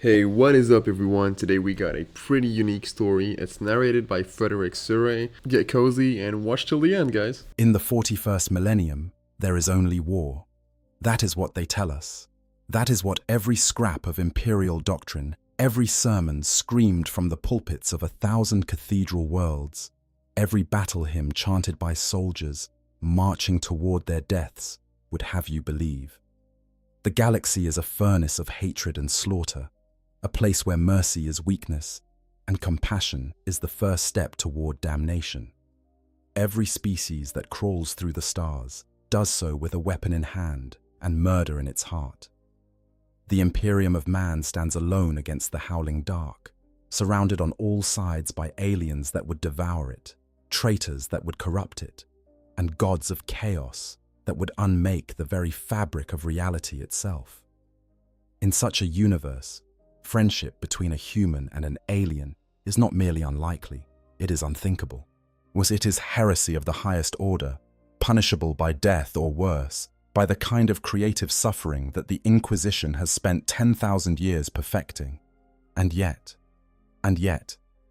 Hey, what is up, everyone? Today we got a pretty unique story. It's narrated by Frederick Surrey. Get cozy and watch till the end, guys. In the 41st millennium, there is only war. That is what they tell us. That is what every scrap of imperial doctrine, every sermon screamed from the pulpits of 1,000 cathedral worlds, every battle hymn chanted by soldiers marching toward their deaths would have you believe. The galaxy is a furnace of hatred and slaughter, a place where mercy is weakness and compassion is the first step toward damnation. Every species that crawls through the stars does so with a weapon in hand and murder in its heart. The Imperium of man stands alone against the howling dark, surrounded on all sides by aliens that would devour it, traitors that would corrupt it, and gods of chaos that would unmake the very fabric of reality itself. In such a universe, friendship between a human and an alien is not merely unlikely, it is unthinkable. It is heresy of the highest order, punishable by death or worse, by the kind of creative suffering that the Inquisition has spent 10,000 years perfecting. And yet,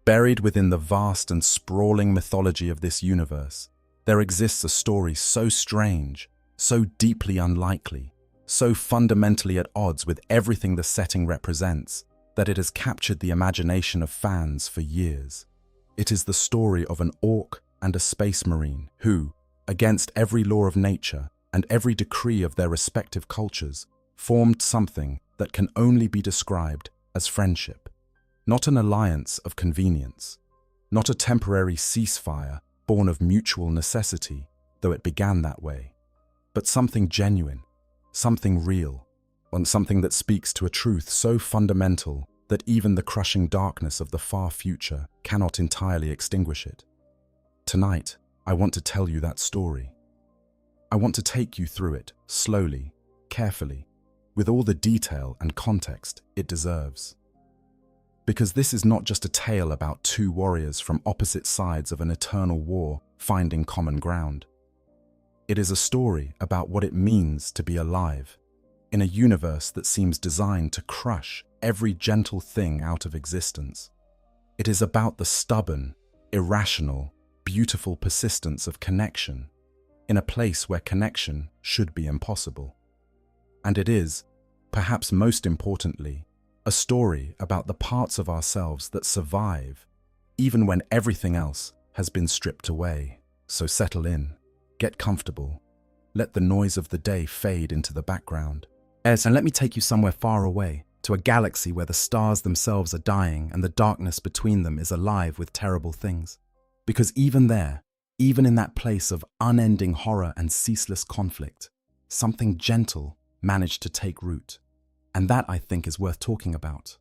buried within the vast and sprawling mythology of this universe, there exists a story so strange, so deeply unlikely, so fundamentally at odds with everything the setting represents, that it has captured the imagination of fans for years. It is the story of an orc and a space marine who, against every law of nature and every decree of their respective cultures, formed something that can only be described as friendship. Not an alliance of convenience, not a temporary ceasefire born of mutual necessity, though it began that way, but something genuine, something real, and something that speaks to a truth so fundamental that even the crushing darkness of the far future cannot entirely extinguish it. Tonight, I want to tell you that story. I want to take you through it, slowly, carefully, with all the detail and context it deserves. Because this is not just a tale about two warriors from opposite sides of an eternal war finding common ground. It is a story about what it means to be alive, in a universe that seems designed to crush every gentle thing out of existence. It is about the stubborn, irrational, beautiful persistence of connection in a place where connection should be impossible. And it is, perhaps most importantly, a story about the parts of ourselves that survive even when everything else has been stripped away. So settle in, get comfortable, let the noise of the day fade into the background. And let me take you somewhere far away, to a galaxy where the stars themselves are dying and the darkness between them is alive with terrible things. Because even there, even in that place of unending horror and ceaseless conflict, something gentle managed to take root. And that, I think, is worth talking about.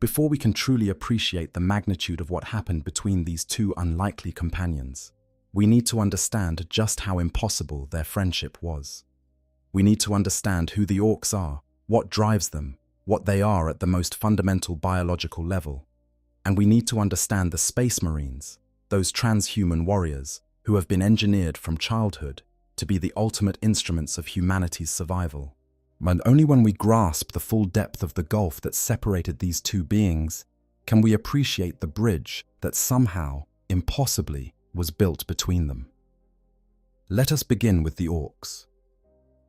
Before we can truly appreciate the magnitude of what happened between these two unlikely companions, we need to understand just how impossible their friendship was. We need to understand who the orcs are, what drives them, what they are at the most fundamental biological level. And we need to understand the space marines, those transhuman warriors who have been engineered from childhood to be the ultimate instruments of humanity's survival. And only when we grasp the full depth of the gulf that separated these two beings can we appreciate the bridge that somehow, impossibly, was built between them. Let us begin with the orcs.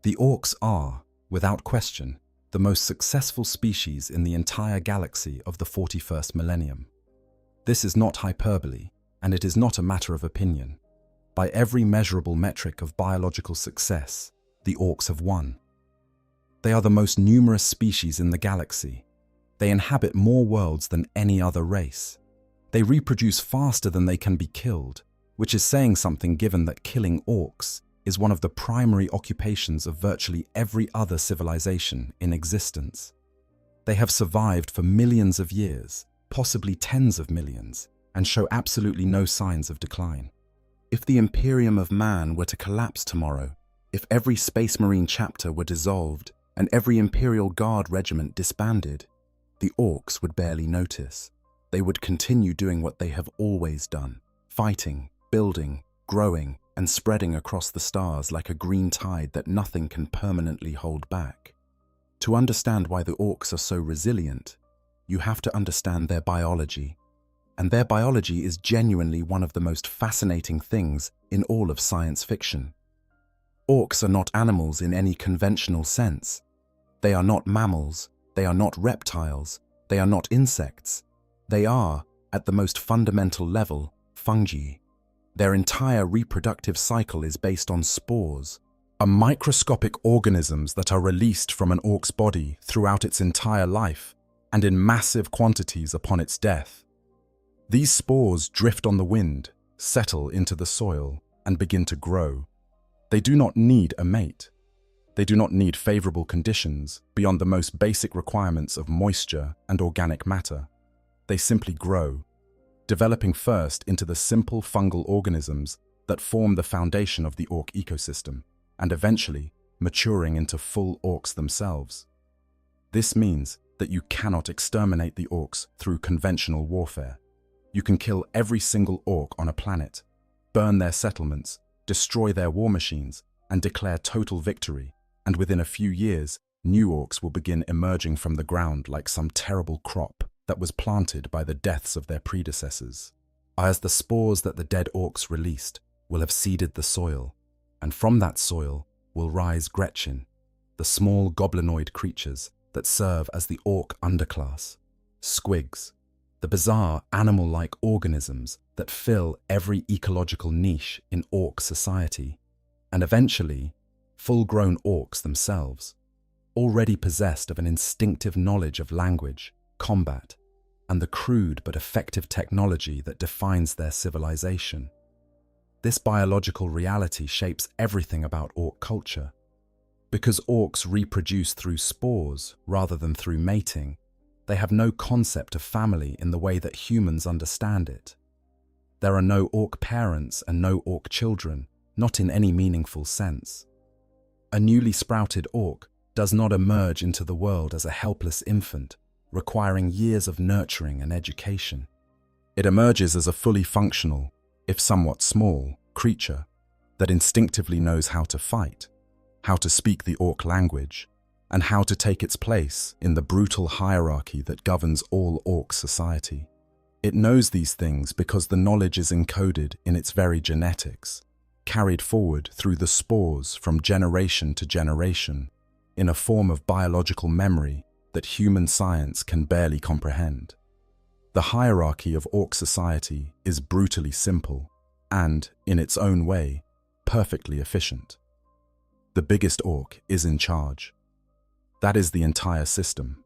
The orcs are, without question, the most successful species in the entire galaxy of the 41st millennium. This is not hyperbole, and it is not a matter of opinion. By every measurable metric of biological success, the orcs have won. They are the most numerous species in the galaxy. They inhabit more worlds than any other race. They reproduce faster than they can be killed, which is saying something given that killing orcs is one of the primary occupations of virtually every other civilization in existence. They have survived for millions of years, possibly tens of millions, and show absolutely no signs of decline. If the Imperium of man were to collapse tomorrow, if every Space Marine chapter were dissolved and every Imperial Guard regiment disbanded, the orcs would barely notice. They would continue doing what they have always done, fighting, building, growing, and spreading across the stars like a green tide that nothing can permanently hold back. To understand why the orcs are so resilient, you have to understand their biology. And their biology is genuinely one of the most fascinating things in all of science fiction. Orcs are not animals in any conventional sense. They are not mammals, they are not reptiles, they are not insects. They are, at the most fundamental level, fungi. Their entire reproductive cycle is based on spores, are microscopic organisms that are released from an orc's body throughout its entire life and in massive quantities upon its death. These spores drift on the wind, settle into the soil, and begin to grow. They do not need a mate. They do not need favorable conditions beyond the most basic requirements of moisture and organic matter. They simply grow, developing first into the simple fungal organisms that form the foundation of the orc ecosystem, and eventually maturing into full orcs themselves. This means that you cannot exterminate the orcs through conventional warfare. You can kill every single orc on a planet, burn their settlements, destroy their war machines, and declare total victory, and within a few years, new orcs will begin emerging from the ground like some terrible crop that was planted by the deaths of their predecessors. As the spores that the dead orcs released will have seeded the soil, and from that soil will rise Gretchen, the small goblinoid creatures that serve as the orc underclass, squigs, the bizarre animal-like organisms that fill every ecological niche in orc society, and eventually, full-grown orcs themselves, already possessed of an instinctive knowledge of language, combat, and the crude but effective technology that defines their civilization. This biological reality shapes everything about orc culture. Because orcs reproduce through spores rather than through mating, they have no concept of family in the way that humans understand it. There are no orc parents and no orc children, not in any meaningful sense. A newly sprouted orc does not emerge into the world as a helpless infant, requiring years of nurturing and education. It emerges as a fully functional, if somewhat small, creature that instinctively knows how to fight, how to speak the orc language, and how to take its place in the brutal hierarchy that governs all orc society. It knows these things because the knowledge is encoded in its very genetics, carried forward through the spores from generation to generation, in a form of biological memory that human science can barely comprehend. The hierarchy of orc society is brutally simple and, in its own way, perfectly efficient. The biggest orc is in charge. That is the entire system.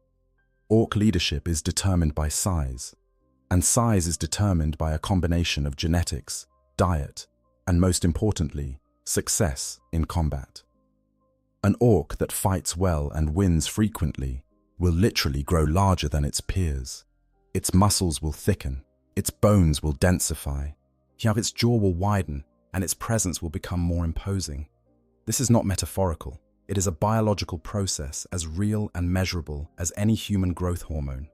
Orc leadership is determined by size, and size is determined by a combination of genetics, diet, and most importantly, success in combat. An orc that fights well and wins frequently will literally grow larger than its peers. Its muscles will thicken, its bones will densify, its jaw will widen, and its presence will become more imposing. This is not metaphorical. It is a biological process as real and measurable as any human growth hormone.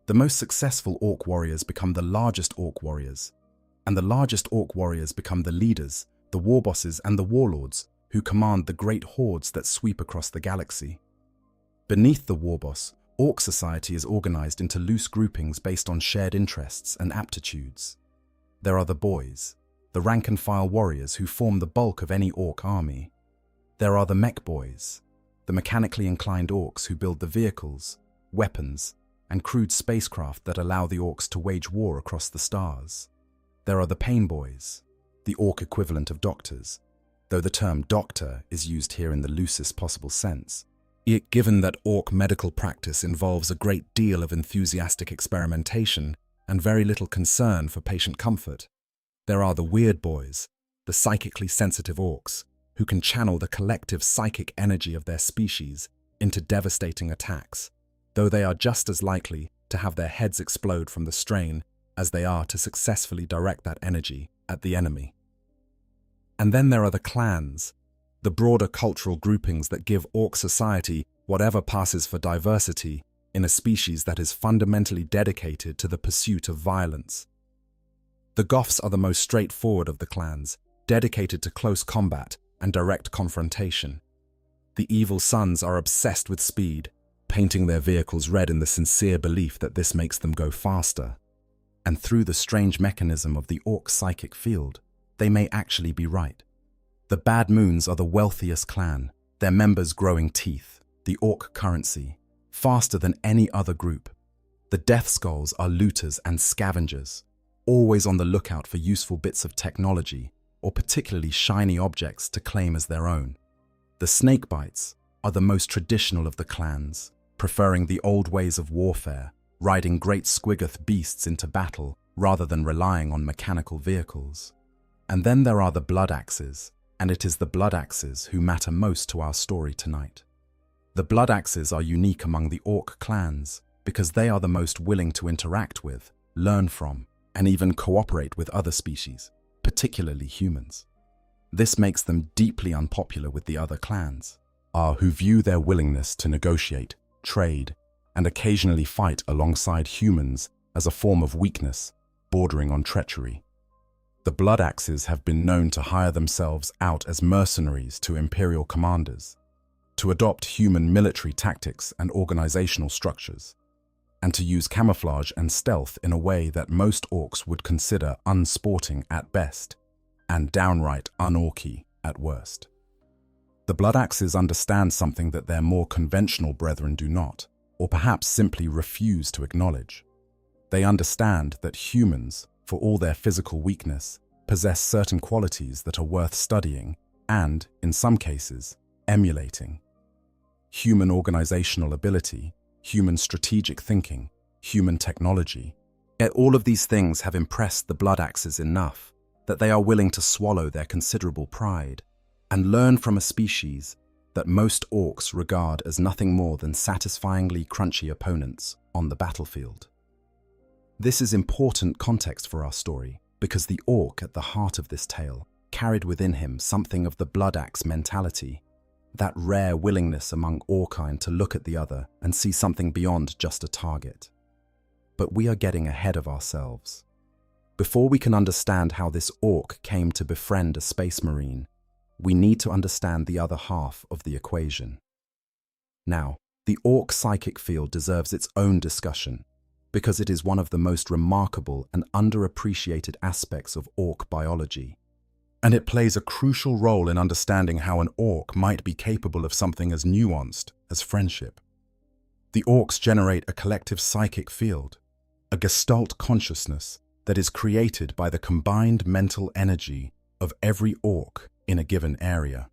The most successful orc warriors become the largest orc warriors, and the largest orc warriors become the leaders, the war bosses, and the warlords who command the great hordes that sweep across the galaxy. Beneath the war boss, orc society is organized into loose groupings based on shared interests and aptitudes. There are the boys, the rank-and-file warriors who form the bulk of any orc army. There are the mech boys, the mechanically inclined orcs who build the vehicles, weapons, and crude spacecraft that allow the orcs to wage war across the stars. There are the pain boys, the orc equivalent of doctors, though the term doctor is used here in the loosest possible sense. Given that orc medical practice involves a great deal of enthusiastic experimentation and very little concern for patient comfort. There are the weird boys, the psychically sensitive orcs, who can channel the collective psychic energy of their species into devastating attacks, though they are just as likely to have their heads explode from the strain as they are to successfully direct that energy at the enemy. And then there are the clans, the broader cultural groupings that give orc society whatever passes for diversity in a species that is fundamentally dedicated to the pursuit of violence. The Goths are the most straightforward of the clans, dedicated to close combat and direct confrontation. The evil sons are obsessed with speed, painting their vehicles red in the sincere belief that this makes them go faster. And through the strange mechanism of the orc psychic field, they may actually be right. The Bad Moons are the wealthiest clan, their members growing teeth, the orc currency, faster than any other group. The Death Skulls are looters and scavengers, always on the lookout for useful bits of technology or particularly shiny objects to claim as their own. The Snakebites are the most traditional of the clans, preferring the old ways of warfare, riding great squiggoth beasts into battle rather than relying on mechanical vehicles. And then there are the Blood Axes, and it is the Blood Axes who matter most to our story tonight. The Blood Axes are unique among the orc clans because they are the most willing to interact with, learn from, and even cooperate with other species, particularly humans. This makes them deeply unpopular with the other clans, who view their willingness to negotiate, trade, and occasionally fight alongside humans as a form of weakness, bordering on treachery. The Blood Axes have been known to hire themselves out as mercenaries to Imperial commanders, to adopt human military tactics and organizational structures, and to use camouflage and stealth in a way that most orcs would consider unsporting at best and downright unorky at worst. The Blood Axes understand something that their more conventional brethren do not, or perhaps simply refuse to acknowledge. They understand that humans, for all their physical weakness, possess certain qualities that are worth studying and, in some cases, emulating. Human organizational ability, human strategic thinking, human technology. Yet all of these things have impressed the Blood Axes enough that they are willing to swallow their considerable pride and learn from a species that most orcs regard as nothing more than satisfyingly crunchy opponents on the battlefield. This is important context for our story because the orc at the heart of this tale carried within him something of the Blood Axe mentality, that rare willingness among orcine to look at the other and see something beyond just a target. But we are getting ahead of ourselves. Before we can understand how this orc came to befriend a space marine, we need to understand the other half of the equation. Now, the orc psychic field deserves its own discussion because it is one of the most remarkable and underappreciated aspects of orc biology. And it plays a crucial role in understanding how an orc might be capable of something as nuanced as friendship. The orcs generate a collective psychic field, a gestalt consciousness that is created by the combined mental energy of every orc in a given area.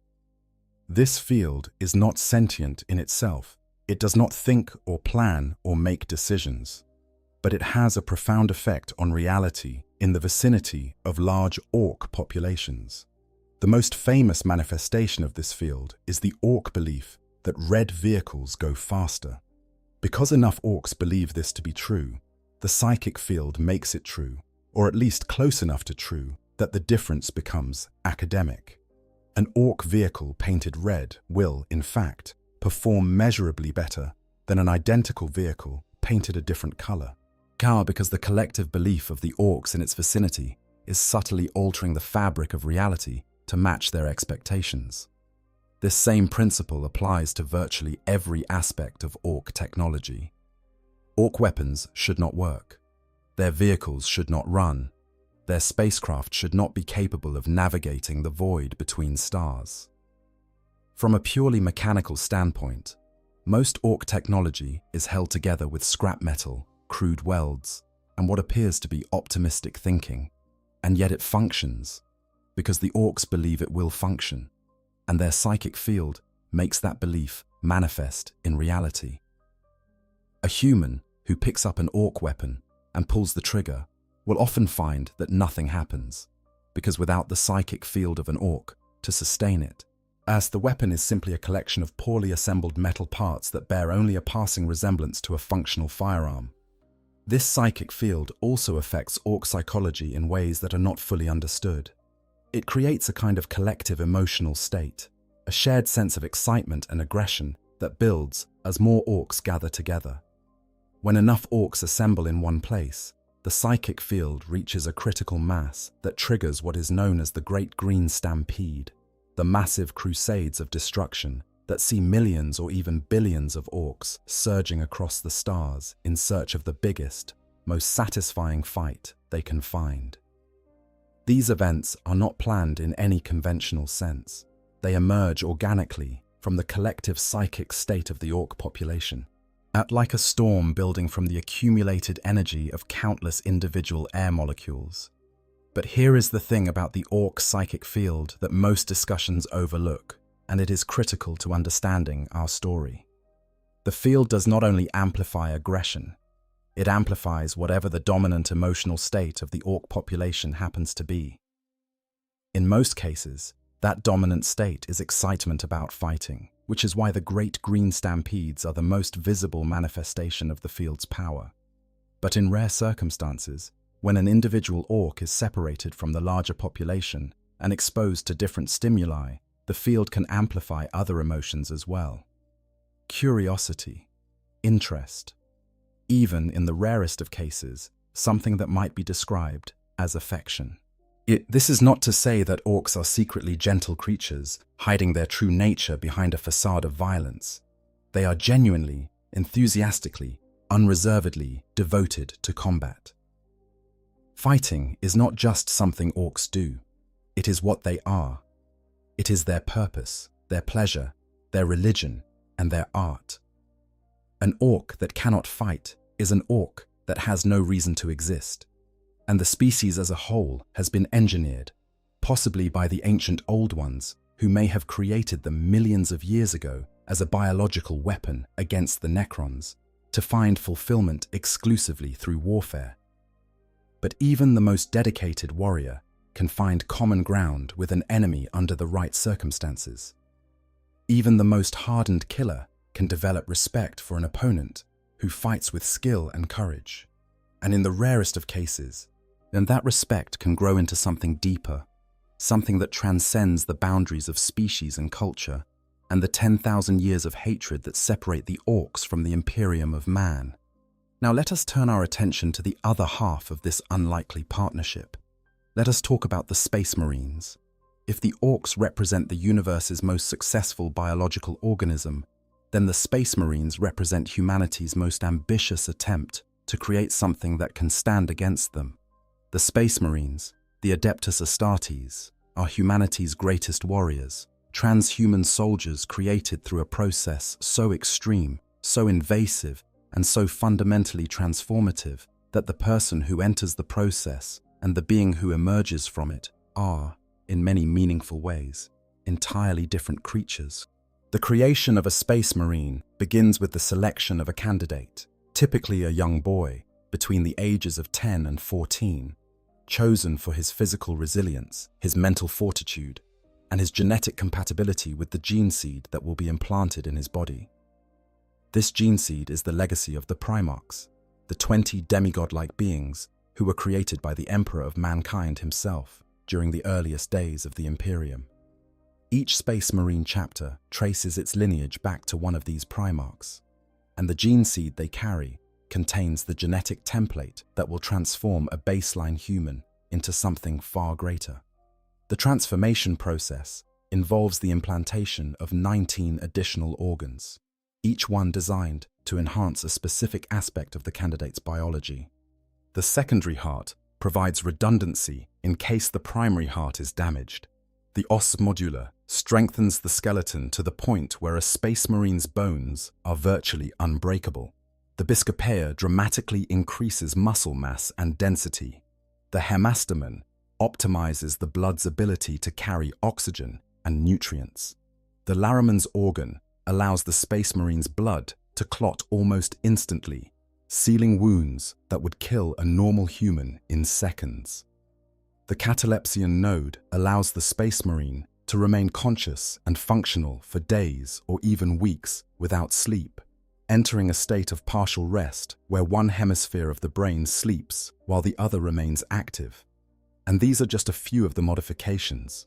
This field is not sentient in itself. It does not think or plan or make decisions, but it has a profound effect on reality in the vicinity of large orc populations. The most famous manifestation of this field is the orc belief that red vehicles go faster. Because enough orcs believe this to be true, the psychic field makes it true, or at least close enough to true, that the difference becomes academic. An orc vehicle painted red will, in fact, perform measurably better than an identical vehicle painted a different color. Because the collective belief of the orcs in its vicinity is subtly altering the fabric of reality to match their expectations. This same principle applies to virtually every aspect of orc technology. Orc weapons should not work. Their vehicles should not run. Their spacecraft should not be capable of navigating the void between stars. From a purely mechanical standpoint, most orc technology is held together with scrap metal, crude welds, and what appears to be optimistic thinking. And yet it functions, because the orcs believe it will function, and their psychic field makes that belief manifest in reality. A human who picks up an orc weapon and pulls the trigger will often find that nothing happens, because without the psychic field of an orc to sustain it, as the weapon is simply a collection of poorly assembled metal parts that bear only a passing resemblance to a functional firearm. This psychic field also affects orc psychology in ways that are not fully understood. It creates a kind of collective emotional state, a shared sense of excitement and aggression that builds as more orcs gather together. When enough orcs assemble in one place, the psychic field reaches a critical mass that triggers what is known as the Great Green Stampede, the massive crusades of destruction that see millions or even billions of orcs surging across the stars in search of the biggest, most satisfying fight they can find. These events are not planned in any conventional sense. They emerge organically from the collective psychic state of the orc population, like a storm building from the accumulated energy of countless individual air molecules. But here is the thing about the orc psychic field that most discussions overlook, and it is critical to understanding our story. The field does not only amplify aggression, it amplifies whatever the dominant emotional state of the orc population happens to be. In most cases, that dominant state is excitement about fighting, which is why the Great Green Stampedes are the most visible manifestation of the field's power. But in rare circumstances, when an individual orc is separated from the larger population and exposed to different stimuli, the field can amplify other emotions as well. Curiosity, interest, even in the rarest of cases, something that might be described as affection. This is not to say that orcs are secretly gentle creatures, hiding their true nature behind a facade of violence. They are genuinely, enthusiastically, unreservedly devoted to combat. Fighting is not just something orcs do. It is what they are. It is their purpose, their pleasure, their religion, and their art. An orc that cannot fight is an orc that has no reason to exist. And the species as a whole has been engineered, possibly by the ancient Old Ones, who may have created them millions of years ago as a biological weapon against the Necrons, to find fulfillment exclusively through warfare. But even the most dedicated warrior can find common ground with an enemy under the right circumstances. Even the most hardened killer can develop respect for an opponent who fights with skill and courage. And in the rarest of cases, then that respect can grow into something deeper, something that transcends the boundaries of species and culture, and the 10,000 years of hatred that separate the orcs from the Imperium of man. Now let us turn our attention to the other half of this unlikely partnership. Let us talk about the Space Marines. If the orcs represent the universe's most successful biological organism, then the Space Marines represent humanity's most ambitious attempt to create something that can stand against them. The Space Marines, the Adeptus Astartes, are humanity's greatest warriors, transhuman soldiers created through a process so extreme, so invasive, and so fundamentally transformative that the person who enters the process and the being who emerges from it are, in many meaningful ways, entirely different creatures. The creation of a Space Marine begins with the selection of a candidate, typically a young boy between the ages of 10 and 14, chosen for his physical resilience, his mental fortitude, and his genetic compatibility with the gene seed that will be implanted in his body. This gene seed is the legacy of the Primarchs, the 20 demigod-like beings who were created by the Emperor of mankind himself during the earliest days of the Imperium. Each Space Marine chapter traces its lineage back to one of these Primarchs, and the gene seed they carry contains the genetic template that will transform a baseline human into something far greater. The transformation process involves the implantation of 19 additional organs, each one designed to enhance a specific aspect of the candidate's biology. The secondary heart provides redundancy in case the primary heart is damaged. The os modular strengthens the skeleton to the point where a Space Marine's bones are virtually unbreakable. The Biscopea dramatically increases muscle mass and density. The hemastomen optimizes the blood's ability to carry oxygen and nutrients. The Larraman's organ allows the Space Marine's blood to clot almost instantly, sealing wounds that would kill a normal human in seconds. The catalepsian node allows the Space Marine to remain conscious and functional for days or even weeks without sleep, entering a state of partial rest where one hemisphere of the brain sleeps while the other remains active. And these are just a few of the modifications.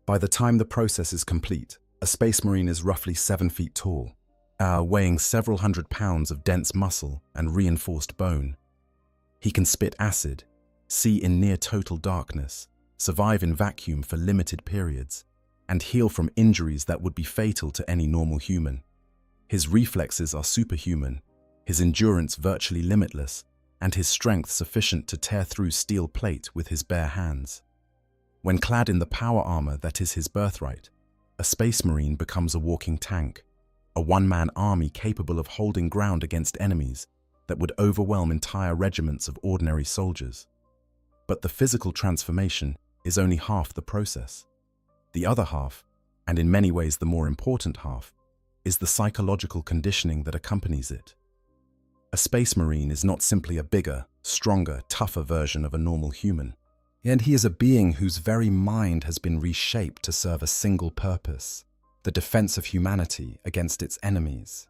By the time the process is complete, a Space Marine is roughly 7 feet tall, weighing several hundred pounds of dense muscle and reinforced bone. He can spit acid, see in near total darkness, survive in vacuum for limited periods, and heal from injuries that would be fatal to any normal human. His reflexes are superhuman, his endurance virtually limitless, and his strength sufficient to tear through steel plate with his bare hands. When clad in the power armor that is his birthright, a Space Marine becomes a walking tank, a one-man army capable of holding ground against enemies that would overwhelm entire regiments of ordinary soldiers. But the physical transformation is only half the process. The other half, and in many ways the more important half, is the psychological conditioning that accompanies it. A Space Marine is not simply a bigger, stronger, tougher version of a normal human. And he is a being whose very mind has been reshaped to serve a single purpose: the defense of humanity against its enemies.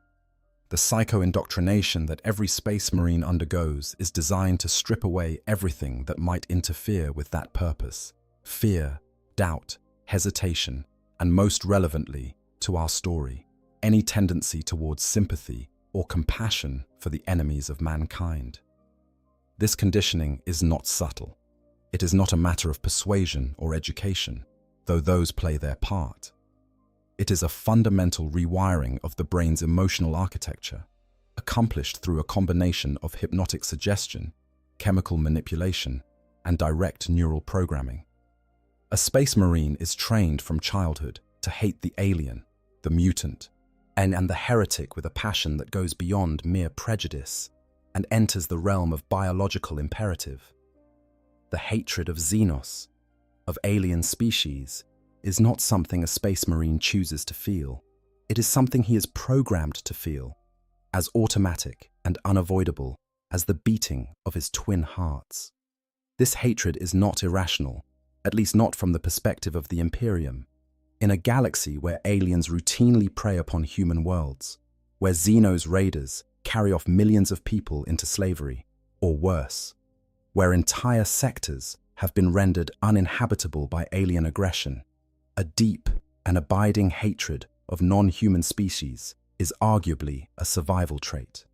The psycho-indoctrination that every Space Marine undergoes is designed to strip away everything that might interfere with that purpose: fear, doubt, hesitation, and most relevantly, to our story, any tendency towards sympathy or compassion for the enemies of mankind. This conditioning is not subtle. It is not a matter of persuasion or education, though those play their part. It is a fundamental rewiring of the brain's emotional architecture, accomplished through a combination of hypnotic suggestion, chemical manipulation, and direct neural programming. A Space Marine is trained from childhood to hate the alien, the mutant, and the heretic with a passion that goes beyond mere prejudice and enters the realm of biological imperative. The hatred of xenos, of alien species, is not something a Space Marine chooses to feel. It is something he is programmed to feel, as automatic and unavoidable as the beating of his twin hearts. This hatred is not irrational, at least not from the perspective of the Imperium. In a galaxy where aliens routinely prey upon human worlds, where Xenos raiders carry off millions of people into slavery, or worse, where entire sectors have been rendered uninhabitable by alien aggression, a deep and abiding hatred of non-human species is arguably a survival trait.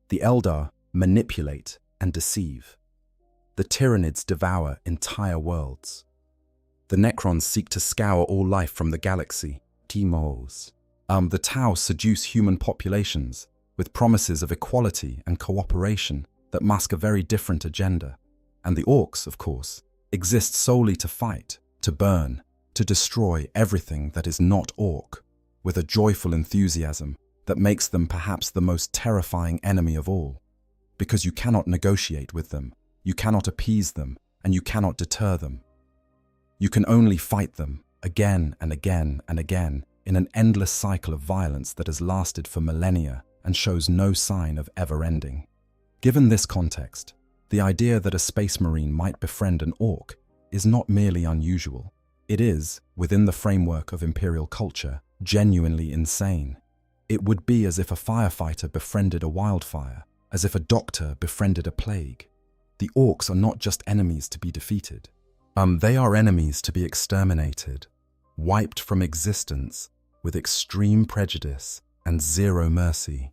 The Eldar manipulate and deceive. The Tyranids devour entire worlds. The Necrons seek to scour all life from the galaxy, Timos. The Tau seduce human populations with promises of equality and cooperation that mask a very different agenda. And the Orcs, of course, exist solely to fight, to burn, to destroy everything that is not Orc, with a joyful enthusiasm that makes them perhaps the most terrifying enemy of all. Because you cannot negotiate with them, you cannot appease them, and you cannot deter them. You can only fight them again and again and again in an endless cycle of violence that has lasted for millennia and shows no sign of ever ending. Given this context, the idea that a Space Marine might befriend an Orc is not merely unusual. It is, within the framework of Imperial culture, genuinely insane. It would be as if a firefighter befriended a wildfire, as if a doctor befriended a plague. The Orcs are not just enemies to be defeated. They are enemies to be exterminated, wiped from existence with extreme prejudice and zero mercy.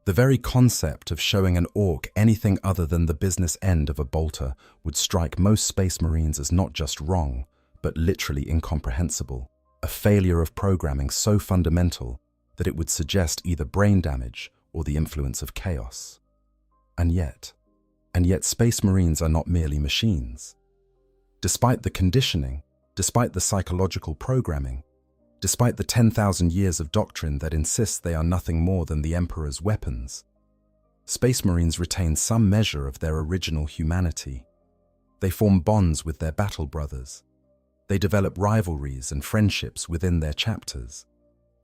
The very concept of showing an Orc anything other than the business end of a bolter would strike most Space Marines as not just wrong, but literally incomprehensible, a failure of programming so fundamental that it would suggest either brain damage or the influence of chaos. And yet Space Marines are not merely machines. Despite the conditioning, despite the psychological programming, despite the 10,000 years of doctrine that insists they are nothing more than the Emperor's weapons, Space Marines retain some measure of their original humanity. They form bonds with their battle brothers. They develop rivalries and friendships within their chapters.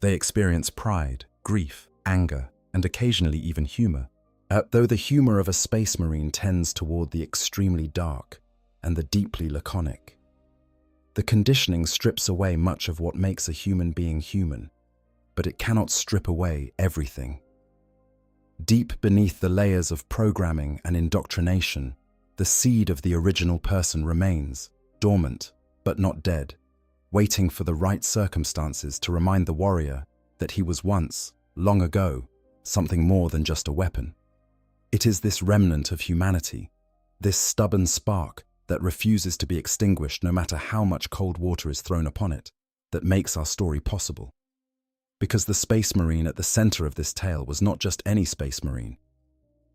They experience pride, grief, anger, and occasionally even humor, though the humor of a Space Marine tends toward the extremely dark and the deeply laconic. The conditioning strips away much of what makes a human being human, but it cannot strip away everything. Deep beneath the layers of programming and indoctrination, the seed of the original person remains, dormant, but not dead, waiting for the right circumstances to remind the warrior that he was once, long ago, something more than just a weapon. It is this remnant of humanity, this stubborn spark that refuses to be extinguished no matter how much cold water is thrown upon it, that makes our story possible. Because the Space Marine at the center of this tale was not just any Space Marine.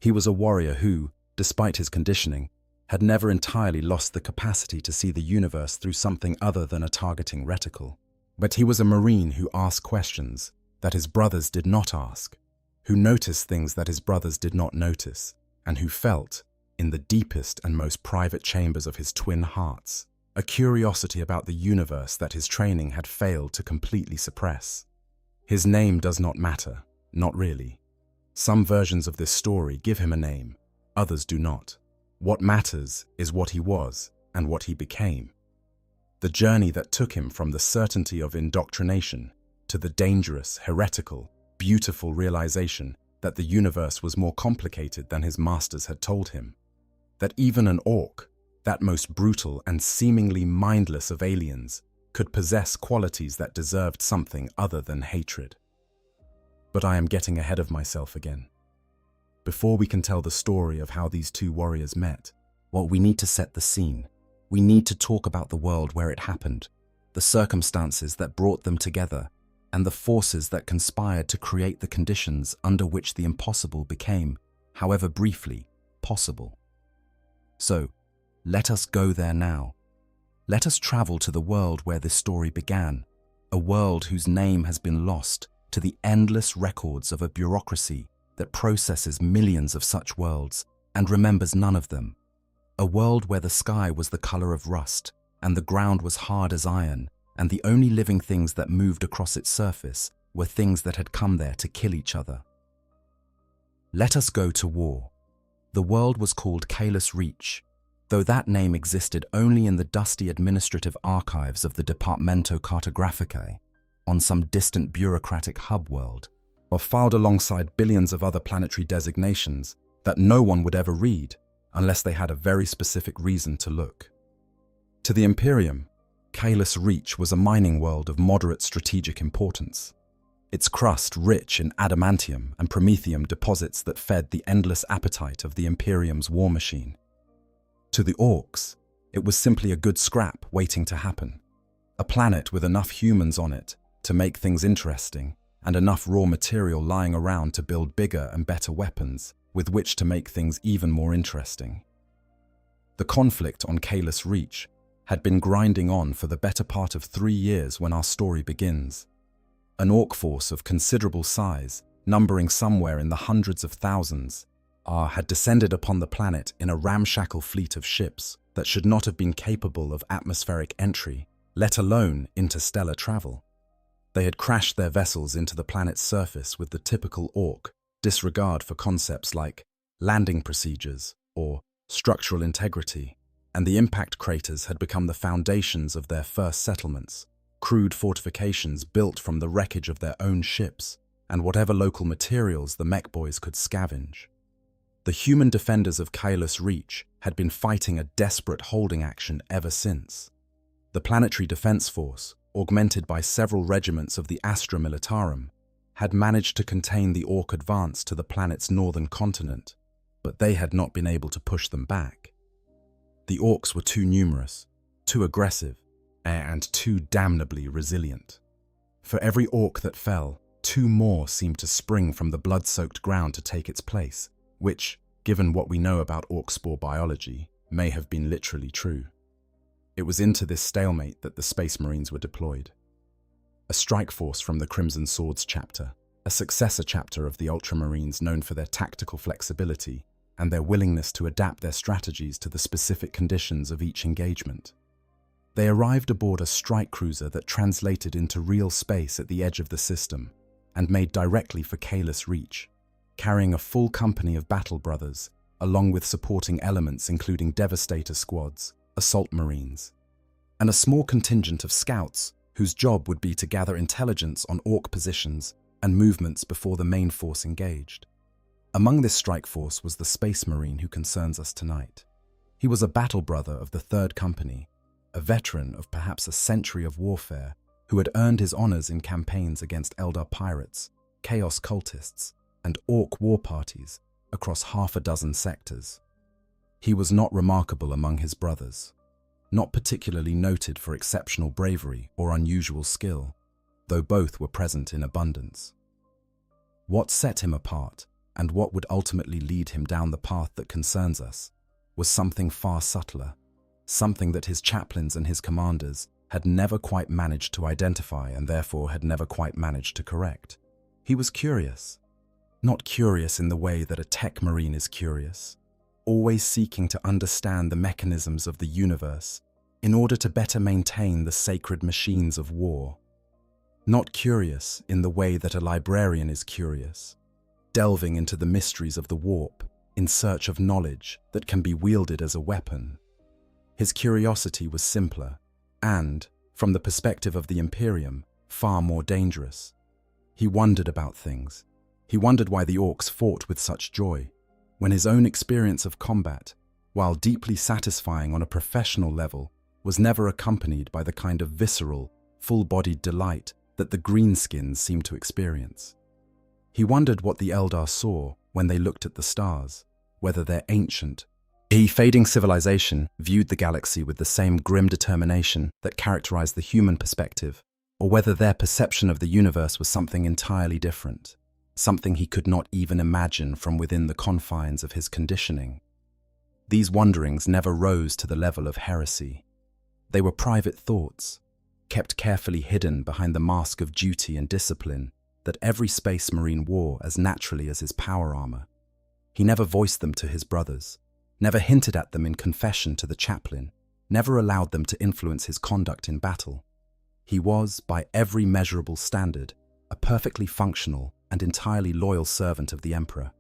He was a warrior who, despite his conditioning, had never entirely lost the capacity to see the universe through something other than a targeting reticle. But he was a Marine who asked questions that his brothers did not ask, who noticed things that his brothers did not notice, and who felt, in the deepest and most private chambers of his twin hearts, a curiosity about the universe that his training had failed to completely suppress. His name does not matter, not really. Some versions of this story give him a name, others do not. What matters is what he was and what he became. The journey that took him from the certainty of indoctrination to the dangerous, heretical, beautiful realization that the universe was more complicated than his masters had told him. That even an orc, that most brutal and seemingly mindless of aliens, could possess qualities that deserved something other than hatred. But I am getting ahead of myself again. Before we can tell the story of how these two warriors met, well, we need to set the scene. We need to talk about the world where it happened, the circumstances that brought them together, and the forces that conspired to create the conditions under which the impossible became, however briefly, possible. So, let us go there now. Let us travel to the world where this story began, a world whose name has been lost to the endless records of a bureaucracy that processes millions of such worlds and remembers none of them. A world where the sky was the color of rust and the ground was hard as iron, and the only living things that moved across its surface were things that had come there to kill each other. Let us go to war. The world was called Kalis Reach, though that name existed only in the dusty administrative archives of the Departamento Cartograficae, on some distant bureaucratic hub world, or filed alongside billions of other planetary designations that no one would ever read unless they had a very specific reason to look. To the Imperium, Kalis Reach was a mining world of moderate strategic importance. Its crust rich in adamantium and promethium deposits that fed the endless appetite of the Imperium's war machine. To the Orcs, it was simply a good scrap waiting to happen. A planet with enough humans on it to make things interesting and enough raw material lying around to build bigger and better weapons with which to make things even more interesting. The conflict on Kalis Reach had been grinding on for the better part of 3 years when our story begins. An orc force of considerable size, numbering somewhere in the hundreds of thousands, had descended upon the planet in a ramshackle fleet of ships that should not have been capable of atmospheric entry, let alone interstellar travel. They had crashed their vessels into the planet's surface with the typical orc disregard for concepts like landing procedures or structural integrity, and the impact craters had become the foundations of their first settlements, crude fortifications built from the wreckage of their own ships and whatever local materials the mech boys could scavenge. The human defenders of Kalis Reach had been fighting a desperate holding action ever since. The Planetary Defense Force, augmented by several regiments of the Astra Militarum, had managed to contain the Orc advance to the planet's northern continent, but they had not been able to push them back. The Orcs were too numerous, too aggressive, and too damnably resilient. For every Orc that fell, 2 more seemed to spring from the blood-soaked ground to take its place, which, given what we know about Orc spore biology, may have been literally true. It was into this stalemate that the Space Marines were deployed. A strike force from the Crimson Swords chapter, a successor chapter of the Ultramarines known for their tactical flexibility and their willingness to adapt their strategies to the specific conditions of each engagement. They arrived aboard a strike cruiser that translated into real space at the edge of the system and made directly for Kalis Reach, carrying a full company of battle brothers, along with supporting elements including Devastator squads, assault marines, and a small contingent of scouts whose job would be to gather intelligence on Orc positions and movements before the main force engaged. Among this strike force was the Space Marine who concerns us tonight. He was a battle brother of the 3rd Company, a veteran of perhaps a century of warfare who had earned his honors in campaigns against Eldar pirates, Chaos cultists, and Orc war parties across half a dozen sectors. He was not remarkable among his brothers, not particularly noted for exceptional bravery or unusual skill, though both were present in abundance. What set him apart, and what would ultimately lead him down the path that concerns us, was something far subtler, something that his chaplains and his commanders had never quite managed to identify and therefore had never quite managed to correct. He was curious. Not curious in the way that a tech marine is curious, always seeking to understand the mechanisms of the universe in order to better maintain the sacred machines of war. Not curious in the way that a librarian is curious, delving into the mysteries of the warp in search of knowledge that can be wielded as a weapon. His curiosity was simpler and, from the perspective of the Imperium, far more dangerous. He wondered about things. He wondered why the orcs fought with such joy, when his own experience of combat, while deeply satisfying on a professional level, was never accompanied by the kind of visceral, full-bodied delight that the greenskins seemed to experience. He wondered what the Eldar saw when they looked at the stars, whether their ancient, fading civilization viewed the galaxy with the same grim determination that characterized the human perspective, or whether their perception of the universe was something entirely different, something he could not even imagine from within the confines of his conditioning. These wonderings never rose to the level of heresy. They were private thoughts, kept carefully hidden behind the mask of duty and discipline that every space marine wore as naturally as his power armor. He never voiced them to his brothers, never hinted at them in confession to the chaplain, never allowed them to influence his conduct in battle. He was, by every measurable standard, a perfectly functional and entirely loyal servant of the Emperor.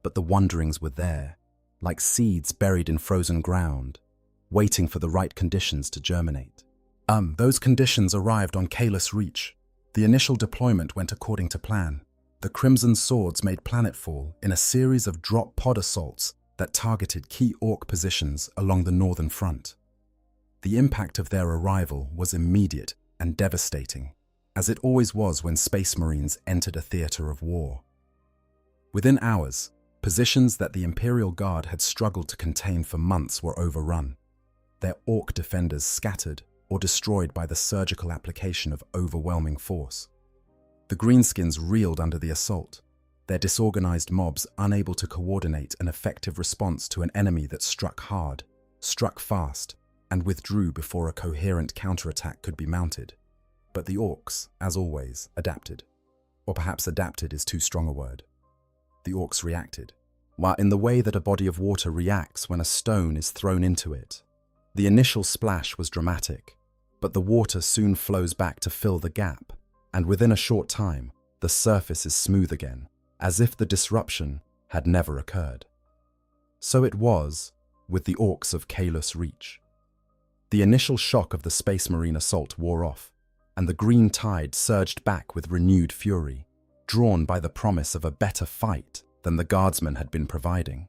But the wonderings were there, like seeds buried in frozen ground, waiting for the right conditions to germinate. Those conditions arrived on Kalis Reach. The initial deployment went according to plan. The Crimson Swords made planetfall in a series of drop pod assaults that targeted key Orc positions along the northern front. The impact of their arrival was immediate and devastating, as it always was when Space Marines entered a theater of war. Within hours, positions that the Imperial Guard had struggled to contain for months were overrun, their Orc defenders scattered or destroyed by the surgical application of overwhelming force. The Greenskins reeled under the assault, their disorganized mobs unable to coordinate an effective response to an enemy that struck hard, struck fast, and withdrew before a coherent counterattack could be mounted. But the Orcs, as always, adapted. Or perhaps adapted is too strong a word. The Orcs reacted, while in the way that a body of water reacts when a stone is thrown into it. The initial splash was dramatic, but the water soon flows back to fill the gap, and within a short time, the surface is smooth again, as if the disruption had never occurred. So it was with the Orcs of Kalis Reach. The initial shock of the Space Marine assault wore off, and the green tide surged back with renewed fury, drawn by the promise of a better fight than the Guardsmen had been providing.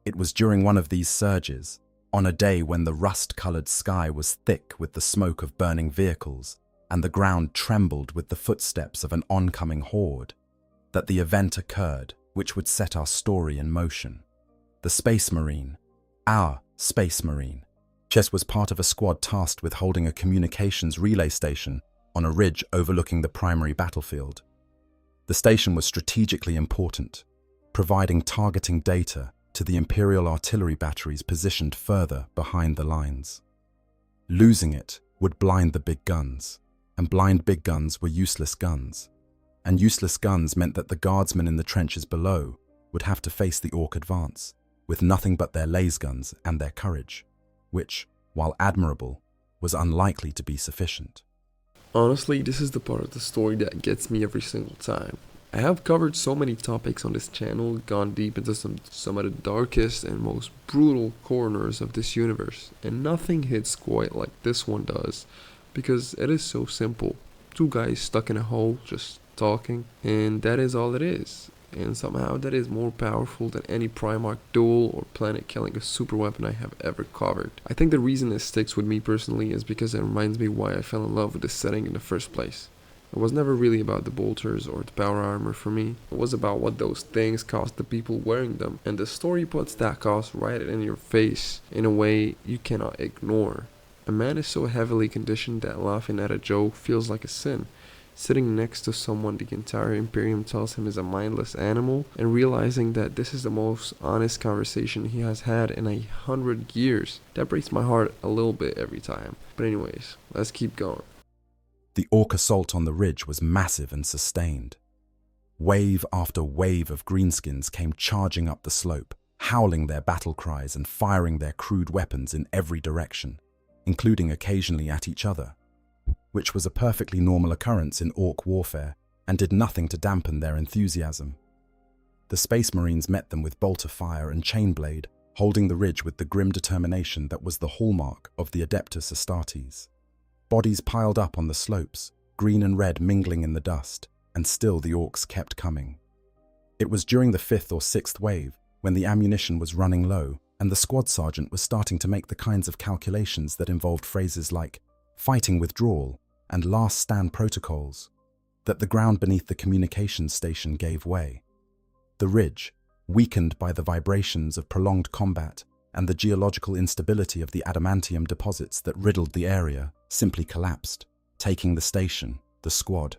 It was during one of these surges, on a day when the rust-colored sky was thick with the smoke of burning vehicles and the ground trembled with the footsteps of an oncoming horde, that the event occurred which would set our story in motion. The Space Marine, our Space Marine, Chess was part of a squad tasked with holding a communications relay station on a ridge overlooking the primary battlefield. The station was strategically important, providing targeting data to the Imperial artillery batteries positioned further behind the lines. Losing it would blind the big guns, and blind big guns were useless guns. And useless guns meant that the guardsmen in the trenches below would have to face the Orc advance, with nothing but their lasguns and their courage, which, while admirable, was unlikely to be sufficient. Honestly, this is the part of the story that gets me every single time. I have covered so many topics on this channel, gone deep into some of the darkest and most brutal corners of this universe, and nothing hits quite like this one does, because it is so simple. Two guys stuck in a hole, just talking, and that is all it is. And somehow that is more powerful than any Primarch duel or planet-killing a super weapon I have ever covered. I think the reason it sticks with me personally is because it reminds me why I fell in love with this setting in the first place. It was never really about the bolters or the power armor for me. It was about what those things cost the people wearing them, and the story puts that cost right in your face in a way you cannot ignore. A man is so heavily conditioned that laughing at a joke feels like a sin. Sitting next to someone the entire Imperium tells him is a mindless animal, and realizing that this is the most honest conversation he has had in 100 years, that breaks my heart a little bit every time. But anyways, let's keep going. The orc assault on the ridge was massive and sustained. Wave after wave of greenskins came charging up the slope, howling their battle cries and firing their crude weapons in every direction, including occasionally at each other, which was a perfectly normal occurrence in orc warfare and did nothing to dampen their enthusiasm. The Space Marines met them with bolter fire and chainblade, holding the ridge with the grim determination that was the hallmark of the Adeptus Astartes. Bodies piled up on the slopes, green and red mingling in the dust, and still the orcs kept coming. It was during the 5th or 6th wave, when the ammunition was running low, and the squad sergeant was starting to make the kinds of calculations that involved phrases like fighting withdrawal and last stand protocols, that the ground beneath the communications station gave way. The ridge, weakened by the vibrations of prolonged combat and the geological instability of the adamantium deposits that riddled the area, simply collapsed, taking the station, the squad,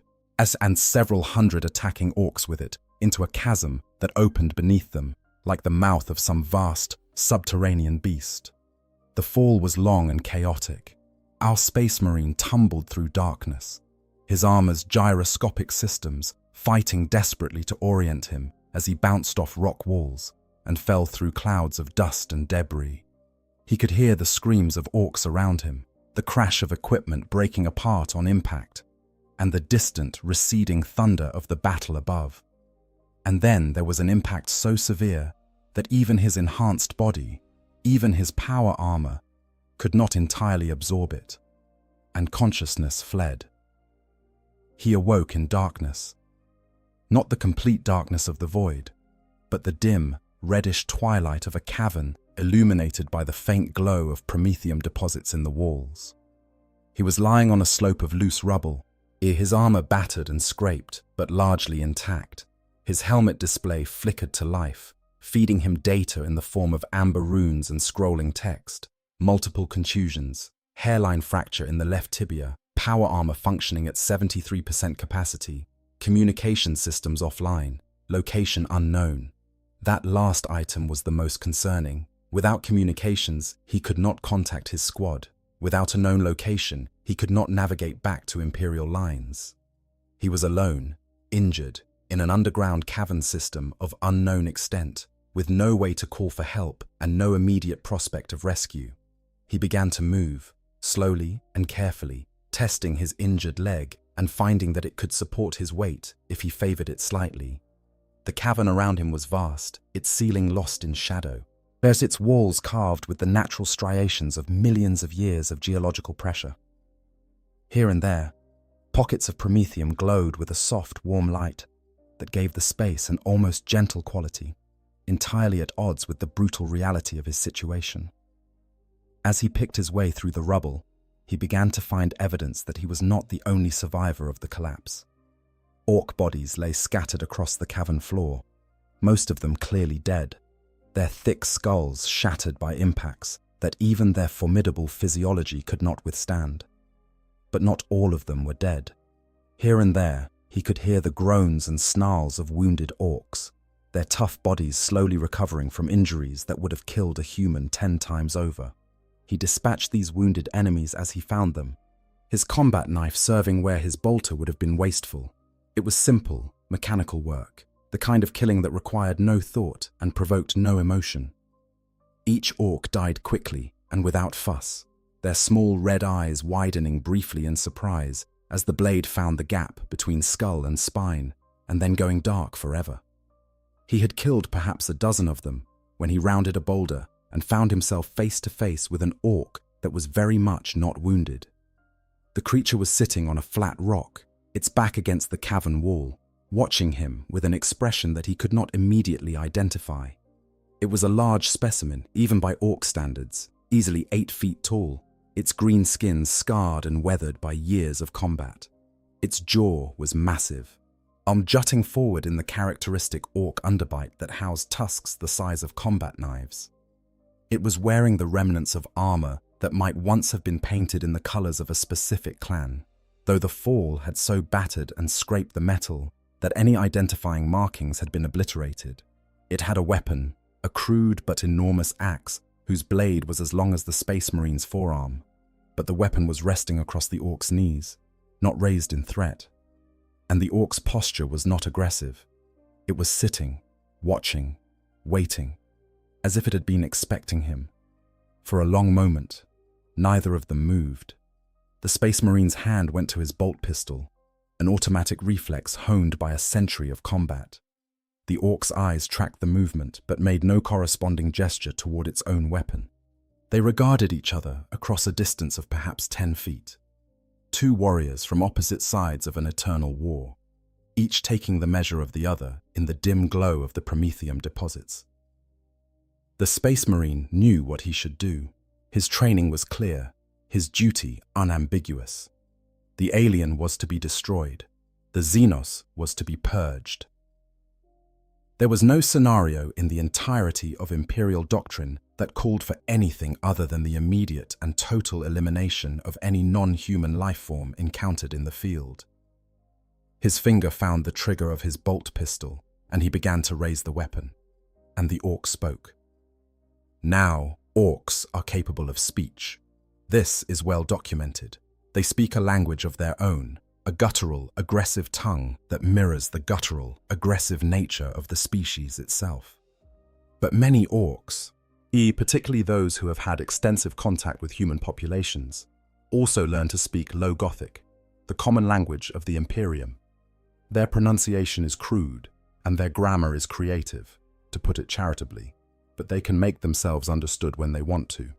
and several hundred attacking orcs with it, into a chasm that opened beneath them like the mouth of some vast, subterranean beast. The fall was long and chaotic. Our Space Marine tumbled through darkness, his armor's gyroscopic systems fighting desperately to orient him as he bounced off rock walls and fell through clouds of dust and debris. He could hear the screams of orcs around him, the crash of equipment breaking apart on impact, and the distant, receding thunder of the battle above. And then there was an impact so severe that even his enhanced body, even his power armor, could not entirely absorb it, and consciousness fled. He awoke in darkness. Not the complete darkness of the void, but the dim, reddish twilight of a cavern illuminated by the faint glow of promethium deposits in the walls. He was lying on a slope of loose rubble, his armor battered and scraped, but largely intact. His helmet display flickered to life, feeding him data in the form of amber runes and scrolling text. Multiple contusions, hairline fracture in the left tibia, power armor functioning at 73% capacity, communication systems offline, location unknown. That last item was the most concerning. Without communications, he could not contact his squad. Without a known location, he could not navigate back to Imperial lines. He was alone, injured, in an underground cavern system of unknown extent, with no way to call for help and no immediate prospect of rescue. He began to move, slowly and carefully, testing his injured leg and finding that it could support his weight if he favored it slightly. The cavern around him was vast, its ceiling lost in shadow, its walls carved with the natural striations of millions of years of geological pressure. Here and there, pockets of promethium glowed with a soft, warm light that gave the space an almost gentle quality, entirely at odds with the brutal reality of his situation. As he picked his way through the rubble, he began to find evidence that he was not the only survivor of the collapse. Orc bodies lay scattered across the cavern floor, most of them clearly dead, their thick skulls shattered by impacts that even their formidable physiology could not withstand. But not all of them were dead. Here and there, he could hear the groans and snarls of wounded orcs, their tough bodies slowly recovering from injuries that would have killed a human 10 times over. He dispatched these wounded enemies as he found them, his combat knife serving where his bolter would have been wasteful. It was simple, mechanical work, the kind of killing that required no thought and provoked no emotion. Each orc died quickly and without fuss, their small red eyes widening briefly in surprise as the blade found the gap between skull and spine, and then going dark forever. He had killed perhaps a dozen of them when he rounded a boulder and found himself face to face with an orc that was very much not wounded. The creature was sitting on a flat rock, its back against the cavern wall, watching him with an expression that he could not immediately identify. It was a large specimen, even by orc standards, easily 8 feet tall, its green skin scarred and weathered by years of combat. Its jaw was massive, jutting forward in the characteristic orc underbite that housed tusks the size of combat knives. It was wearing the remnants of armor that might once have been painted in the colors of a specific clan, though the fall had so battered and scraped the metal that any identifying markings had been obliterated. It had a weapon, a crude but enormous axe whose blade was as long as the Space Marine's forearm, but the weapon was resting across the orc's knees, not raised in threat. And the orc's posture was not aggressive. It was sitting, watching, waiting, as if it had been expecting him. For a long moment, neither of them moved. The Space Marine's hand went to his bolt pistol, an automatic reflex honed by a century of combat. The orc's eyes tracked the movement but made no corresponding gesture toward its own weapon. They regarded each other across a distance of perhaps 10 feet. Two warriors from opposite sides of an eternal war, each taking the measure of the other in the dim glow of the Prometheum deposits. The Space Marine knew what he should do. His training was clear, his duty unambiguous. The alien was to be destroyed. The Xenos was to be purged. There was no scenario in the entirety of Imperial doctrine that called for anything other than the immediate and total elimination of any non-human life form encountered in the field. His finger found the trigger of his bolt pistol, and he began to raise the weapon. And the orc spoke. Now, orcs are capable of speech. This is well documented. They speak a language of their own, a guttural, aggressive tongue that mirrors the guttural, aggressive nature of the species itself. But many orcs, particularly those who have had extensive contact with human populations, also learn to speak Low Gothic, the common language of the Imperium. Their pronunciation is crude, and their grammar is creative, to put it charitably, but they can make themselves understood when they want to.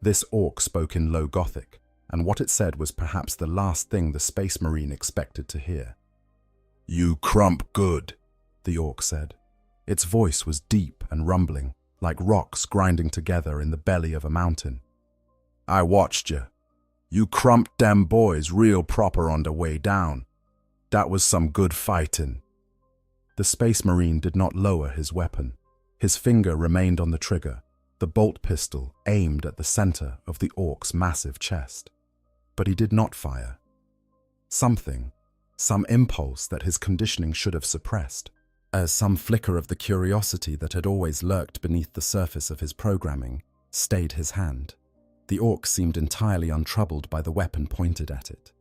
This orc spoke in Low Gothic, and what it said was perhaps the last thing the Space Marine expected to hear. "You crump good," the orc said. Its voice was deep and rumbling, like rocks grinding together in the belly of a mountain. "I watched you. You crumped them boys real proper on the way down. That was some good fighting." The Space Marine did not lower his weapon. His finger remained on the trigger, the bolt pistol aimed at the center of the orc's massive chest. But he did not fire. Some impulse that his conditioning should have suppressed, as some flicker of the curiosity that had always lurked beneath the surface of his programming, stayed his hand. The orc seemed entirely untroubled by the weapon pointed at it.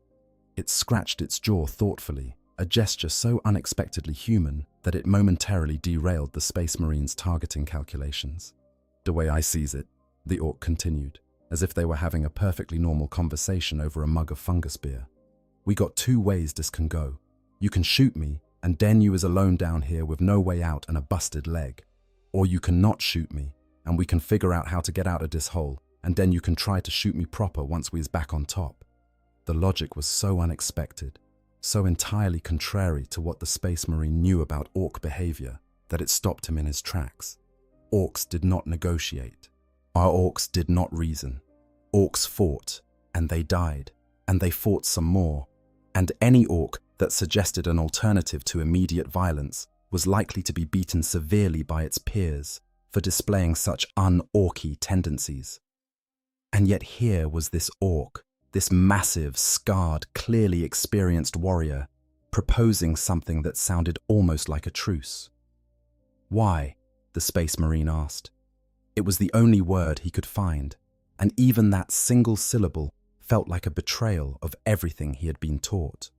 It scratched its jaw thoughtfully, a gesture so unexpectedly human that it momentarily derailed the Space Marine's targeting calculations. "The way I sees it," the orc continued, as if they were having a perfectly normal conversation over a mug of fungus beer. "We got two ways this can go. You can shoot me, and den you is alone down here with no way out and a busted leg. Or you can not shoot me, and we can figure out how to get out of this hole, and then you can try to shoot me proper once we is back on top." The logic was so unexpected, so entirely contrary to what the Space Marine knew about orc behavior, that it stopped him in his tracks. Orcs did not negotiate. Our orcs did not reason. Orcs fought, and they died, and they fought some more, and any orc that suggested an alternative to immediate violence was likely to be beaten severely by its peers for displaying such un-orky tendencies. And yet here was this orc, this massive, scarred, clearly experienced warrior, proposing something that sounded almost like a truce. "Why?" the Space Marine asked. It was the only word he could find, and even that single syllable felt like a betrayal of everything he had been taught.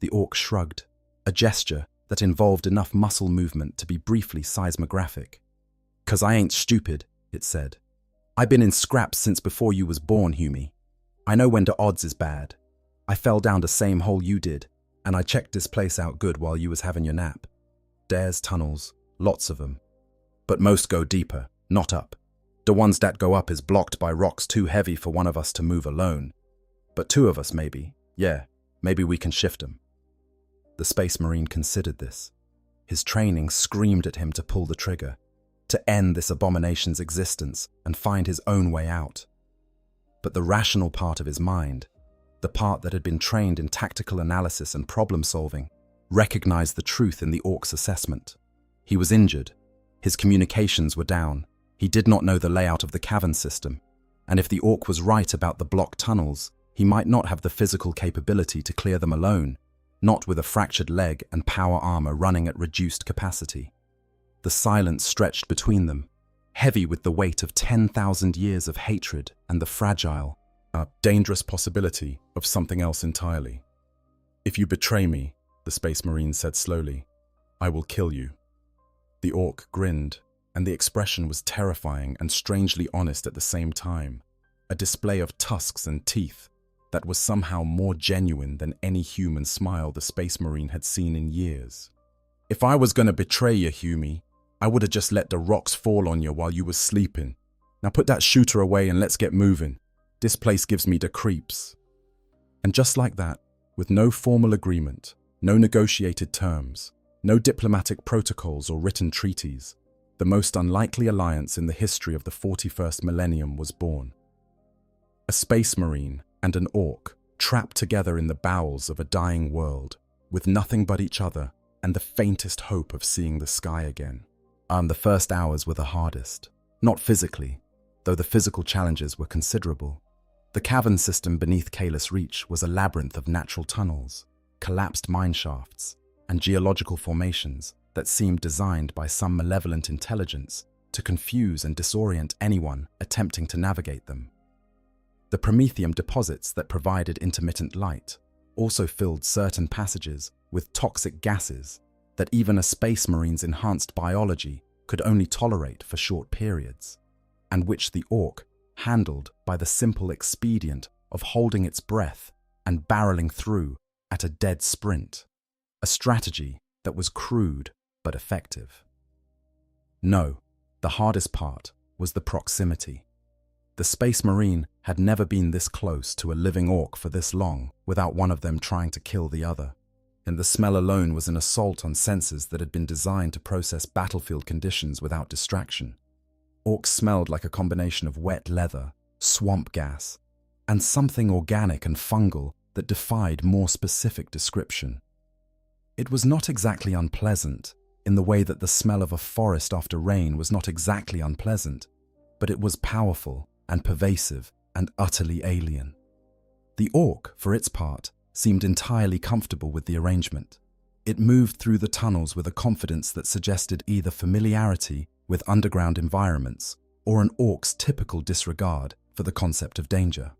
The orc shrugged, a gesture that involved enough muscle movement to be briefly seismographic. "'Cause I ain't stupid," it said. "I been in scraps since before you was born, Humie. I know when the odds is bad. I fell down the same hole you did, and I checked this place out good while you was having your nap. There's tunnels, lots of them. But most go deeper, not up. The ones that go up is blocked by rocks too heavy for one of us to move alone. But two of us maybe, maybe we can shift them." The Space Marine considered this. His training screamed at him to pull the trigger, to end this abomination's existence and find his own way out. But the rational part of his mind, the part that had been trained in tactical analysis and problem-solving, recognized the truth in the orc's assessment. He was injured. His communications were down. He did not know the layout of the cavern system, and if the orc was right about the blocked tunnels, he might not have the physical capability to clear them alone, not with a fractured leg and power armor running at reduced capacity. The silence stretched between them, heavy with the weight of 10,000 years of hatred and the fragile, dangerous possibility of something else entirely. "If you betray me," the Space Marine said slowly, "I will kill you." The orc grinned, and the expression was terrifying and strangely honest at the same time, a display of tusks and teeth that was somehow more genuine than any human smile the Space Marine had seen in years. "If I was gonna betray you, Humie, I would have just let the rocks fall on you while you was sleeping. Now put that shooter away and let's get moving. This place gives me the creeps." And just like that, with no formal agreement, no negotiated terms, no diplomatic protocols or written treaties, the most unlikely alliance in the history of the 41st millennium was born. A Space Marine and an orc trapped together in the bowels of a dying world, with nothing but each other and the faintest hope of seeing the sky again. The first hours were the hardest, not physically, though the physical challenges were considerable. The cavern system beneath Kalis Reach was a labyrinth of natural tunnels, collapsed mine shafts, and geological formations that seemed designed by some malevolent intelligence to confuse and disorient anyone attempting to navigate them. The promethium deposits that provided intermittent light also filled certain passages with toxic gases that even a Space Marine's enhanced biology could only tolerate for short periods, and which the orc handled by the simple expedient of holding its breath and barreling through at a dead sprint, a strategy that was crude but effective. No, the hardest part was the proximity. The Space Marine had never been this close to a living orc for this long without one of them trying to kill the other, and the smell alone was an assault on senses that had been designed to process battlefield conditions without distraction. Orcs smelled like a combination of wet leather, swamp gas, and something organic and fungal that defied more specific description. It was not exactly unpleasant, in the way that the smell of a forest after rain was not exactly unpleasant, but it was powerful and pervasive and utterly alien. The orc, for its part, seemed entirely comfortable with the arrangement. It moved through the tunnels with a confidence that suggested either familiarity with underground environments or an orc's typical disregard for the concept of danger.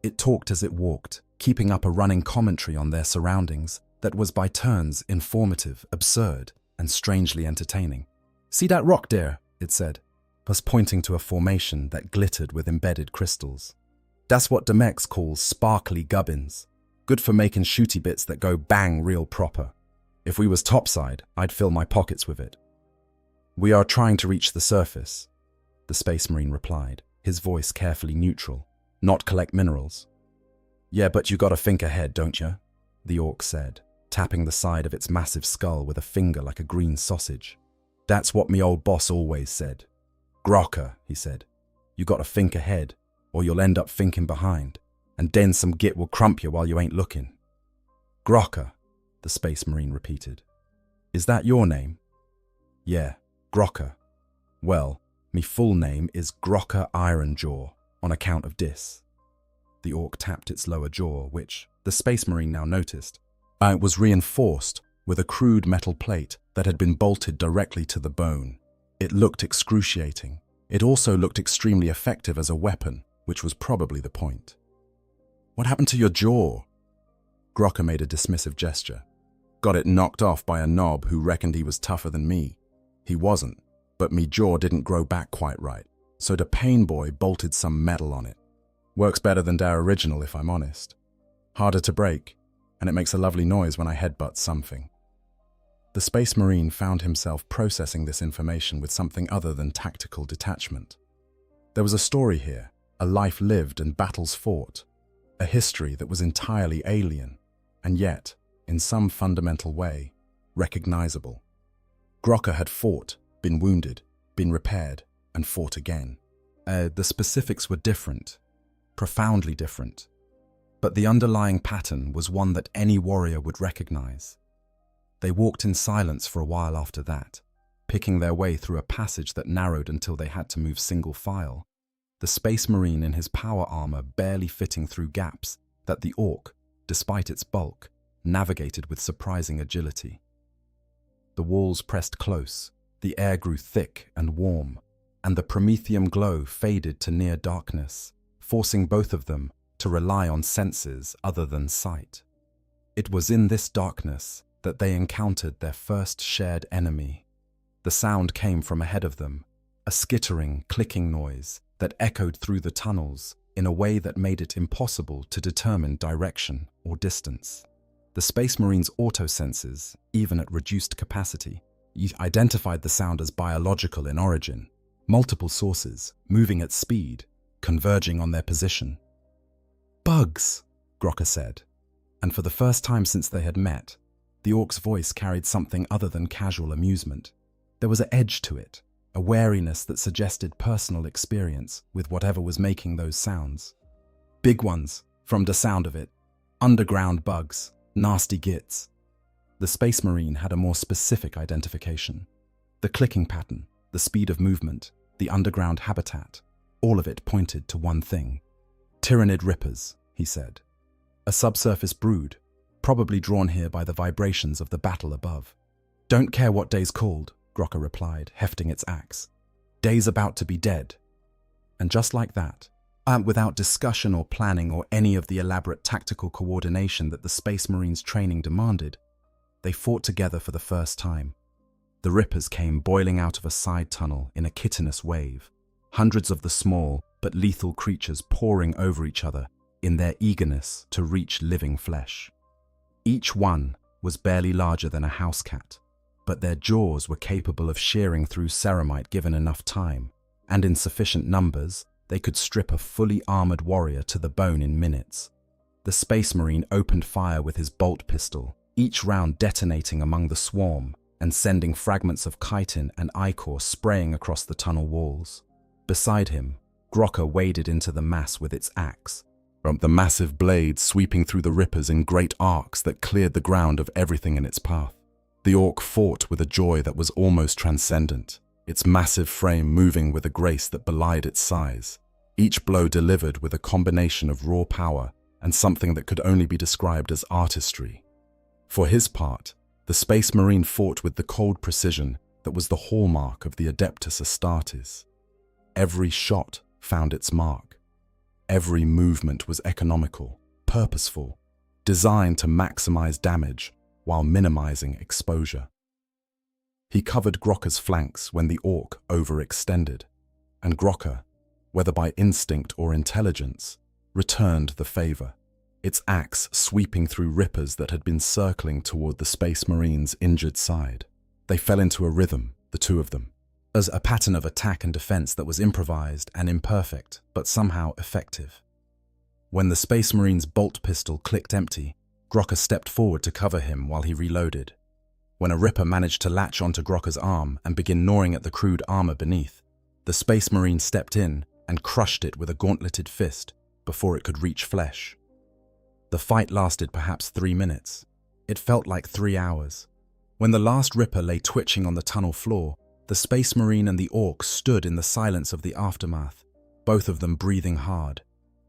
It talked as it walked, keeping up a running commentary on their surroundings that was by turns informative, absurd, and strangely entertaining. "See that rock there?" it said, thus pointing to a formation that glittered with embedded crystals. "That's what the mechs call sparkly gubbins. Good for making shooty bits that go bang real proper. If we was topside, I'd fill my pockets with it." "We are trying to reach the surface," the Space Marine replied, his voice carefully neutral. "Not collect minerals." "Yeah, but you gotta think ahead, don't you?" the orc said, tapping the side of its massive skull with a finger like a green sausage. "That's what me old boss always said. Grokka," he said, "you gotta think ahead, or you'll end up thinking behind, and then some git will crump you while you ain't looking." "Grokka," the Space Marine repeated. "Is that your name?" "Yeah, Grokka. Well, me full name is Grokka Ironjaw, on account of this." The orc tapped its lower jaw, which, the Space Marine now noticed, was reinforced with a crude metal plate that had been bolted directly to the bone. It looked excruciating. It also looked extremely effective as a weapon, which was probably the point. "What happened to your jaw?" Grokka made a dismissive gesture. "Got it knocked off by a knob who reckoned he was tougher than me. He wasn't, but me jaw didn't grow back quite right, so the pain boy bolted some metal on it. Works better than their original, if I'm honest. Harder to break, and it makes a lovely noise when I headbutt something." The Space Marine found himself processing this information with something other than tactical detachment. There was a story here, a life lived and battles fought, a history that was entirely alien, and yet, in some fundamental way, recognizable. Grokka had fought, been wounded, been repaired, and fought again. The specifics were different, profoundly different. But the underlying pattern was one that any warrior would recognize. They walked in silence for a while after that, picking their way through a passage that narrowed until they had to move single file, the Space Marine in his power armor barely fitting through gaps that the Orc, despite its bulk, navigated with surprising agility. The walls pressed close, the air grew thick and warm, and the promethium glow faded to near darkness, forcing both of them to rely on senses other than sight. It was in this darkness that they encountered their first shared enemy. The sound came from ahead of them, a skittering, clicking noise that echoed through the tunnels in a way that made it impossible to determine direction or distance. The Space Marine's auto-senses, even at reduced capacity, identified the sound as biological in origin, multiple sources, moving at speed, converging on their position. "Bugs," Grokka said, and for the first time since they had met, the Orc's voice carried something other than casual amusement. There was an edge to it, a wariness that suggested personal experience with whatever was making those sounds. "Big ones, from the sound of it. Underground bugs, nasty gits." The Space Marine had a more specific identification. The clicking pattern, the speed of movement, the underground habitat, all of it pointed to one thing. "Tyrannid rippers," he said. "A subsurface brood, probably drawn here by the vibrations of the battle above." "Don't care what day's called," Grokka replied, hefting its axe. "Day's about to be dead." And just like that, without discussion or planning or any of the elaborate tactical coordination that the Space Marine's training demanded, they fought together for the first time. The Rippers came boiling out of a side tunnel in a chitinous wave, hundreds of the small but lethal creatures pouring over each other in their eagerness to reach living flesh. Each one was barely larger than a house cat, but their jaws were capable of shearing through ceramite given enough time, and in sufficient numbers, they could strip a fully armored warrior to the bone in minutes. The Space Marine opened fire with his bolt pistol, each round detonating among the swarm and sending fragments of chitin and ichor spraying across the tunnel walls. Beside him, Grokka waded into the mass with its axe, the massive blade sweeping through the Rippers in great arcs that cleared the ground of everything in its path. The Orc fought with a joy that was almost transcendent, its massive frame moving with a grace that belied its size, each blow delivered with a combination of raw power and something that could only be described as artistry. For his part, the Space Marine fought with the cold precision that was the hallmark of the Adeptus Astartes. Every shot found its mark. Every movement was economical, purposeful, designed to maximize damage while minimizing exposure. He covered Grokka's flanks when the Orc overextended, and Grokka, whether by instinct or intelligence, returned the favor, its axe sweeping through Rippers that had been circling toward the Space Marine's injured side. They fell into a rhythm, the two of them, as a pattern of attack and defense that was improvised and imperfect, but somehow effective. When the Space Marine's bolt pistol clicked empty, Grokka stepped forward to cover him while he reloaded. When a Ripper managed to latch onto Grokka's arm and begin gnawing at the crude armor beneath, the Space Marine stepped in and crushed it with a gauntleted fist before it could reach flesh. The fight lasted perhaps 3 minutes. It felt like 3 hours. When the last Ripper lay twitching on the tunnel floor, the Space Marine and the Orc stood in the silence of the aftermath, both of them breathing hard,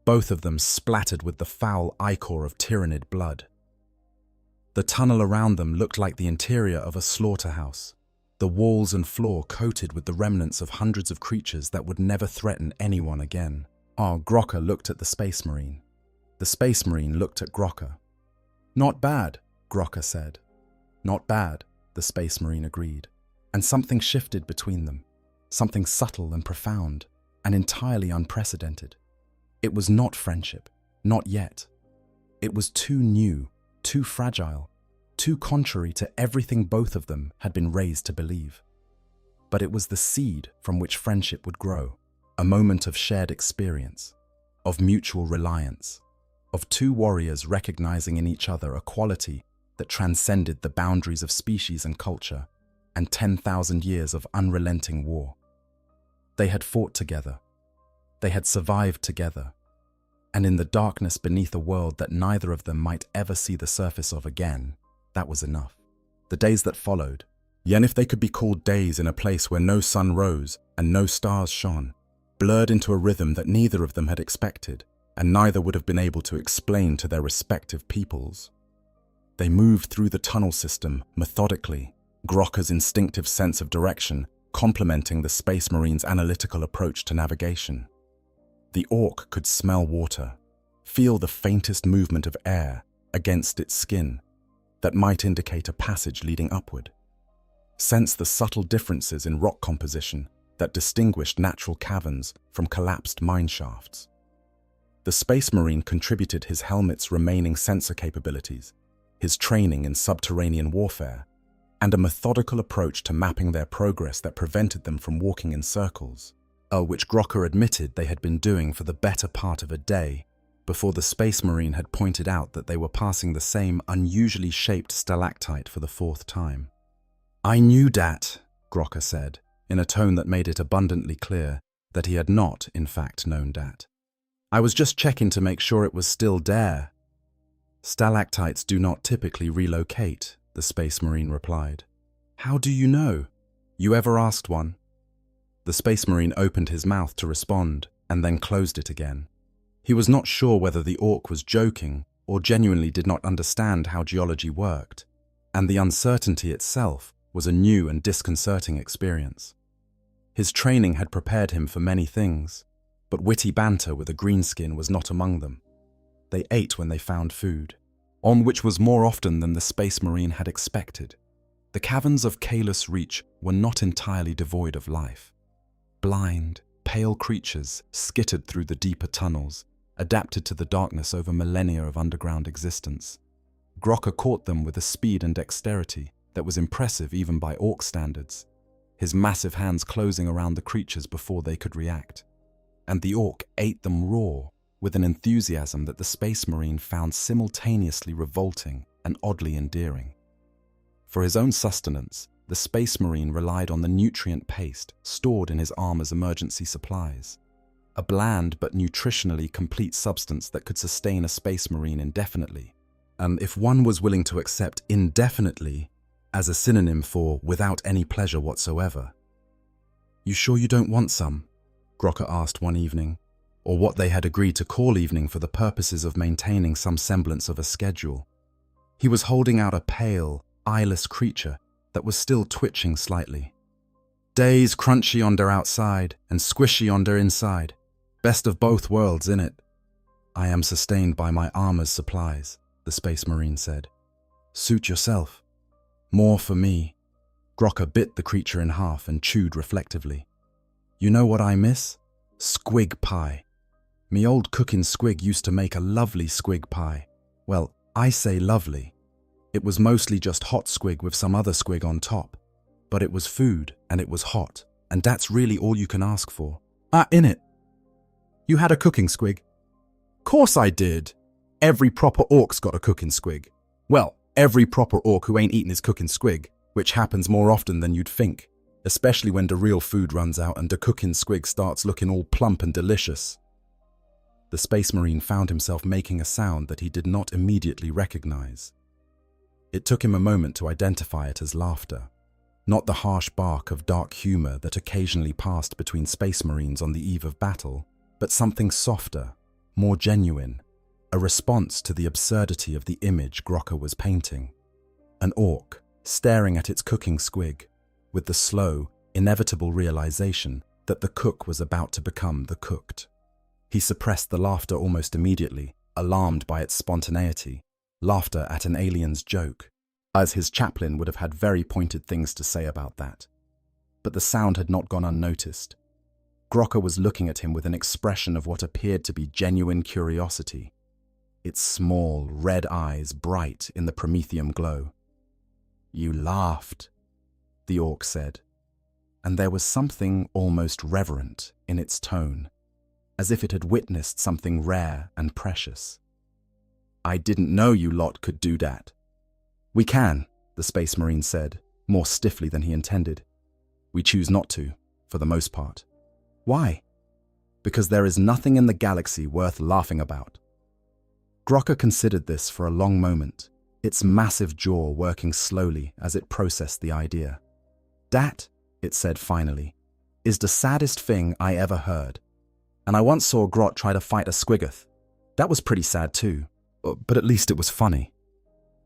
both of them splattered with the foul ichor of Tyrannid blood. The tunnel around them looked like the interior of a slaughterhouse, the walls and floor coated with the remnants of hundreds of creatures that would never threaten anyone again. Grokka looked at the Space Marine. The Space Marine looked at Grokka. "Not bad," Grokka said. "Not bad," the Space Marine agreed. And something shifted between them, something subtle and profound, and entirely unprecedented. It was not friendship, not yet. It was too new, too fragile, too contrary to everything both of them had been raised to believe. But it was the seed from which friendship would grow, a moment of shared experience, of mutual reliance, of two warriors recognizing in each other a quality that transcended the boundaries of species and culture, and 10,000 years of unrelenting war. They had fought together. They had survived together. and in the darkness beneath a world that neither of them might ever see the surface of again, that was enough. The days that followed, yet if they could be called days in a place where no sun rose and no stars shone, blurred into a rhythm that neither of them had expected, and neither would have been able to explain to their respective peoples. They moved through the tunnel system methodically, Grokka's instinctive sense of direction complementing the Space Marine's analytical approach to navigation. The orc could smell water, feel the faintest movement of air against its skin that might indicate a passage leading upward, sense the subtle differences in rock composition that distinguished natural caverns from collapsed mine shafts. The Space Marine contributed his helmet's remaining sensor capabilities, his training in subterranean warfare, and a methodical approach to mapping their progress that prevented them from walking in circles, which Grokka admitted they had been doing for the better part of a day before the Space Marine had pointed out that they were passing the same unusually shaped stalactite for the fourth time. "I knew dat," Grokka said, in a tone that made it abundantly clear that he had not, in fact, known dat. "I was just checking to make sure it was still there." "Stalactites do not typically relocate," the Space Marine replied. "How do you know? You ever asked one?" The Space Marine opened his mouth to respond and then closed it again. He was not sure whether the orc was joking or genuinely did not understand how geology worked, and the uncertainty itself was a new and disconcerting experience. His training had prepared him for many things, but witty banter with a greenskin was not among them. They ate when they found food, on which was more often than the Space Marine had expected. The caverns of Kalis Reach were not entirely devoid of life. Blind, pale creatures skittered through the deeper tunnels, adapted to the darkness over millennia of underground existence. Grokka caught them with a speed and dexterity that was impressive even by orc standards, his massive hands closing around the creatures before they could react. And the orc ate them raw, with an enthusiasm that the Space Marine found simultaneously revolting and oddly endearing. For his own sustenance, the Space Marine relied on the nutrient paste stored in his armor's emergency supplies, a bland but nutritionally complete substance that could sustain a Space Marine indefinitely, and if one was willing to accept indefinitely as a synonym for without any pleasure whatsoever. "You sure you don't want some?" Grokka asked one evening, or what they had agreed to call evening for the purposes of maintaining some semblance of a schedule. He was holding out a pale, eyeless creature that was still twitching slightly. "Days crunchy on der outside and squishy on der inside. Best of both worlds, innit?" "I am sustained by my armor's supplies," the Space Marine said. "Suit yourself. More for me." Grokka bit the creature in half and chewed reflectively. "You know what I miss? Squig pie. Me old cookin' squig used to make a lovely squig pie. Well, I say lovely. It was mostly just hot squig with some other squig on top. But it was food, and it was hot, and that's really all you can ask for." "Ah, innit? You had a cooking squig?" "Course I did. Every proper orc's got a cooking squig. Well, every proper orc who ain't eating his cooking squig, which happens more often than you'd think, especially when the real food runs out and the cooking squig starts looking all plump and delicious." The Space Marine found himself making a sound that he did not immediately recognize. It took him a moment to identify it as laughter, not the harsh bark of dark humor that occasionally passed between Space Marines on the eve of battle, but something softer, more genuine, a response to the absurdity of the image Grokka was painting. An orc, staring at its cooking squig, with the slow, inevitable realization that the cook was about to become the cooked. He suppressed the laughter almost immediately, alarmed by its spontaneity, laughter at an alien's joke, as his chaplain would have had very pointed things to say about that. But the sound had not gone unnoticed. Grokka was looking at him with an expression of what appeared to be genuine curiosity, its small, red eyes bright in the promethium glow. "You laughed," the orc said, and there was something almost reverent in its tone, as if it had witnessed something rare and precious. "I didn't know you lot could do that." "We can," the Space Marine said, more stiffly than he intended. "We choose not to, for the most part." "Why?" because there is nothing in the galaxy worth laughing about. Grokka considered this for a long moment, its massive jaw working slowly as it processed the idea. "Dat," it said finally, "is the saddest thing I ever heard. And I once saw Grot try to fight a squiggoth. That was pretty sad too, but at least it was funny."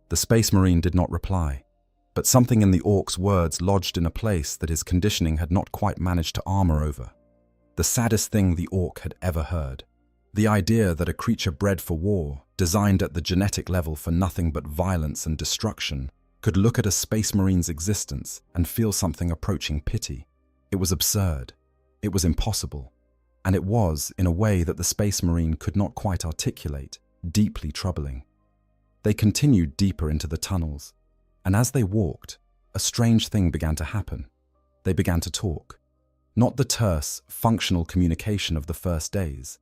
The Space Marine did not reply, but something in the orc's words lodged in a place that his conditioning had not quite managed to armor over. The saddest thing the orc had ever heard. The idea that a creature bred for war, designed at the genetic level for nothing but violence and destruction, could look at a Space Marine's existence and feel something approaching pity. It was absurd. It was impossible. And it was, in a way that the Space Marine could not quite articulate, deeply troubling. They continued deeper into the tunnels, and as they walked, a strange thing began to happen. They began to talk. Not the terse, functional communication of the first days,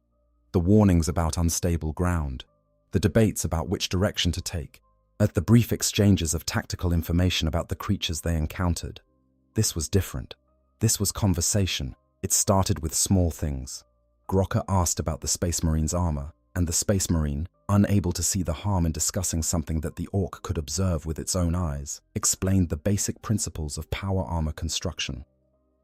the warnings about unstable ground, the debates about which direction to take, at the brief exchanges of tactical information about the creatures they encountered. This was different. This was conversation. It started with small things. Grokka asked about the Space Marine's armor, and the Space Marine, unable to see the harm in discussing something that the orc could observe with its own eyes, explained the basic principles of power armor construction.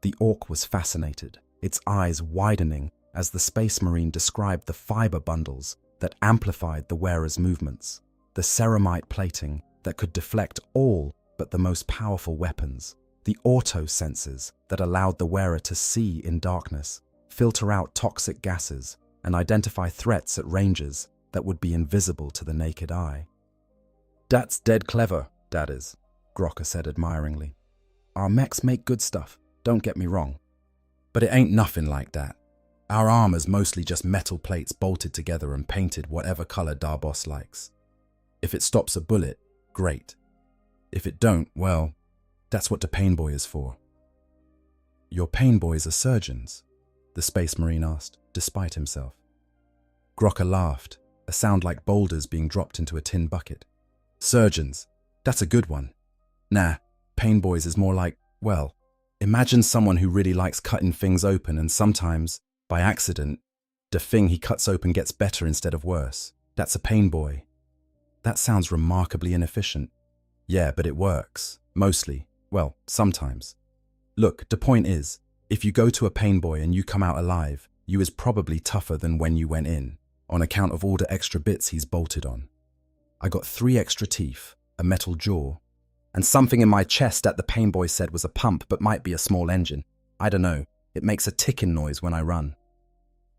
The orc was fascinated, its eyes widening as the Space Marine described the fiber bundles that amplified the wearer's movements, the ceramite plating that could deflect all but the most powerful weapons, the auto sensors that allowed the wearer to see in darkness, filter out toxic gases, and identify threats at ranges that would be invisible to the naked eye. "That's dead clever, that is," Grokka said admiringly. "Our mechs make good stuff, don't get me wrong. But it ain't nothing like that. Our armor's mostly just metal plates bolted together and painted whatever color Darbos likes. If it stops a bullet, great. If it don't, well, that's what the pain boy is for." "Your pain boys are surgeons?" the Space Marine asked, despite himself. Grokka laughed, a sound like boulders being dropped into a tin bucket. "Surgeons, that's a good one. Nah, pain boys is more like, well, imagine someone who really likes cutting things open and sometimes, by accident, the thing he cuts open gets better instead of worse. That's a pain boy." "That sounds remarkably inefficient." "Yeah, but it works. Mostly. Well, sometimes. Look, the point is, if you go to a pain boy and you come out alive, you is probably tougher than when you went in, on account of all the extra bits he's bolted on. I got 3 extra teeth, a metal jaw, and something in my chest that the pain boy said was a pump but might be a small engine. I don't know, it makes a ticking noise when I run."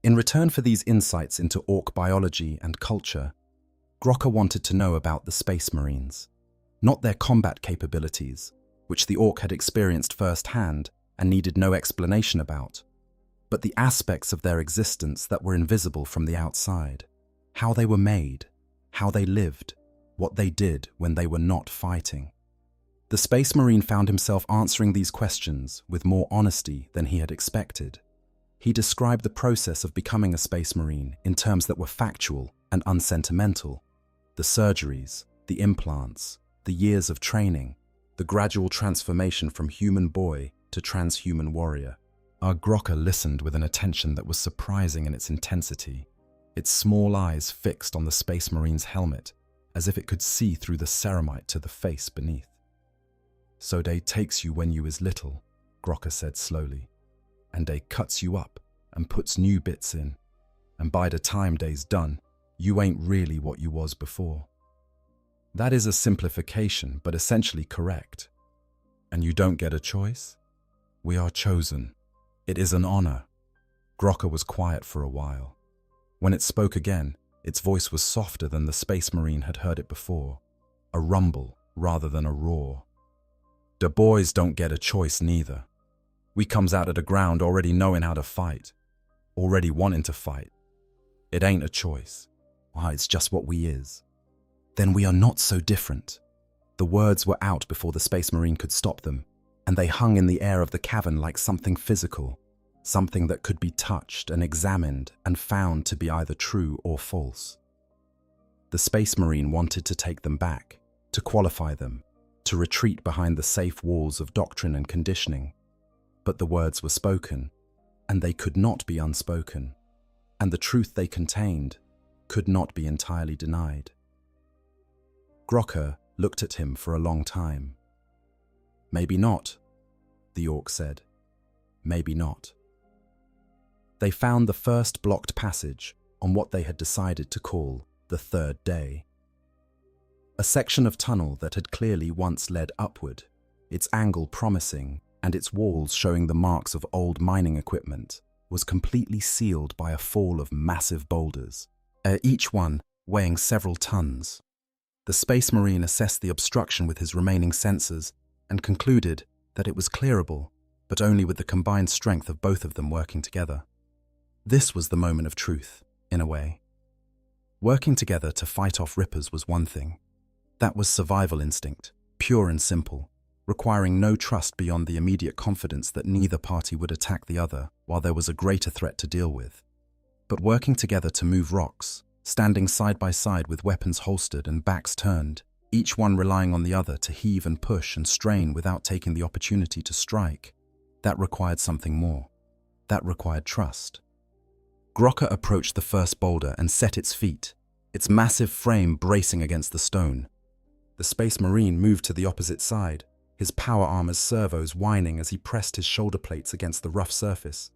In return for these insights into orc biology and culture, Grokka wanted to know about the Space Marines. Not their combat capabilities, which the orc had experienced firsthand and needed no explanation about, but the aspects of their existence that were invisible from the outside. How they were made, how they lived, what they did when they were not fighting. The Space Marine found himself answering these questions with more honesty than he had expected. He described the process of becoming a Space Marine in terms that were factual and unsentimental. The surgeries, the implants, the years of training, the gradual transformation from human boy to transhuman warrior. Our Grokka listened with an attention that was surprising in its intensity, its small eyes fixed on the Space Marine's helmet, as if it could see through the ceramite to the face beneath. "So they takes you when you is little," Grokka said slowly, "and they cuts you up and puts new bits in, and by the time they's done, you ain't really what you was before." "That is a simplification, but essentially correct. And you don't get a choice?" "We are chosen. It is an honor." Grokka was quiet for a while. When it spoke again, its voice was softer than the Space Marine had heard it before, a rumble rather than a roar. "The boys don't get a choice neither. We comes out of the ground already knowing how to fight, already wanting to fight. It ain't a choice. Why, it's just what we is." "Then we are not so different." The words were out before the Space Marine could stop them, and they hung in the air of the cavern like something physical, something that could be touched and examined and found to be either true or false. The Space Marine wanted to take them back, to qualify them, to retreat behind the safe walls of doctrine and conditioning. But the words were spoken, and they could not be unspoken. and the truth they contained could not be entirely denied. Grocker looked at him for a long time. "Maybe not," the orc said. "Maybe not." They found the first blocked passage on what they had decided to call the third day. A section of tunnel that had clearly once led upward, its angle promising and its walls showing the marks of old mining equipment, was completely sealed by a fall of massive boulders, each one weighing several tons. The Space Marine assessed the obstruction with his remaining sensors and concluded that it was clearable, but only with the combined strength of both of them working together. This was the moment of truth, in a way. Working together to fight off rippers was one thing. That was survival instinct, pure and simple, requiring no trust beyond the immediate confidence that neither party would attack the other while there was a greater threat to deal with. But working together to move rocks, standing side by side with weapons holstered and backs turned, each one relying on the other to heave and push and strain without taking the opportunity to strike, that required something more. That required trust. Grocker approached the first boulder and set its feet, its massive frame bracing against the stone. The Space Marine moved to the opposite side, his power armor's servos whining as he pressed his shoulder plates against the rough surface.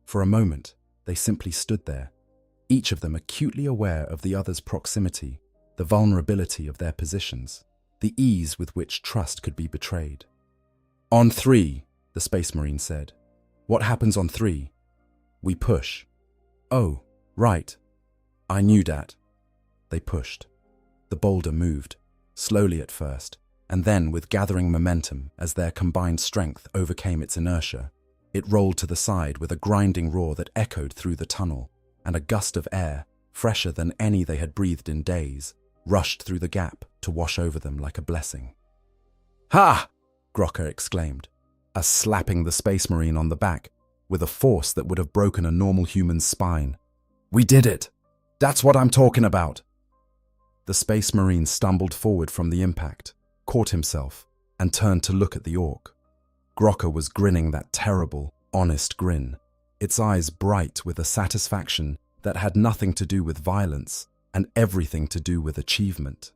For a moment, they simply stood there, each of them acutely aware of the other's proximity, the vulnerability of their positions, the ease with which trust could be betrayed. "On 3, the Space Marine said. "What happens on 3? "We push." "Oh, right. I knew that." They pushed. The boulder moved, slowly at first, and then with gathering momentum as their combined strength overcame its inertia. It rolled to the side with a grinding roar that echoed through the tunnel, and a gust of air, fresher than any they had breathed in days, rushed through the gap to wash over them like a blessing. "Ha!" Grocker exclaimed, slapping the Space Marine on the back with a force that would have broken a normal human's spine. "We did it! That's what I'm talking about!" The Space Marine stumbled forward from the impact, caught himself, and turned to look at the orc. Grocker was grinning that terrible, honest grin, its eyes bright with a satisfaction that had nothing to do with violence and everything to do with achievement.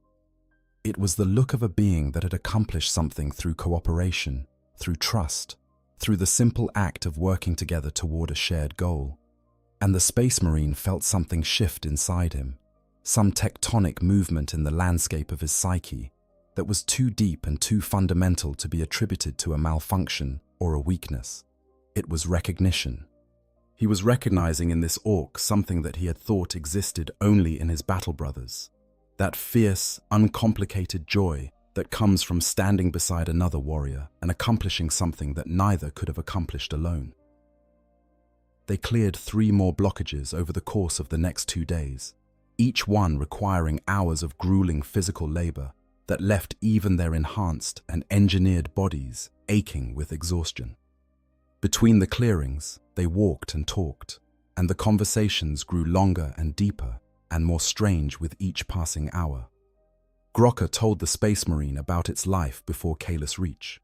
It was the look of a being that had accomplished something through cooperation, through trust, through the simple act of working together toward a shared goal. And the Space Marine felt something shift inside him, some tectonic movement in the landscape of his psyche that was too deep and too fundamental to be attributed to a malfunction or a weakness. It was recognition. He was recognizing in this orc something that he had thought existed only in his battle brothers, that fierce, uncomplicated joy that comes from standing beside another warrior and accomplishing something that neither could have accomplished alone. They cleared 3 more blockages over the course of the next 2 days, each one requiring hours of grueling physical labor that left even their enhanced and engineered bodies aching with exhaustion. Between the clearings, they walked and talked, and the conversations grew longer and deeper and more strange with each passing hour. Grocker told the Space Marine about its life before Kalis Reach.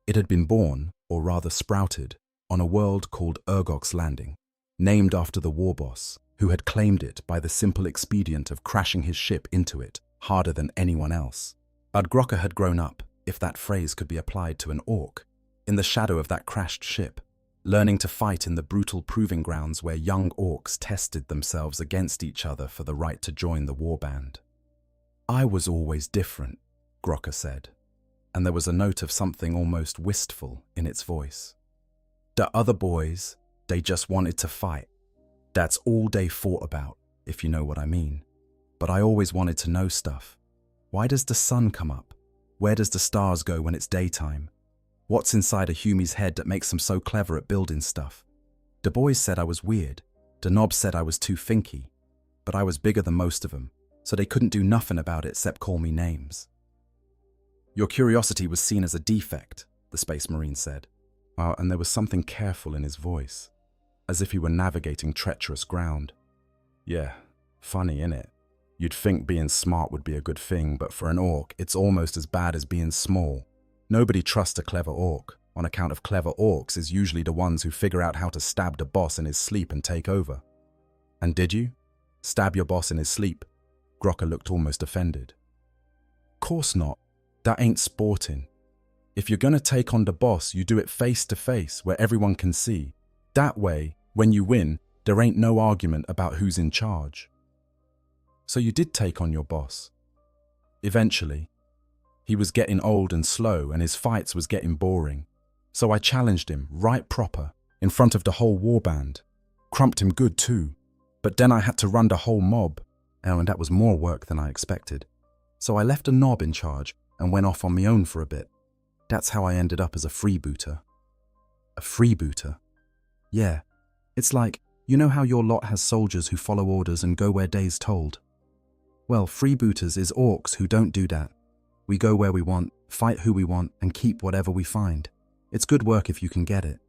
It had been born, or rather sprouted, on a world called Urgok's Landing, named after the war boss, who had claimed it by the simple expedient of crashing his ship into it harder than anyone else. But Grocker had grown up, if that phrase could be applied to an orc, in the shadow of that crashed ship, learning to fight in the brutal proving grounds where young orcs tested themselves against each other for the right to join the warband. "I was always different," Grocker said, and there was a note of something almost wistful in its voice. "The other boys, they just wanted to fight. That's all they thought about, if you know what I mean. But I always wanted to know stuff. Why does the sun come up? Where does the stars go when it's daytime? What's inside a Humie's head that makes them so clever at building stuff? The boys said I was weird. The knobs said I was too thinky. But I was bigger than most of them, so they couldn't do nothing about it except call me names." "Your curiosity was seen as a defect," the Space Marine said, and there was something careful in his voice, as if he were navigating treacherous ground. "Yeah, funny, innit? You'd think being smart would be a good thing, but for an orc, it's almost as bad as being small. Nobody trusts a clever orc, on account of clever orcs is usually the ones who figure out how to stab the boss in his sleep and take over. And did you? Stab your boss in his sleep? Grokka looked almost offended. Course not. That ain't sporting. If you're gonna take on the boss, you do it face to face where everyone can see. That way, when you win, there ain't no argument about who's in charge. So you did take on your boss. Eventually. He was getting old and slow and his fights was getting boring. So I challenged him right proper, in front of the whole warband. Crumped him good too. But then I had to run the whole mob. Oh, and that was more work than I expected. So I left a knob in charge and went off on my own for a bit. That's how I ended up as a freebooter. A freebooter? Yeah. It's like, you know how your lot has soldiers who follow orders and go where day's told? Well, freebooters is orcs who don't do that. We go where we want, fight who we want, and keep whatever we find. It's good work if you can get it.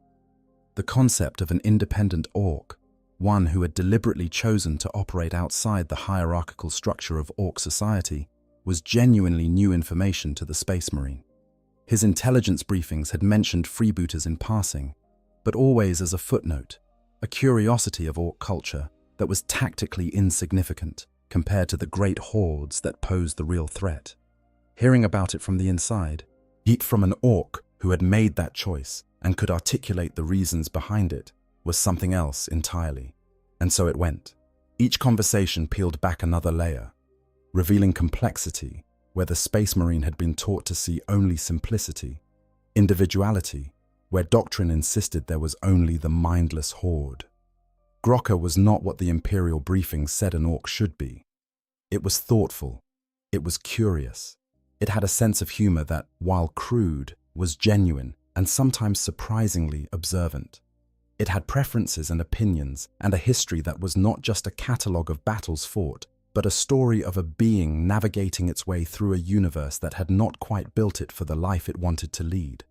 The concept of an independent orc, one who had deliberately chosen to operate outside the hierarchical structure of orc society, was genuinely new information to the Space Marine. His intelligence briefings had mentioned freebooters in passing, but always as a footnote, a curiosity of orc culture that was tactically insignificant compared to the great hordes that posed the real threat. Hearing about it from the inside, heat from an orc who had made that choice and could articulate the reasons behind it, was something else entirely. And so it went. Each conversation peeled back another layer, revealing complexity where the Space Marine had been taught to see only simplicity, individuality where doctrine insisted there was only the mindless horde. Grokka was not what the Imperial briefing said an orc should be. It was thoughtful. It was curious. It had a sense of humor that, while crude, was genuine and sometimes surprisingly observant. It had preferences and opinions and a history that was not just a catalogue of battles fought, but a story of a being navigating its way through a universe that had not quite built it for the life it wanted to lead.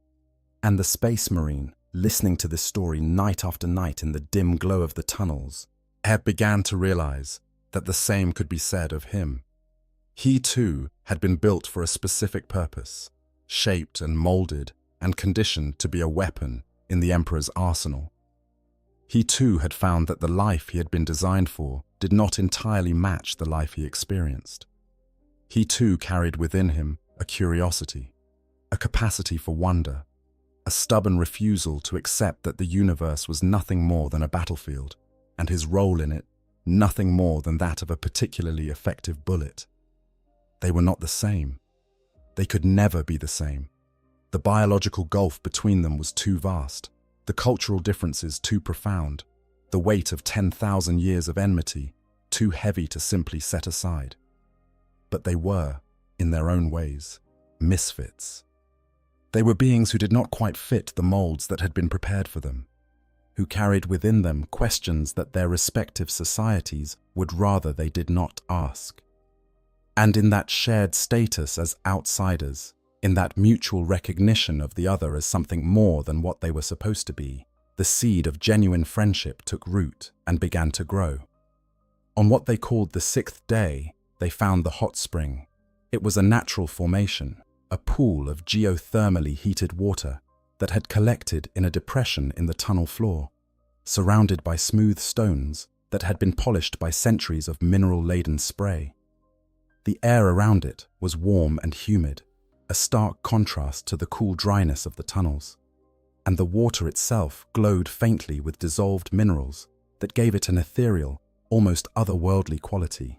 And the Space Marine, listening to this story night after night in the dim glow of the tunnels, had began to realize that the same could be said of him. He too had been built for a specific purpose, shaped and molded and conditioned to be a weapon in the Emperor's arsenal. He too had found that the life he had been designed for did not entirely match the life he experienced. He too carried within him a curiosity, a capacity for wonder, a stubborn refusal to accept that the universe was nothing more than a battlefield, and his role in it nothing more than that of a particularly effective bullet. They were not the same. They could never be the same. The biological gulf between them was too vast, the cultural differences too profound, the weight of 10,000 years of enmity too heavy to simply set aside. But they were, in their own ways, misfits. They were beings who did not quite fit the molds that had been prepared for them, who carried within them questions that their respective societies would rather they did not ask. And in that shared status as outsiders, in that mutual recognition of the other as something more than what they were supposed to be, the seed of genuine friendship took root and began to grow. On what they called the 6th day, they found the hot spring. It was a natural formation, a pool of geothermally heated water that had collected in a depression in the tunnel floor, surrounded by smooth stones that had been polished by centuries of mineral-laden spray. The air around it was warm and humid, a stark contrast to the cool dryness of the tunnels, and the water itself glowed faintly with dissolved minerals that gave it an ethereal, almost otherworldly quality.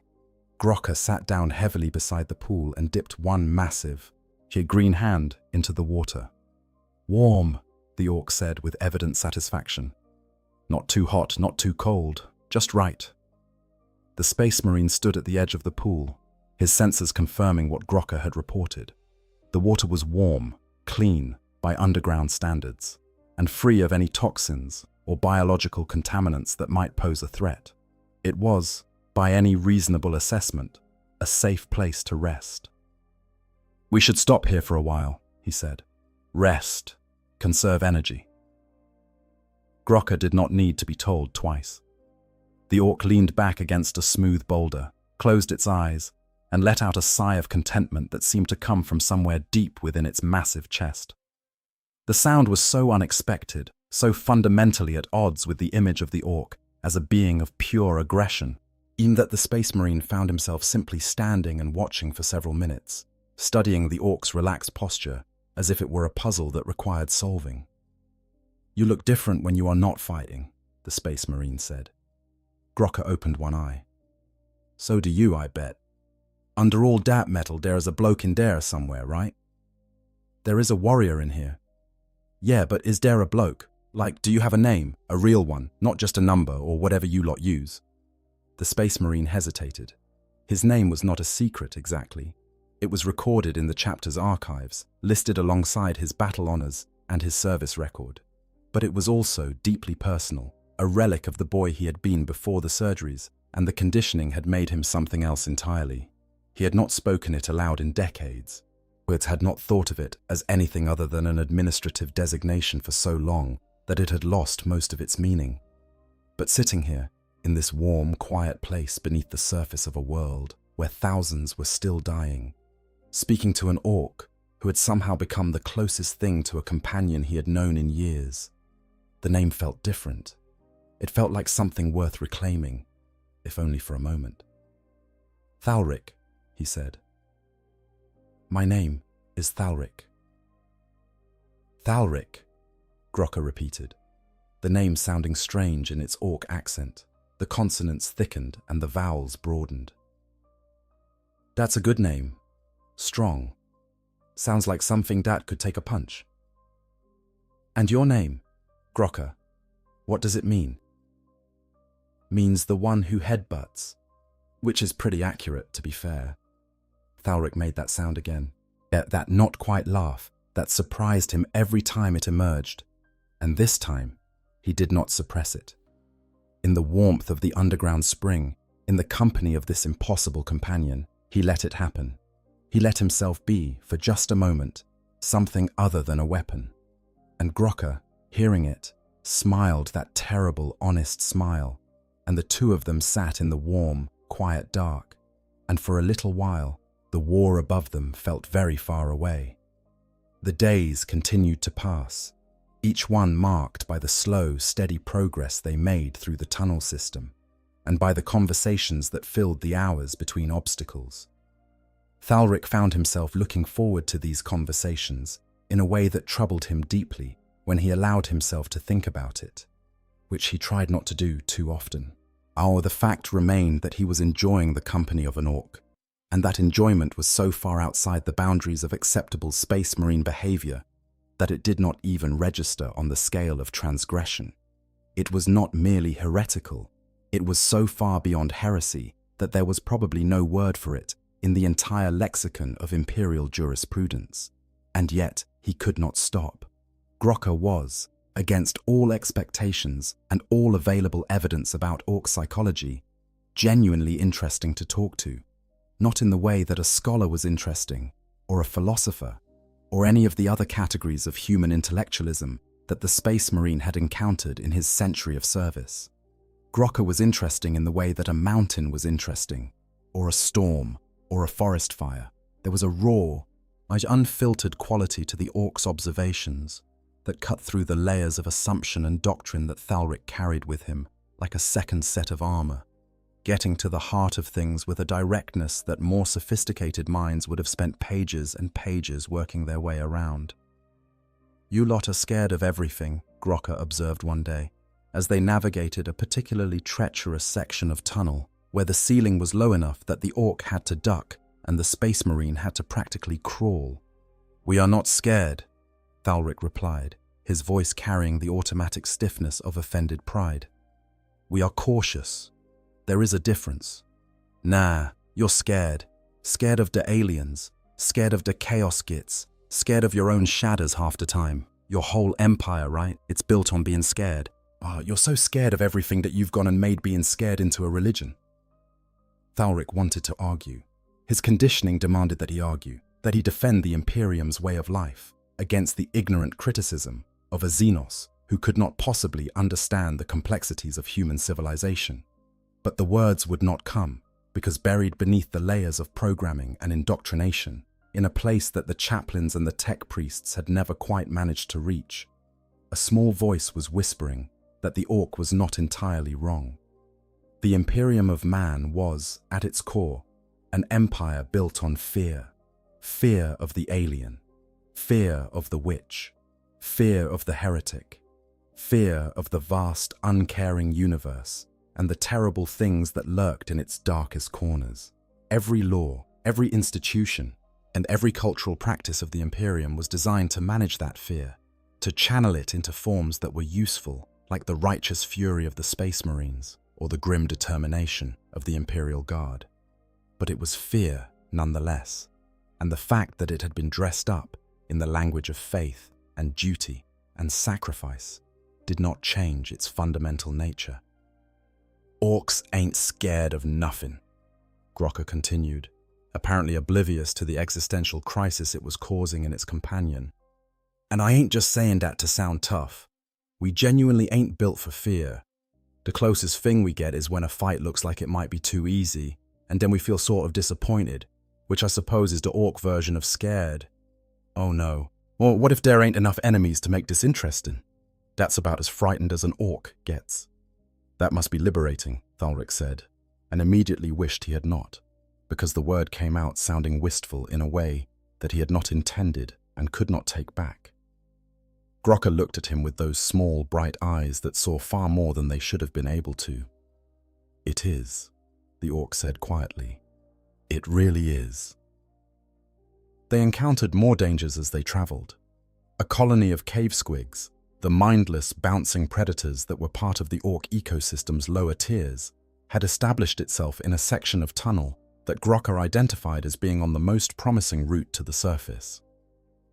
Grokka sat down heavily beside the pool and dipped one massive, yet green hand into the water. "Warm," the orc said with evident satisfaction. "Not too hot, not too cold, just right." The Space Marine stood at the edge of the pool, his sensors confirming what Grokka had reported. The water was warm, clean by underground standards, and free of any toxins or biological contaminants that might pose a threat. It was, by any reasonable assessment, a safe place to rest. "We should stop here for a while," he said. "Rest, conserve energy." Grokka did not need to be told twice. The orc leaned back against a smooth boulder, closed its eyes, and let out a sigh of contentment that seemed to come from somewhere deep within its massive chest. The sound was so unexpected, so fundamentally at odds with the image of the orc, as a being of pure aggression, even that the Space Marine found himself simply standing and watching for several minutes, studying the orc's relaxed posture as if it were a puzzle that required solving. "You look different when you are not fighting," the Space Marine said. Grokka opened one eye. "So do you, I bet. Under all dat metal there is a bloke in there somewhere, right?" "There is a warrior in here." "Yeah, but is there a bloke? Like, do you have a name, a real one, not just a number or whatever you lot use?" The Space Marine hesitated. His name was not a secret exactly. It was recorded in the chapter's archives, listed alongside his battle honors and his service record. But it was also deeply personal, a relic of the boy he had been before the surgeries, and the conditioning had made him something else entirely. He had not spoken it aloud in decades. Words had not thought of it as anything other than an administrative designation for so long that it had lost most of its meaning. But sitting here, in this warm, quiet place beneath the surface of a world where thousands were still dying, speaking to an orc who had somehow become the closest thing to a companion he had known in years, the name felt different. It felt like something worth reclaiming, if only for a moment. "Thalric," he said. "My name is Thalric." "Thalric," Grokka repeated, the name sounding strange in its orc accent. The consonants thickened and the vowels broadened. "That's a good name. Strong. Sounds like something that could take a punch." "And your name, Grokka, what does it mean?" "Means the one who headbutts," which is pretty accurate, to be fair. Thalric made that sound again, that not quite laugh that surprised him every time it emerged, and this time he did not suppress it. In the warmth of the underground spring, in the company of this impossible companion, he let it happen. He let himself be, for just a moment, something other than a weapon. And Grokka, hearing it, smiled that terrible, honest smile, and the two of them sat in the warm, quiet dark, and for a little while, the war above them felt very far away. The days continued to pass, each one marked by the slow, steady progress they made through the tunnel system, and by the conversations that filled the hours between obstacles. Thalric found himself looking forward to these conversations in a way that troubled him deeply when he allowed himself to think about it, which he tried not to do too often. The fact remained that he was enjoying the company of an orc, and that enjoyment was so far outside the boundaries of acceptable Space Marine behavior that it did not even register on the scale of transgression. It was not merely heretical, it was so far beyond heresy that there was probably no word for it in the entire lexicon of Imperial jurisprudence. And yet, he could not stop. Grokka was, against all expectations and all available evidence about orc psychology, genuinely interesting to talk to, not in the way that a scholar was interesting, or a philosopher, or any of the other categories of human intellectualism that the Space Marine had encountered in his century of service. Grokka was interesting in the way that a mountain was interesting, or a storm, or a forest fire. There was a raw, unfiltered quality to the orc's observations that cut through the layers of assumption and doctrine that Thalric carried with him like a second set of armor, getting to the heart of things with a directness that more sophisticated minds would have spent pages and pages working their way around. "You lot are scared of everything," Grokka observed one day, as they navigated a particularly treacherous section of tunnel where the ceiling was low enough that the orc had to duck and the Space Marine had to practically crawl. "We are not scared," Thalric replied, his voice carrying the automatic stiffness of offended pride. "We are cautious. There is a difference. Nah, you're scared. Scared of the aliens. Scared of the chaos gits. Scared of your own shadows half the time. Your whole empire, right? It's built on being scared. You're so scared of everything that you've gone and made being scared into a religion." Thalric wanted to argue. His conditioning demanded that he argue, that he defend the Imperium's way of life against the ignorant criticism of a Xenos who could not possibly understand the complexities of human civilization. But the words would not come, because buried beneath the layers of programming and indoctrination, in a place that the chaplains and the tech priests had never quite managed to reach, a small voice was whispering, that the orc was not entirely wrong. The Imperium of man was, at its core, an empire built on fear. Fear of the alien, fear of the witch, fear of the heretic, fear of the vast, uncaring universe, and the terrible things that lurked in its darkest corners. Every law, every institution, and every cultural practice of the Imperium was designed to manage that fear, to channel it into forms that were useful, like the righteous fury of the Space Marines or the grim determination of the Imperial Guard. But it was fear nonetheless, and the fact that it had been dressed up in the language of faith and duty and sacrifice did not change its fundamental nature. "Orcs ain't scared of nothing," Grocker continued, apparently oblivious to the existential crisis it was causing in its companion. "And I ain't just saying that to sound tough. We genuinely ain't built for fear. The closest thing we get is when a fight looks like it might be too easy, and then we feel sort of disappointed, which I suppose is the orc version of scared. Oh no. Well, what if there ain't enough enemies to make this interesting? That's about as frightened as an orc gets." "That must be liberating," Thalric said, and immediately wished he had not, because the word came out sounding wistful in a way that he had not intended and could not take back. Grocker looked at him with those small, bright eyes that saw far more than they should have been able to. "It is," the orc said quietly. "It really is." They encountered more dangers as they traveled. A colony of cave squigs, the mindless, bouncing predators that were part of the orc ecosystem's lower tiers, had established itself in a section of tunnel that Grocker identified as being on the most promising route to the surface.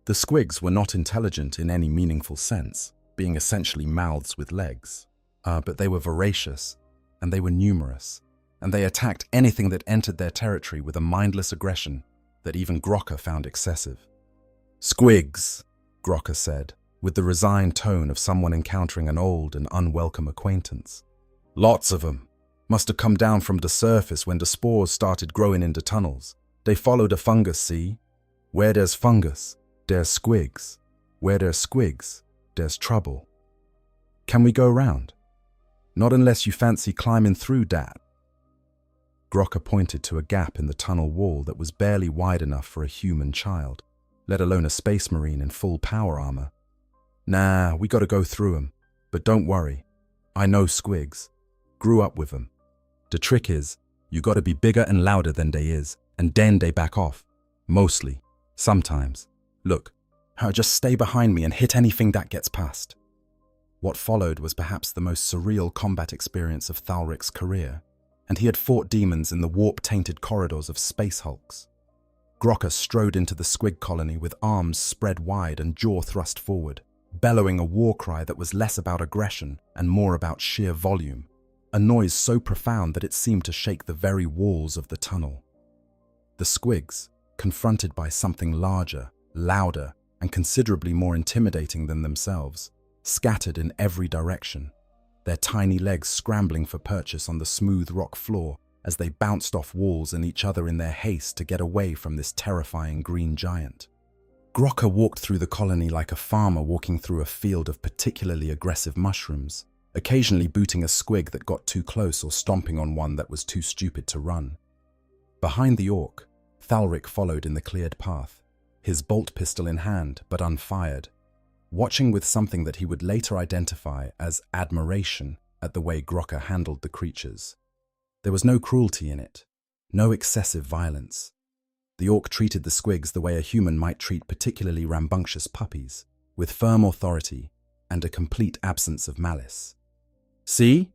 The squigs were not intelligent in any meaningful sense, being essentially mouths with legs, but they were voracious, and they were numerous, and they attacked anything that entered their territory with a mindless aggression that even Grocker found excessive. "Squigs," Grocker said, with the resigned tone of someone encountering an old and unwelcome acquaintance. "Lots of them. Must have come down from the surface when the spores started growing into tunnels. They followed a fungus, see? Where there's fungus, there's squigs. Where there's squigs, there's trouble. Can we go round? Not unless you fancy climbing through that." Grocker pointed to a gap in the tunnel wall that was barely wide enough for a human child, let alone a space marine in full power armor. "Nah, we gotta go through 'em. But don't worry. I know squigs. Grew up with 'em. The trick is, you gotta be bigger and louder than they is, and then they back off. Mostly. Sometimes. Look, just stay behind me and hit anything that gets past." What followed was perhaps the most surreal combat experience of Thalric's career, and he had fought demons in the warp-tainted corridors of space hulks. Grocker strode into the squig colony with arms spread wide and jaw thrust forward, bellowing a war cry that was less about aggression and more about sheer volume, a noise so profound that it seemed to shake the very walls of the tunnel. The squigs, confronted by something larger, louder, and considerably more intimidating than themselves, scattered in every direction, their tiny legs scrambling for purchase on the smooth rock floor as they bounced off walls and each other in their haste to get away from this terrifying green giant. Grocker walked through the colony like a farmer walking through a field of particularly aggressive mushrooms, occasionally booting a squig that got too close or stomping on one that was too stupid to run. Behind the orc, Thalric followed in the cleared path, his bolt pistol in hand but unfired, watching with something that he would later identify as admiration at the way Grocker handled the creatures. There was no cruelty in it, no excessive violence. The orc treated the squigs the way a human might treat particularly rambunctious puppies, with firm authority and a complete absence of malice. "See?"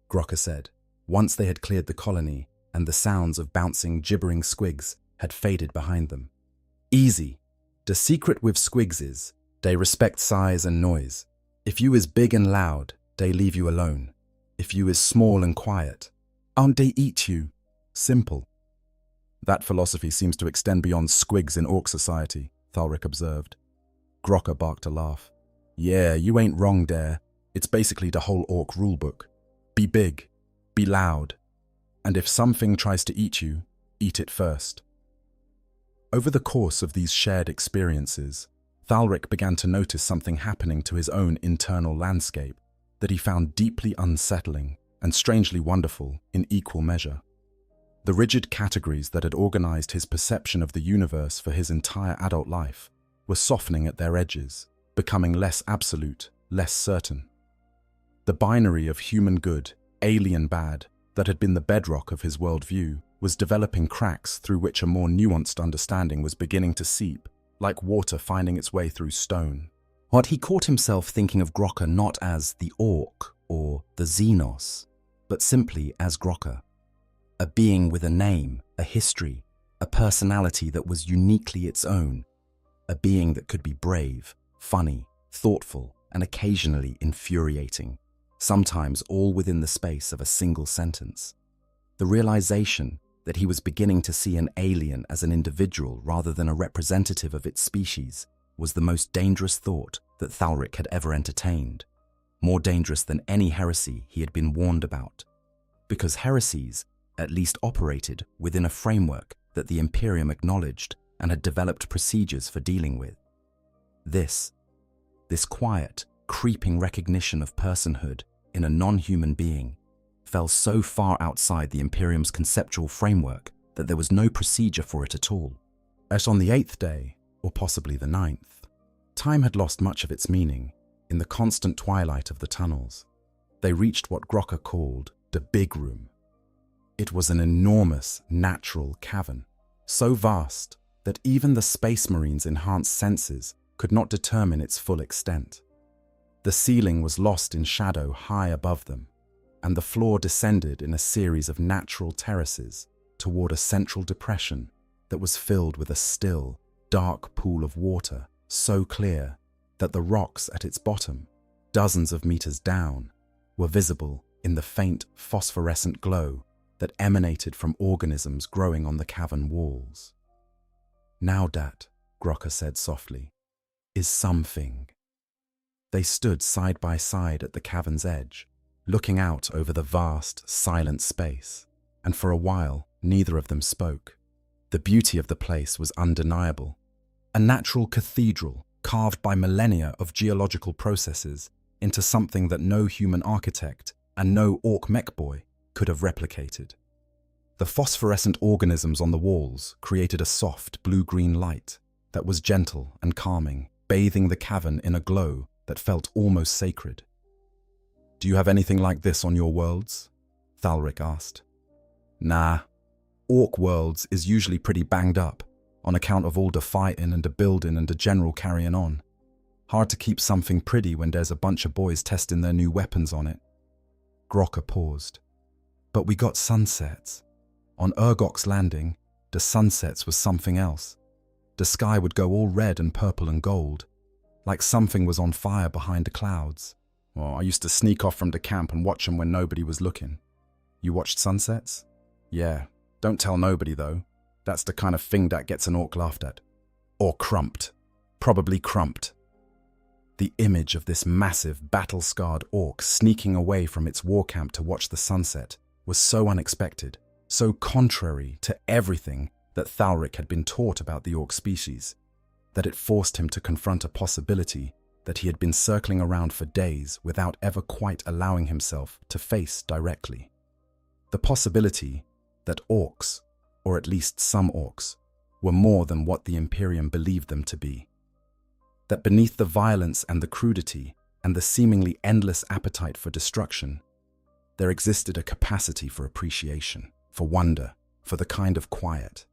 Grocker said, once they had cleared the colony and the sounds of bouncing, gibbering squigs had faded behind them. "Easy. The secret with squigs is, they respect size and noise. If you is big and loud, they leave you alone. If you is small and quiet, they eat you. Simple." "That philosophy seems to extend beyond squigs in orc society," Thalric observed. Grocker barked a laugh. "Yeah, you ain't wrong there. It's basically the whole orc rulebook. Be big, be loud, and if something tries to eat you, eat it first." Over the course of these shared experiences, Thalric began to notice something happening to his own internal landscape that he found deeply unsettling and strangely wonderful in equal measure. The rigid categories that had organized his perception of the universe for his entire adult life were softening at their edges, becoming less absolute, less certain. The binary of human good, alien bad, that had been the bedrock of his worldview was developing cracks through which a more nuanced understanding was beginning to seep, like water finding its way through stone. What he caught himself thinking of Grokka not as the Orc or the Xenos, but simply as Grokka, a being with a name, a history, a personality that was uniquely its own, a being that could be brave, funny, thoughtful, and occasionally infuriating, sometimes all within the space of a single sentence. The realization that he was beginning to see an alien as an individual rather than a representative of its species was the most dangerous thought that Thalric had ever entertained, more dangerous than any heresy he had been warned about, because heresies at least operated within a framework that the Imperium acknowledged and had developed procedures for dealing with. This quiet, creeping recognition of personhood in a non-human being fell so far outside the Imperium's conceptual framework that there was no procedure for it at all. As on the 8th day, or possibly the 9th, time had lost much of its meaning in the constant twilight of the tunnels. They reached what Grokka called the Big Room. It was an enormous, natural cavern, so vast that even the Space Marine's enhanced senses could not determine its full extent. The ceiling was lost in shadow high above them, and the floor descended in a series of natural terraces toward a central depression that was filled with a still, dark pool of water so clear that the rocks at its bottom, dozens of meters down, were visible in the faint phosphorescent glow that emanated from organisms growing on the cavern walls. "Now that," Grokka said softly, "is something." They stood side by side at the cavern's edge, looking out over the vast, silent space, and for a while neither of them spoke. The beauty of the place was undeniable. A natural cathedral carved by millennia of geological processes into something that no human architect and no orc mech boy could have replicated. The phosphorescent organisms on the walls created a soft blue-green light that was gentle and calming, bathing the cavern in a glow that felt almost sacred. "Do you have anything like this on your worlds?" Thalric asked. "Nah. Orc worlds is usually pretty banged up, on account of all the fighting and the building and the general carrying on. Hard to keep something pretty when there's a bunch of boys testing their new weapons on it." Grokka paused. "But we got sunsets. On Urgok's landing, the sunsets was something else. The sky would go all red and purple and gold, like something was on fire behind the clouds. Well, I used to sneak off from the camp and watch them when nobody was looking." "You watched sunsets?" "Yeah. Don't tell nobody, though. That's the kind of thing that gets an orc laughed at. Or crumped. Probably crumped." The image of this massive, battle-scarred orc sneaking away from its war camp to watch the sunset was so unexpected, so contrary to everything that Thalric had been taught about the orc species, that it forced him to confront a possibility that he had been circling around for days without ever quite allowing himself to face directly. The possibility that orcs, or at least some orcs, were more than what the Imperium believed them to be. That beneath the violence and the crudity and the seemingly endless appetite for destruction, there existed a capacity for appreciation, for wonder, for the kind of quiet,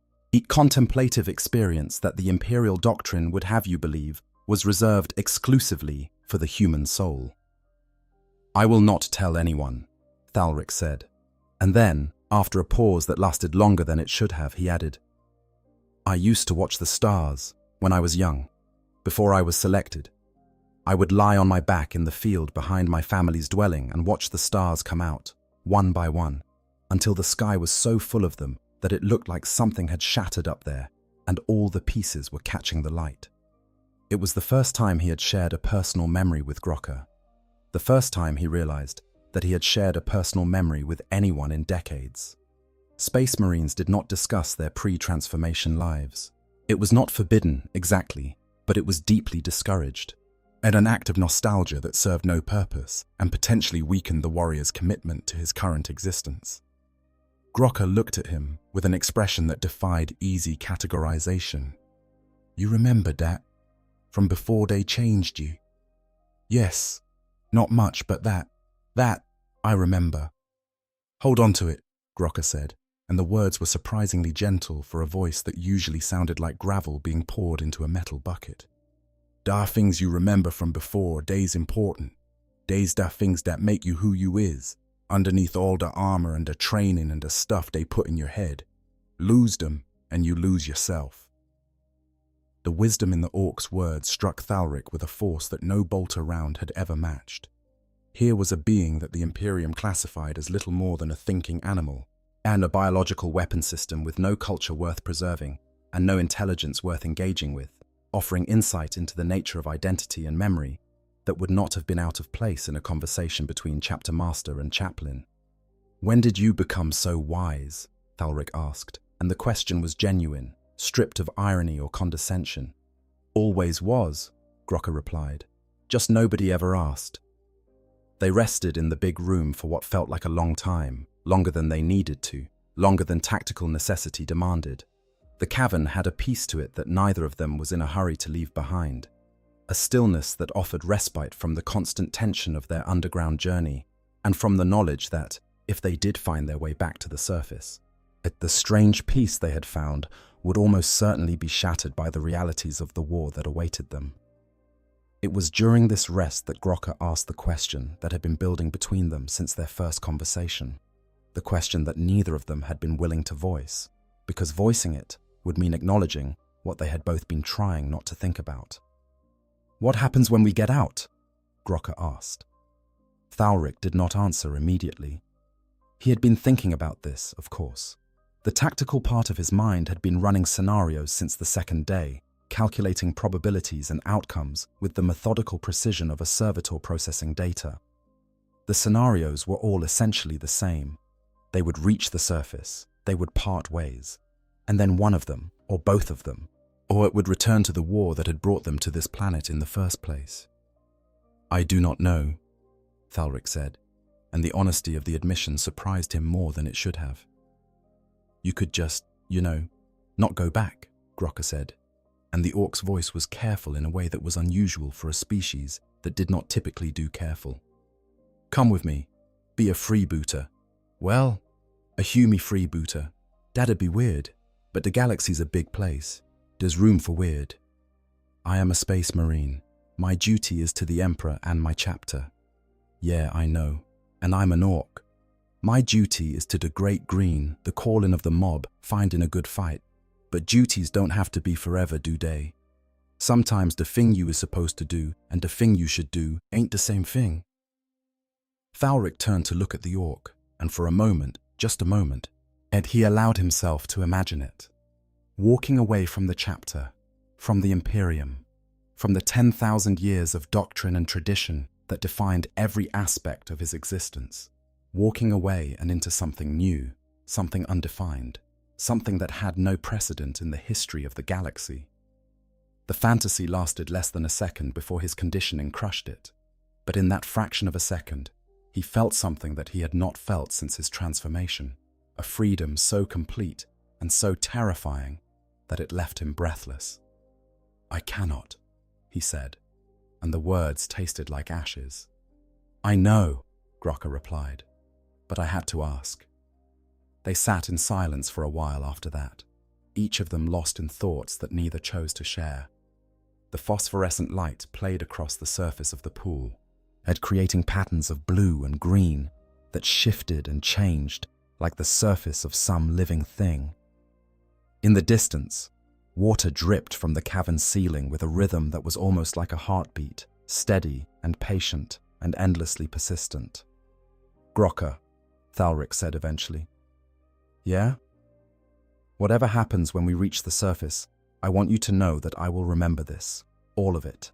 contemplative experience that the Imperial doctrine would have you believe was reserved exclusively for the human soul. "I will not tell anyone," Thalric said, and then, after a pause that lasted longer than it should have, he added, "I used to watch the stars when I was young, before I was selected. I would lie on my back in the field behind my family's dwelling and watch the stars come out, one by one, until the sky was so full of them that it looked like something had shattered up there and all the pieces were catching the light." It was the first time he had shared a personal memory with Grokka. The first time he realized that he had shared a personal memory with anyone in decades. Space Marines did not discuss their pre-transformation lives. It was not forbidden, exactly, but it was deeply discouraged. and an act of nostalgia that served no purpose and potentially weakened the warrior's commitment to his current existence. Grokka looked at him with an expression that defied easy categorization. "You remember that? From before they changed you?" "Yes, not much, but that, I remember." "Hold on to it," Grokka said, and the words were surprisingly gentle for a voice that usually sounded like gravel being poured into a metal bucket. "Da things you remember from before, day's important. Day's da things that make you who you is, underneath all the armor and the training and the stuff they put in your head. Lose them, and you lose yourself." The wisdom in the orc's words struck Thalric with a force that no bolter round had ever matched. Here was a being that the Imperium classified as little more than a thinking animal, and a biological weapon system with no culture worth preserving and no intelligence worth engaging with, offering insight into the nature of identity and memory that would not have been out of place in a conversation between chapter master and chaplain. "When did you become so wise?" Thalric asked, and the question was genuine, stripped of irony or condescension. "Always was," Grokka replied. "Just nobody ever asked." They rested in the big room for what felt like a long time, longer than they needed to, longer than tactical necessity demanded. The cavern had a peace to it that neither of them was in a hurry to leave behind, a stillness that offered respite from the constant tension of their underground journey, and from the knowledge that, if they did find their way back to the surface, the strange peace they had found would almost certainly be shattered by the realities of the war that awaited them. It was during this rest that Grokka asked the question that had been building between them since their first conversation, the question that neither of them had been willing to voice, because voicing it would mean acknowledging what they had both been trying not to think about. "What happens when we get out?" Grokka asked. Thalric did not answer immediately. He had been thinking about this, of course. The tactical part of his mind had been running scenarios since the second day, calculating probabilities and outcomes with the methodical precision of a servitor processing data. The scenarios were all essentially the same. They would reach the surface, they would part ways, and then one of them, or both of them, or it would return to the war that had brought them to this planet in the first place. "I do not know," Thalric said, and the honesty of the admission surprised him more than it should have. "You could just, not go back," Grokka said, and the orc's voice was careful in a way that was unusual for a species that did not typically do careful. "Come with me. Be a freebooter." "Well, a Hume freebooter. That'd be weird, but the galaxy's a big place. There's room for weird." "I am a space marine. My duty is to the Emperor and my chapter." "Yeah, I know. And I'm an orc. My duty is to the Great Green, the calling of the mob, finding a good fight. But duties don't have to be forever, do they? Sometimes the thing you is supposed to do and the thing you should do ain't the same thing." Thalric turned to look at the orc, and for a moment, just a moment, and he allowed himself to imagine it. Walking away from the chapter, from the Imperium, from the 10,000 years of doctrine and tradition that defined every aspect of his existence, walking away and into something new, something undefined, something that had no precedent in the history of the galaxy. The fantasy lasted less than a second before his conditioning crushed it, but in that fraction of a second, he felt something that he had not felt since his transformation, a freedom so complete and so terrifying that it left him breathless. "I cannot," he said, and the words tasted like ashes. "I know," Grokka replied, "but I had to ask." They sat in silence for a while after that, each of them lost in thoughts that neither chose to share. The phosphorescent light played across the surface of the pool, creating patterns of blue and green that shifted and changed like the surface of some living thing. In the distance, water dripped from the cavern ceiling with a rhythm that was almost like a heartbeat, steady and patient and endlessly persistent. "Grokka," Thalric said eventually. "Yeah? Whatever happens when we reach the surface, I want you to know that I will remember this, all of it.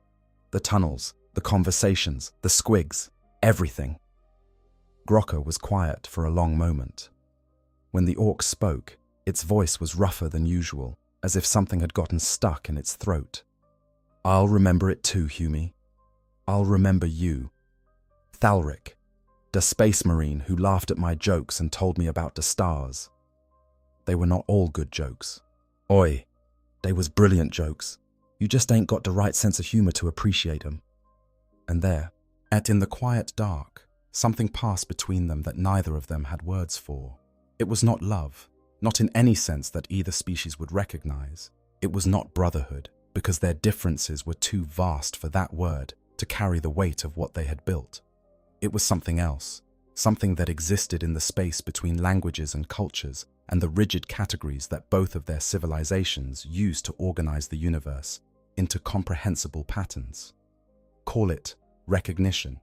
The tunnels, the conversations, the squigs, everything." Grokka was quiet for a long moment. When the orc spoke, its voice was rougher than usual, as if something had gotten stuck in its throat. "I'll remember it too, Hume. I'll remember you. Thalric, the space marine who laughed at my jokes and told me about the stars. They were not all good jokes. Oi, they was brilliant jokes. You just ain't got the right sense of humor to appreciate 'em. And there, in the quiet dark, something passed between them that neither of them had words for. It was not love, not in any sense that either species would recognize. It was not brotherhood, because their differences were too vast for that word to carry the weight of what they had built. It was something else, something that existed in the space between languages and cultures and the rigid categories that both of their civilizations used to organize the universe into comprehensible patterns. Call it recognition.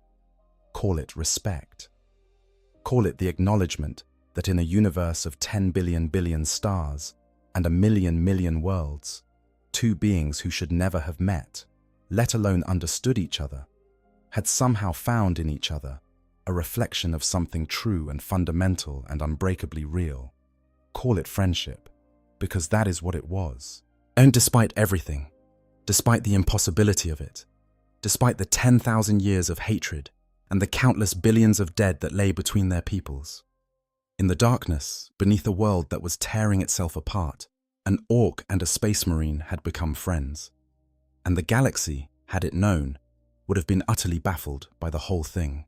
Call it respect. Call it the acknowledgement that in a universe of 10 billion stars and 1 million worlds, two beings who should never have met, let alone understood each other, had somehow found in each other a reflection of something true and fundamental and unbreakably real. Call it friendship, because that is what it was. And despite everything, despite the impossibility of it, despite the 10,000 years of hatred and the countless billions of dead that lay between their peoples, in the darkness, beneath a world that was tearing itself apart, an orc and a space marine had become friends. And the galaxy, had it known, would have been utterly baffled by the whole thing.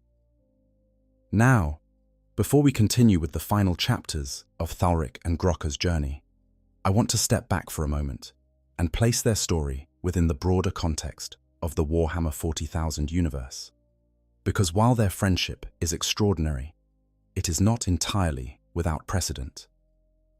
Now, before we continue with the final chapters of Thalric and Grokka's journey, I want to step back for a moment and place their story within the broader context of the Warhammer 40,000 universe. Because while their friendship is extraordinary, it is not entirely without precedent.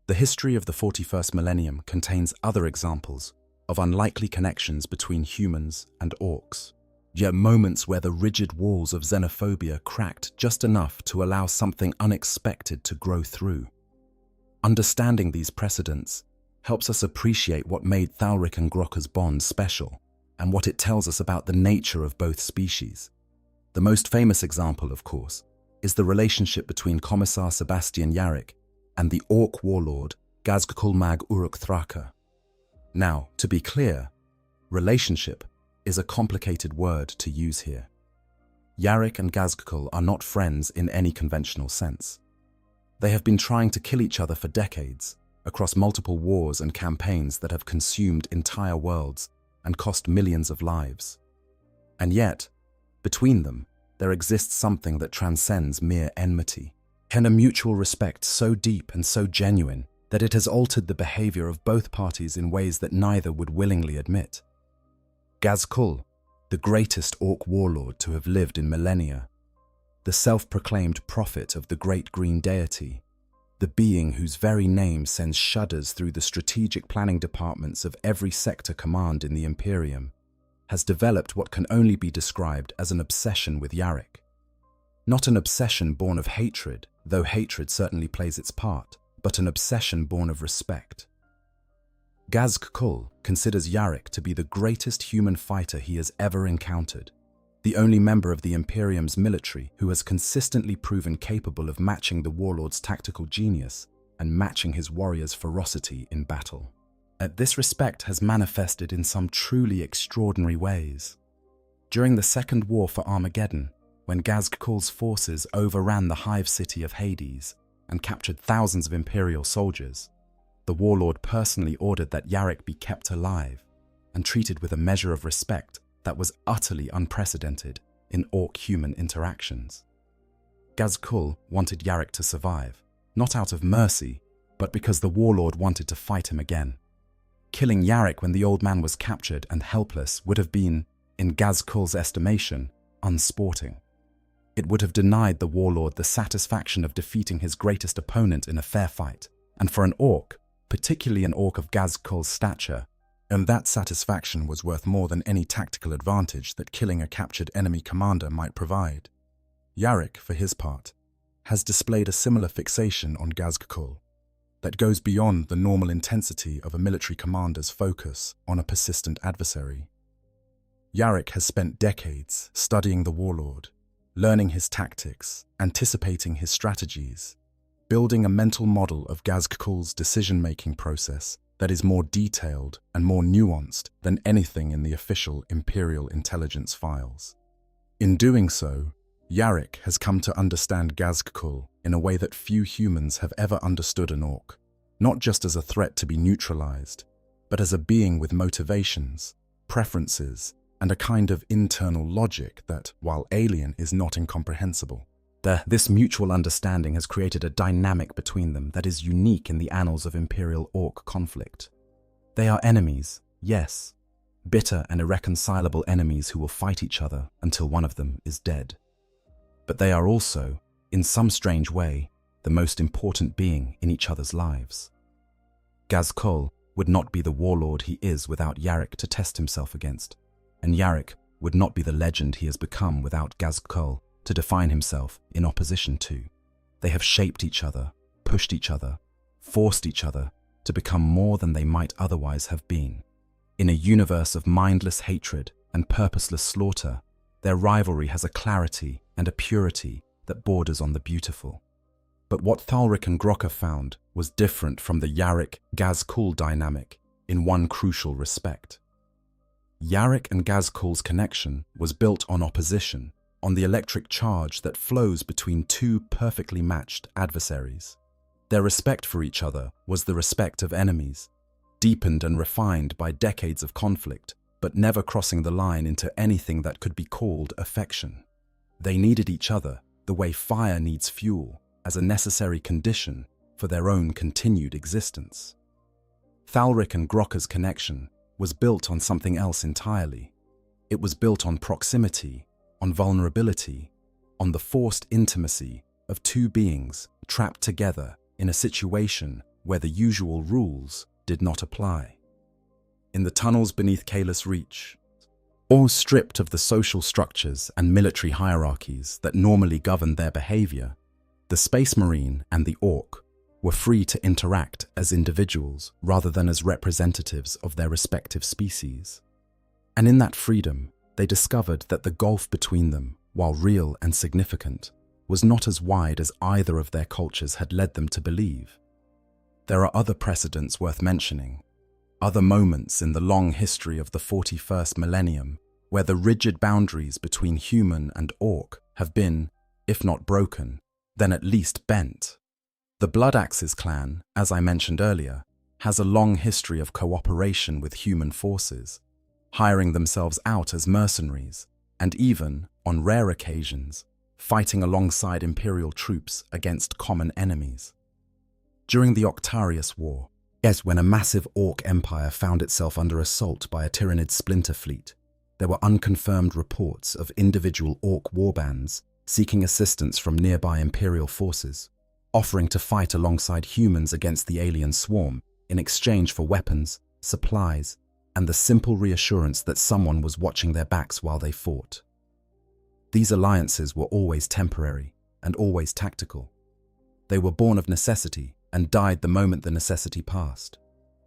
The history of the 41st millennium contains other examples of unlikely connections between humans and orcs, yet moments where the rigid walls of xenophobia cracked just enough to allow something unexpected to grow through. Understanding these precedents helps us appreciate what made Thalric and Grokka's bond special and what it tells us about the nature of both species. The most famous example, of course, is the relationship between Commissar Sebastian Yarrick and the Orc warlord Gazgkul Mag Uruk Thraka. Now, to be clear, relationship is a complicated word to use here. Yarrick and Gazgkul are not friends in any conventional sense. They have been trying to kill each other for decades, across multiple wars and campaigns that have consumed entire worlds and cost millions of lives. And yet, between them, there exists something that transcends mere enmity, and a mutual respect so deep and so genuine that it has altered the behavior of both parties in ways that neither would willingly admit. Gazkul, the greatest orc warlord to have lived in millennia, the self-proclaimed prophet of the great green deity, the being whose very name sends shudders through the strategic planning departments of every sector command in the Imperium, has developed what can only be described as an obsession with Yarrick. Not an obsession born of hatred, though hatred certainly plays its part, but an obsession born of respect. Gazgkul considers Yarrick to be the greatest human fighter he has ever encountered, the only member of the Imperium's military who has consistently proven capable of matching the warlord's tactical genius and matching his warrior's ferocity in battle. This respect has manifested in some truly extraordinary ways. During the Second War for Armageddon, when Gazgkul's forces overran the hive city of Hades and captured thousands of Imperial soldiers, the warlord personally ordered that Yarrick be kept alive and treated with a measure of respect that was utterly unprecedented in orc-human interactions. Gazkul wanted Yarrick to survive, not out of mercy, but because the warlord wanted to fight him again. Killing Yarrick when the old man was captured and helpless would have been, in Gazkul's estimation, unsporting. It would have denied the warlord the satisfaction of defeating his greatest opponent in a fair fight, and for an orc, particularly an orc of Gazkul's stature, and that satisfaction was worth more than any tactical advantage that killing a captured enemy commander might provide. Yarrick, for his part, has displayed a similar fixation on Gazgkul that goes beyond the normal intensity of a military commander's focus on a persistent adversary. Yarrick has spent decades studying the warlord, learning his tactics, anticipating his strategies, building a mental model of Gazgkul's decision-making process that is more detailed and more nuanced than anything in the official Imperial intelligence files. In doing so, Yarrick has come to understand Gazgkul in a way that few humans have ever understood an orc, not just as a threat to be neutralized, but as a being with motivations, preferences, and a kind of internal logic that, while alien, is not incomprehensible. This mutual understanding has created a dynamic between them that is unique in the annals of Imperial Orc conflict. They are enemies, yes, bitter and irreconcilable enemies who will fight each other until one of them is dead. But they are also, in some strange way, the most important being in each other's lives. Gazkul would not be the warlord he is without Yarrick to test himself against, and Yarrick would not be the legend he has become without Gazkul to define himself in opposition to. They have shaped each other, pushed each other, forced each other to become more than they might otherwise have been. In a universe of mindless hatred and purposeless slaughter, their rivalry has a clarity and a purity that borders on the beautiful. But what Thalric and Grokka found was different from the Yarrick-Gazkul dynamic in one crucial respect. Yarrick and Gazkul's connection was built on opposition, on the electric charge that flows between two perfectly matched adversaries. Their respect for each other was the respect of enemies, deepened and refined by decades of conflict, but never crossing the line into anything that could be called affection. They needed each other the way fire needs fuel, as a necessary condition for their own continued existence. Thalric and Grokka's connection was built on something else entirely. It was built on proximity, on vulnerability, on the forced intimacy of two beings trapped together in a situation where the usual rules did not apply. In the tunnels beneath Kalis Reach, or stripped of the social structures and military hierarchies that normally govern their behavior, the Space Marine and the Orc were free to interact as individuals rather than as representatives of their respective species. And in that freedom, they discovered that the gulf between them, while real and significant, was not as wide as either of their cultures had led them to believe. There are other precedents worth mentioning, other moments in the long history of the 41st millennium where the rigid boundaries between human and orc have been, if not broken, then at least bent. The Bloodaxes clan, as I mentioned earlier, has a long history of cooperation with human forces, hiring themselves out as mercenaries, and even, on rare occasions, fighting alongside Imperial troops against common enemies. During the Octarius War, when a massive Orc empire found itself under assault by a Tyranid splinter fleet, there were unconfirmed reports of individual Orc warbands seeking assistance from nearby Imperial forces, offering to fight alongside humans against the alien swarm in exchange for weapons, supplies, and the simple reassurance that someone was watching their backs while they fought. These alliances were always temporary and always tactical. They were born of necessity and died the moment the necessity passed.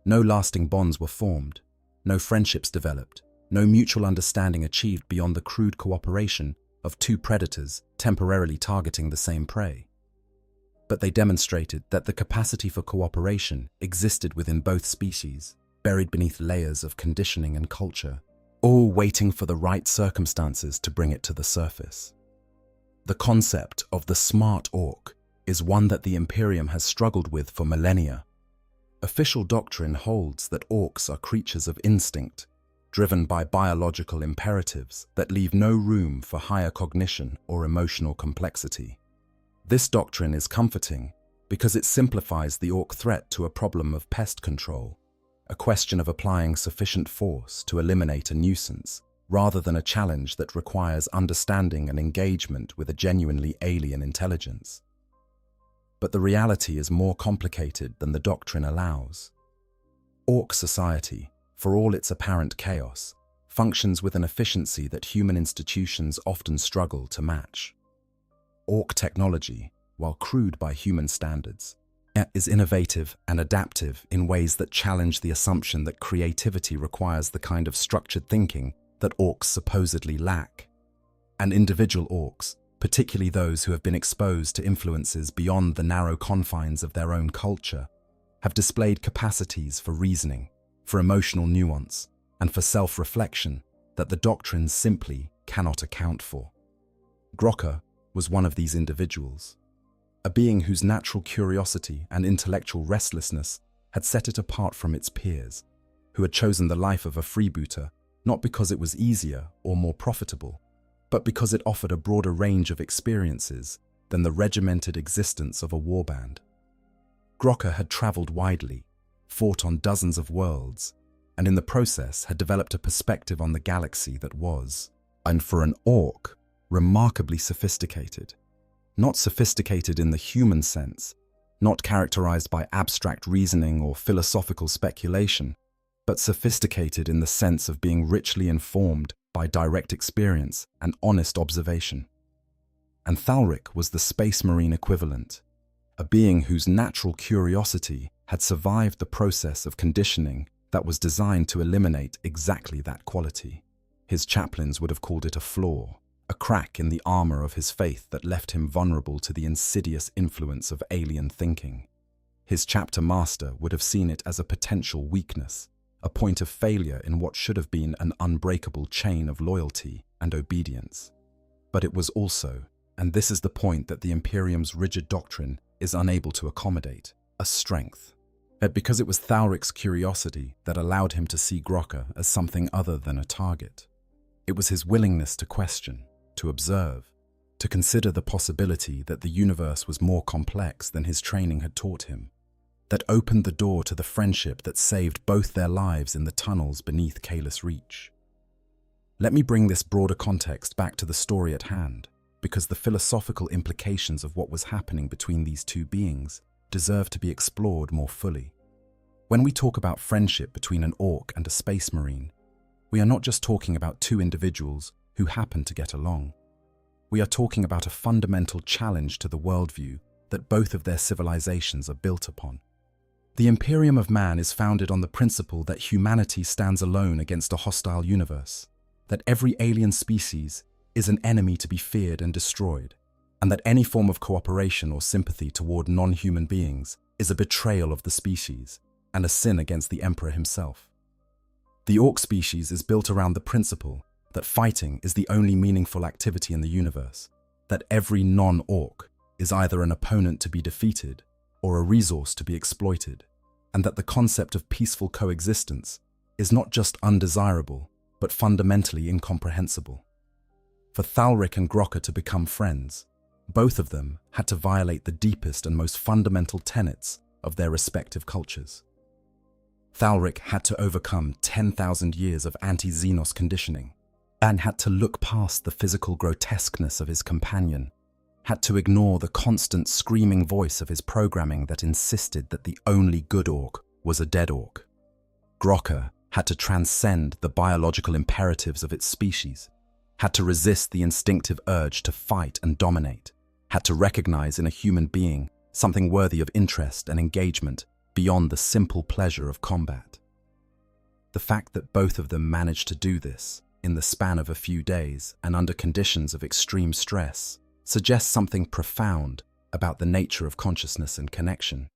No lasting bonds were formed, no friendships developed, no mutual understanding achieved beyond the crude cooperation of two predators temporarily targeting the same prey. But they demonstrated that the capacity for cooperation existed within both species, buried beneath layers of conditioning and culture, all waiting for the right circumstances to bring it to the surface. The concept of the smart orc is one that the Imperium has struggled with for millennia. Official doctrine holds that orcs are creatures of instinct, driven by biological imperatives that leave no room for higher cognition or emotional complexity. This doctrine is comforting because it simplifies the orc threat to a problem of pest control, a question of applying sufficient force to eliminate a nuisance, rather than a challenge that requires understanding and engagement with a genuinely alien intelligence. But the reality is more complicated than the doctrine allows. Orc society, for all its apparent chaos, functions with an efficiency that human institutions often struggle to match. Orc technology, while crude by human standards, is innovative and adaptive in ways that challenge the assumption that creativity requires the kind of structured thinking that orcs supposedly lack. And individual orcs, particularly those who have been exposed to influences beyond the narrow confines of their own culture, have displayed capacities for reasoning, for emotional nuance, and for self-reflection that the doctrines simply cannot account for. Grokka was one of these individuals, a being whose natural curiosity and intellectual restlessness had set it apart from its peers, who had chosen the life of a freebooter not because it was easier or more profitable, but because it offered a broader range of experiences than the regimented existence of a warband. Grokka had traveled widely, fought on dozens of worlds, and in the process had developed a perspective on the galaxy that was, and for an orc, remarkably sophisticated. Not sophisticated in the human sense, not characterized by abstract reasoning or philosophical speculation, but sophisticated in the sense of being richly informed by direct experience and honest observation. And Thalric was the Space Marine equivalent, a being whose natural curiosity had survived the process of conditioning that was designed to eliminate exactly that quality. His chaplains would have called it a flaw, a crack in the armor of his faith that left him vulnerable to the insidious influence of alien thinking. His chapter master would have seen it as a potential weakness, a point of failure in what should have been an unbreakable chain of loyalty and obedience. But it was also, and this is the point that the Imperium's rigid doctrine is unable to accommodate, a strength. Because it was Thalric's curiosity that allowed him to see Grokka as something other than a target. It was his willingness to question, to observe, to consider the possibility that the universe was more complex than his training had taught him, that opened the door to the friendship that saved both their lives in the tunnels beneath Kalis Reach. Let me bring this broader context back to the story at hand, because the philosophical implications of what was happening between these two beings deserve to be explored more fully. When we talk about friendship between an orc and a space marine, we are not just talking about two individuals who happen to get along. We are talking about a fundamental challenge to the worldview that both of their civilizations are built upon. The Imperium of Man is founded on the principle that humanity stands alone against a hostile universe, that every alien species is an enemy to be feared and destroyed, and that any form of cooperation or sympathy toward non-human beings is a betrayal of the species and a sin against the Emperor himself. The orc species is built around the principle that fighting is the only meaningful activity in the universe, that every non-orc is either an opponent to be defeated or a resource to be exploited, and that the concept of peaceful coexistence is not just undesirable, but fundamentally incomprehensible. For Thalric and Grokka to become friends, both of them had to violate the deepest and most fundamental tenets of their respective cultures. Thalric had to overcome 10,000 years of anti-Xenos conditioning, and had to look past the physical grotesqueness of his companion, had to ignore the constant screaming voice of his programming that insisted that the only good orc was a dead orc. Grokka had to transcend the biological imperatives of its species, had to resist the instinctive urge to fight and dominate, had to recognize in a human being something worthy of interest and engagement beyond the simple pleasure of combat. The fact that both of them managed to do this in the span of a few days and under conditions of extreme stress suggests something profound about the nature of consciousness and connection.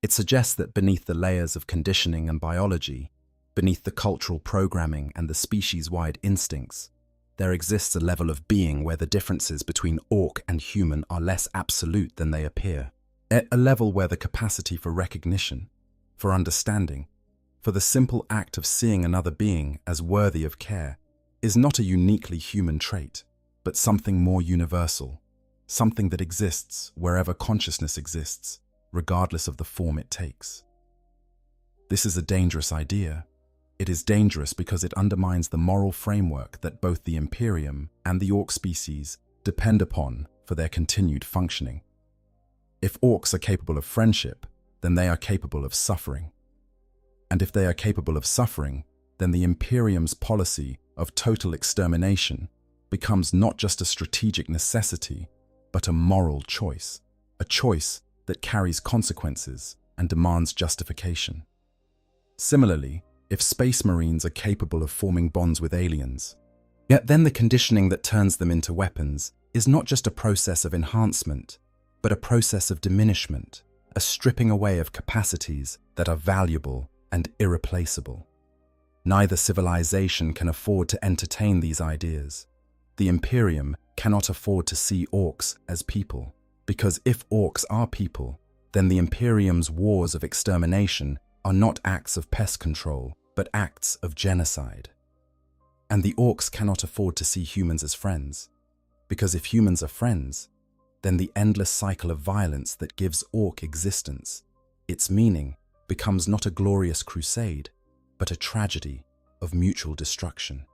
It suggests that beneath the layers of conditioning and biology, beneath the cultural programming and the species-wide instincts, there exists a level of being where the differences between orc and human are less absolute than they appear. A level where the capacity for recognition, for understanding, for the simple act of seeing another being as worthy of care is not a uniquely human trait, but something more universal, something that exists wherever consciousness exists, regardless of the form it takes. This is a dangerous idea. It is dangerous because it undermines the moral framework that both the Imperium and the orc species depend upon for their continued functioning. If orcs are capable of friendship, then they are capable of suffering. And if they are capable of suffering, then the Imperium's policy of total extermination becomes not just a strategic necessity, but a moral choice, a choice that carries consequences and demands justification. Similarly, if space marines are capable of forming bonds with aliens, yet then the conditioning that turns them into weapons is not just a process of enhancement, but a process of diminishment, a stripping away of capacities that are valuable and irreplaceable. Neither civilization can afford to entertain these ideas. The the Imperium cannot afford to see orcs as people, because if orcs are people, then the Imperium's wars of extermination are not acts of pest control, but acts of genocide. And the orcs cannot afford to see humans as friends, because if humans are friends, then the endless cycle of violence that gives orc existence, its meaning, becomes not a glorious crusade, but a tragedy of mutual destruction.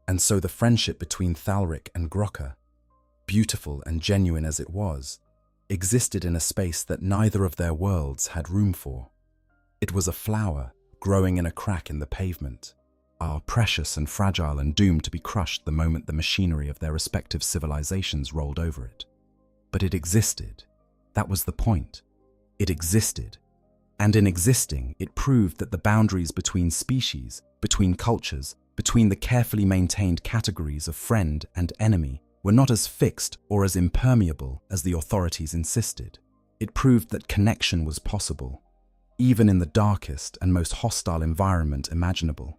And so the friendship between Thalric and Grokka, beautiful and genuine as it was, existed in a space that neither of their worlds had room for. It was a flower growing in a crack in the pavement, precious and fragile and doomed to be crushed the moment the machinery of their respective civilizations rolled over it. But it existed. That was the point. It existed. And in existing, it proved that the boundaries between species, between cultures, between the carefully maintained categories of friend and enemy were not as fixed or as impermeable as the authorities insisted. It proved that connection was possible, even in the darkest and most hostile environment imaginable.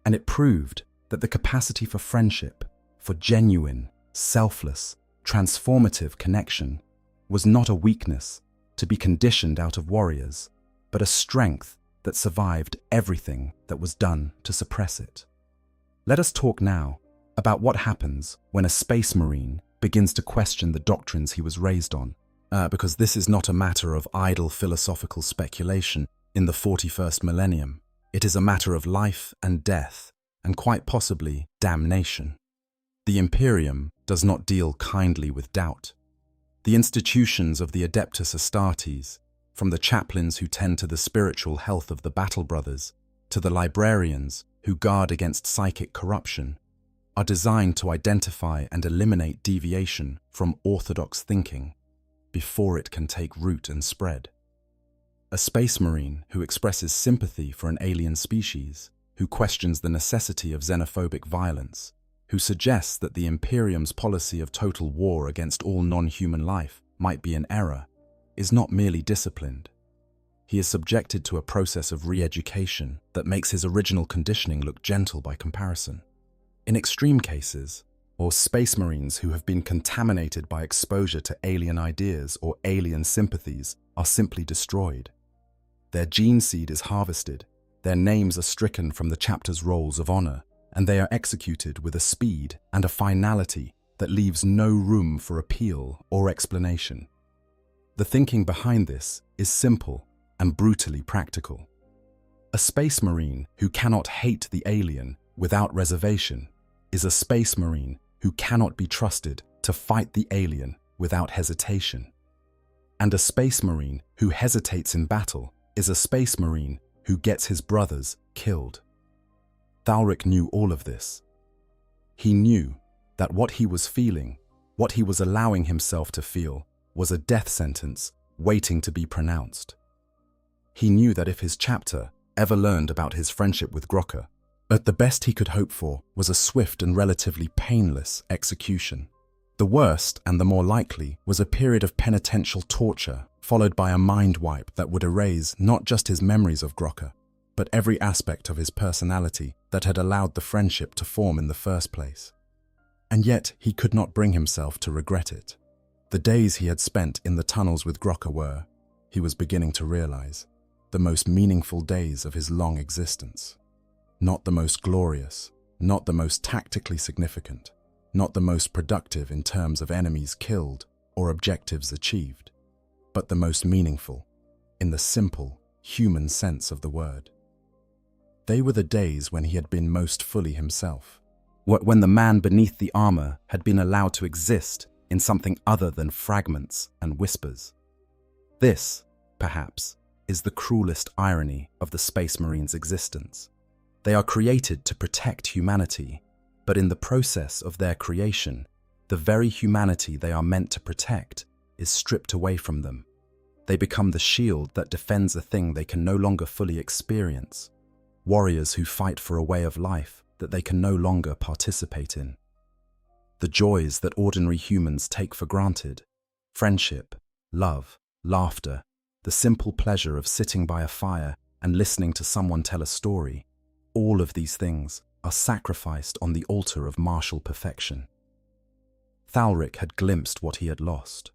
And it proved that the capacity for friendship, for genuine, selfless, transformative connection, was not a weakness to be conditioned out of warriors, but a strength that survived everything that was done to suppress it. Let us talk now about what happens when a space marine begins to question the doctrines he was raised on, because this is not a matter of idle philosophical speculation in the 41st millennium. It is a matter of life and death, and quite possibly damnation. The Imperium does not deal kindly with doubt. The institutions of the Adeptus Astartes, from the chaplains who tend to the spiritual health of the battle brothers, to the librarians who guard against psychic corruption, are designed to identify and eliminate deviation from orthodox thinking before it can take root and spread. A space marine who expresses sympathy for an alien species, who questions the necessity of xenophobic violence, who suggests that the Imperium's policy of total war against all non-human life might be an error, is not merely disciplined. He is subjected to a process of re-education that makes his original conditioning look gentle by comparison. In extreme cases, or space marines who have been contaminated by exposure to alien ideas or alien sympathies are simply destroyed. Their gene seed is harvested, their names are stricken from the chapter's rolls of honor, and they are executed with a speed and a finality that leaves no room for appeal or explanation. The thinking behind this is simple and brutally practical. A space marine who cannot hate the alien without reservation is a space marine who cannot be trusted to fight the alien without hesitation. And a space marine who hesitates in battle is a space marine who gets his brothers killed. Thalric knew all of this. He knew that what he was feeling, what he was allowing himself to feel, was a death sentence waiting to be pronounced. He knew that if his chapter ever learned about his friendship with Grokka, that the best he could hope for was a swift and relatively painless execution. The worst and the more likely was a period of penitential torture followed by a mind wipe that would erase not just his memories of Grokka, but every aspect of his personality that had allowed the friendship to form in the first place. And yet he could not bring himself to regret it. The days he had spent in the tunnels with Grokka were, he was beginning to realize, the most meaningful days of his long existence. Not the most glorious, not the most tactically significant, not the most productive in terms of enemies killed or objectives achieved, but the most meaningful, in the simple, human sense of the word. They were the days when he had been most fully himself, when the man beneath the armor had been allowed to exist in something other than fragments and whispers. This, perhaps, is the cruelest irony of the Space Marines' existence. They are created to protect humanity, but in the process of their creation, the very humanity they are meant to protect is stripped away from them. They become the shield that defends a thing they can no longer fully experience, warriors who fight for a way of life that they can no longer participate in. The joys that ordinary humans take for granted, friendship, love, laughter, the simple pleasure of sitting by a fire and listening to someone tell a story, all of these things are sacrificed on the altar of martial perfection. Thalric had glimpsed what he had lost.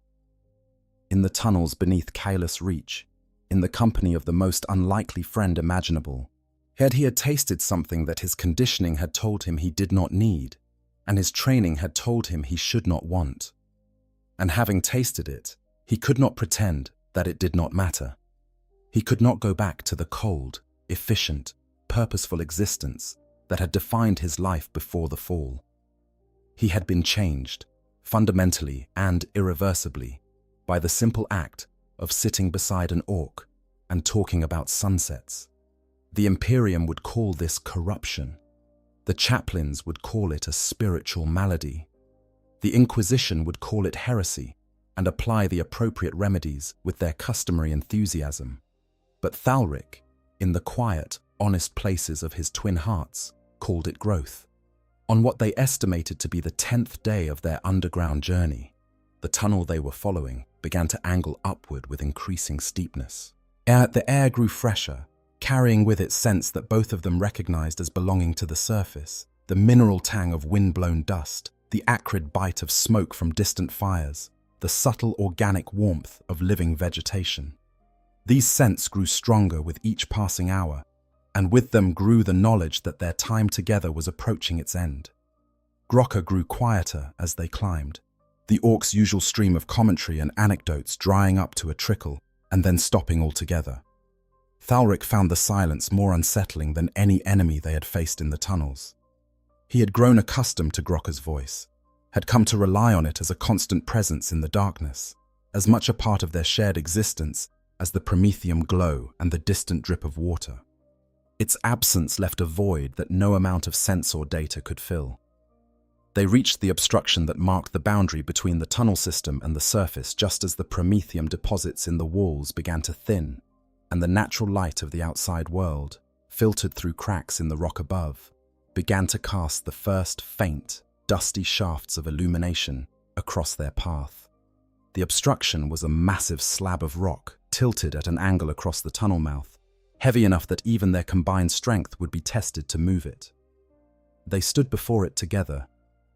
In the tunnels beneath Kaelus Reach, in the company of the most unlikely friend imaginable, he had tasted something that his conditioning had told him he did not need, and his training had told him he should not want. And having tasted it, he could not pretend that it did not matter. He could not go back to the cold, efficient, purposeful existence that had defined his life before the fall. He had been changed, fundamentally and irreversibly, by the simple act of sitting beside an orc and talking about sunsets. The Imperium would call this corruption. The chaplains would call it a spiritual malady. The Inquisition would call it heresy and apply the appropriate remedies with their customary enthusiasm. But Thalric, in the quiet, honest places of his twin hearts, called it growth. On what they estimated to be the 10th day of their underground journey, the tunnel they were following began to angle upward with increasing steepness. The air grew fresher, carrying with it scents that both of them recognized as belonging to the surface, the mineral tang of wind-blown dust, the acrid bite of smoke from distant fires, the subtle organic warmth of living vegetation. These scents grew stronger with each passing hour, and with them grew the knowledge that their time together was approaching its end. Grokka grew quieter as they climbed, the orc's usual stream of commentary and anecdotes drying up to a trickle and then stopping altogether. Thalric found the silence more unsettling than any enemy they had faced in the tunnels. He had grown accustomed to Grokka's voice, had come to rely on it as a constant presence in the darkness, as much a part of their shared existence as the Prometheum glow and the distant drip of water. Its absence left a void that no amount of sense or data could fill. They reached the obstruction that marked the boundary between the tunnel system and the surface just as the Prometheum deposits in the walls began to thin, and the natural light of the outside world, filtered through cracks in the rock above, began to cast the first faint, dusty shafts of illumination across their path. The obstruction was a massive slab of rock tilted at an angle across the tunnel mouth, heavy enough that even their combined strength would be tested to move it. They stood before it together,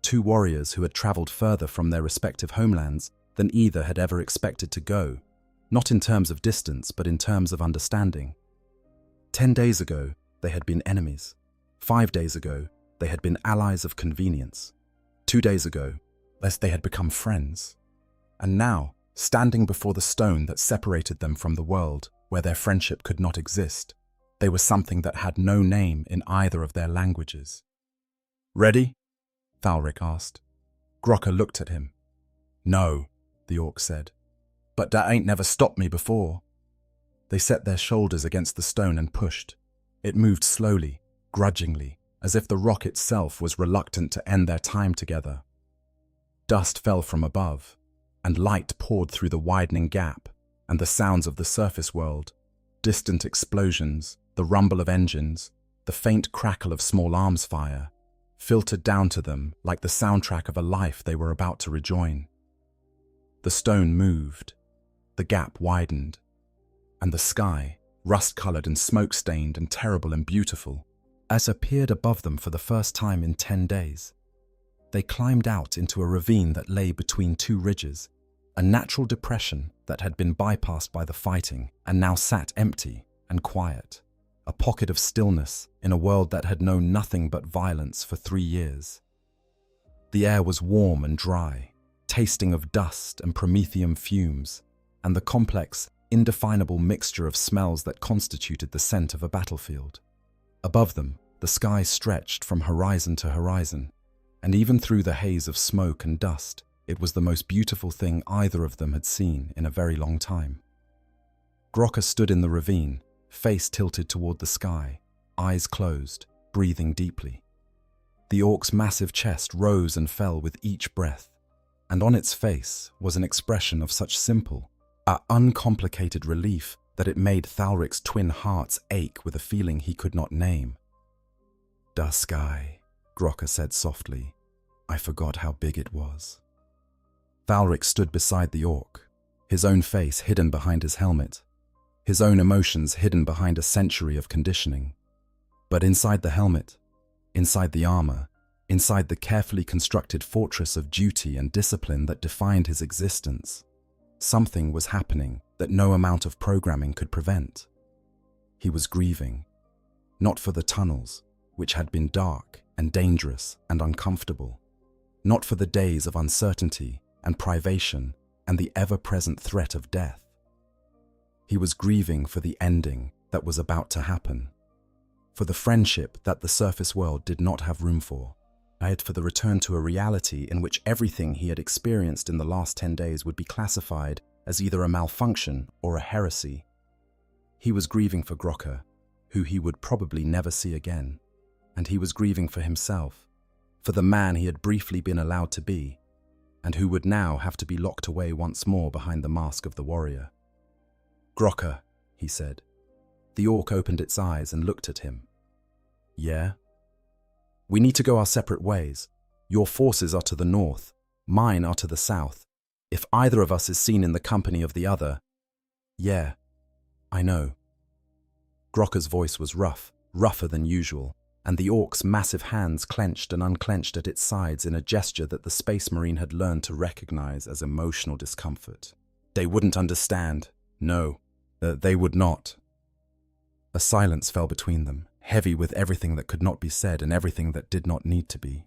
two warriors who had traveled further from their respective homelands than either had ever expected to go, not in terms of distance, but in terms of understanding. 10 days ago, they had been enemies. 5 days ago, they had been allies of convenience. 2 days ago, they had become friends. And now, standing before the stone that separated them from the world where their friendship could not exist, they were something that had no name in either of their languages. "Ready?" Thalric asked. Grokka looked at him. "No," the orc said. "But that ain't never stopped me before." They set their shoulders against the stone and pushed. It moved slowly, grudgingly, as if the rock itself was reluctant to end their time together. Dust fell from above, and light poured through the widening gap, and the sounds of the surface world, distant explosions, the rumble of engines, the faint crackle of small arms fire, filtered down to them like the soundtrack of a life they were about to rejoin. The stone moved, the gap widened, and the sky, rust-colored and smoke-stained and terrible and beautiful, as appeared above them for the first time in 10 days. They climbed out into a ravine that lay between two ridges, a natural depression that had been bypassed by the fighting and now sat empty and quiet, a pocket of stillness in a world that had known nothing but violence for 3 years. The air was warm and dry, tasting of dust and promethium fumes, and the complex, indefinable mixture of smells that constituted the scent of a battlefield. Above them, the sky stretched from horizon to horizon, and even through the haze of smoke and dust, it was the most beautiful thing either of them had seen in a very long time. Grokka stood in the ravine, face tilted toward the sky, eyes closed, breathing deeply. The orc's massive chest rose and fell with each breath, and on its face was an expression of such simple, uncomplicated relief that it made Thalric's twin hearts ache with a feeling he could not name. "The sky," Grokka said softly. "I forgot how big it was." Thalric stood beside the orc, his own face hidden behind his helmet, his own emotions hidden behind a century of conditioning. But inside the helmet, inside the armor, inside the carefully constructed fortress of duty and discipline that defined his existence. Something was happening that no amount of programming could prevent. He was grieving, not for the tunnels, which had been dark and dangerous and uncomfortable, not for the days of uncertainty and privation and the ever-present threat of death. He was grieving for the ending that was about to happen, for the friendship that the surface world did not have room for, and for the return to a reality in which everything he had experienced in the last 10 days would be classified as either a malfunction or a heresy. He was grieving for Grocker, who he would probably never see again, and he was grieving for himself, for the man he had briefly been allowed to be, and who would now have to be locked away once more behind the mask of the warrior. "Grocker," he said. The orc opened its eyes and looked at him. "Yeah? We need to go our separate ways. Your forces are to the north, mine are to the south. If either of us is seen in the company of the other..." "Yeah, I know." Grocker's voice was rougher than usual, and the orc's massive hands clenched and unclenched at its sides in a gesture that the Space Marine had learned to recognize as emotional discomfort. "They wouldn't understand. No, they would not." A silence fell between them, heavy with everything that could not be said and everything that did not need to be.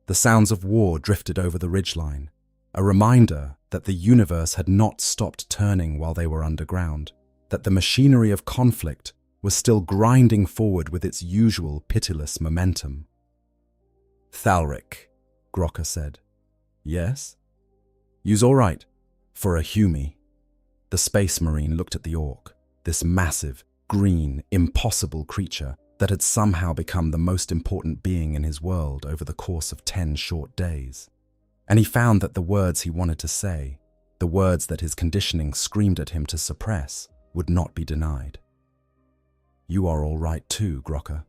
The sounds of war drifted over the ridgeline, a reminder that the universe had not stopped turning while they were underground, that the machinery of conflict was still grinding forward with its usual pitiless momentum. "Thalric," Grocker said. "Yes? You's all right, for a Hume." The Space Marine looked at the orc, this massive, green, impossible creature that had somehow become the most important being in his world over the course of 10 short days. And he found that the words he wanted to say, the words that his conditioning screamed at him to suppress, would not be denied. "You are all right too, Grocker.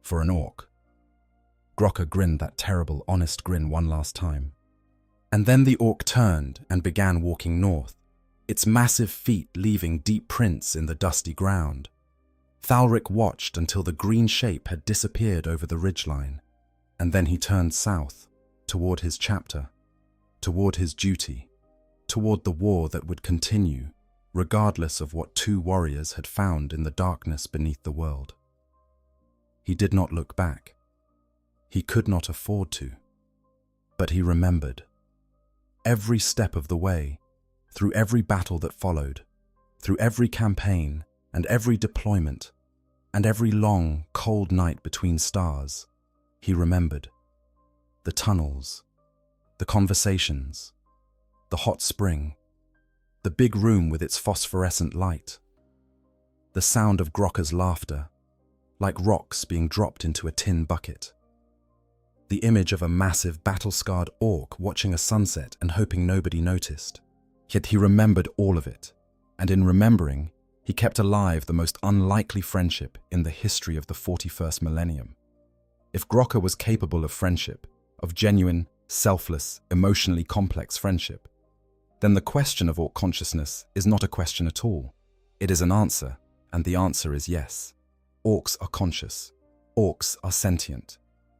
For an orc." Grocker grinned that terrible, honest grin one last time. And then the orc turned and began walking north, its massive feet leaving deep prints in the dusty ground. Thalric watched until the green shape had disappeared over the ridgeline, and then he turned south, toward his chapter, toward his duty, toward the war that would continue, regardless of what two warriors had found in the darkness beneath the world. He did not look back. He could not afford to. But he remembered. Every step of the way, through every battle that followed, through every campaign and every deployment, and every long, cold night between stars, he remembered. The tunnels, the conversations, the hot spring, the big room with its phosphorescent light, the sound of Grocker's laughter, like rocks being dropped into a tin bucket, the image of a massive battle-scarred orc watching a sunset and hoping nobody noticed. Yet he remembered all of it, and in remembering, he kept alive the most unlikely friendship in the history of the 41st millennium. If Grocker was capable of friendship, of genuine, selfless, emotionally complex friendship, then the question of orc consciousness is not a question at all. It is an answer, and the answer is yes. Orcs are conscious. Orcs are sentient.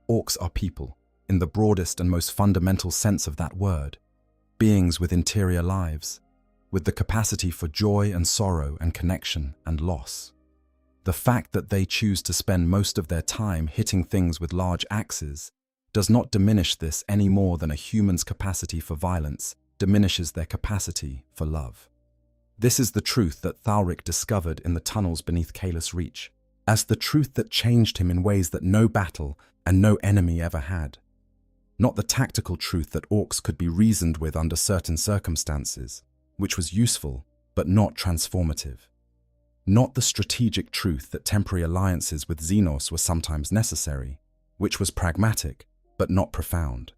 Orcs are people, in the broadest and most fundamental sense of that word. Beings with interior lives, with the capacity for joy and sorrow and connection and loss. The fact that they choose to spend most of their time hitting things with large axes does not diminish this any more than a human's capacity for violence diminishes their capacity for love. This is the truth that Thalric discovered in the tunnels beneath Kalis Reach, as the truth that changed him in ways that no battle and no enemy ever had. Not the tactical truth that orcs could be reasoned with under certain circumstances, which was useful but not transformative. Not the strategic truth that temporary alliances with Xenos were sometimes necessary, which was pragmatic but not profound.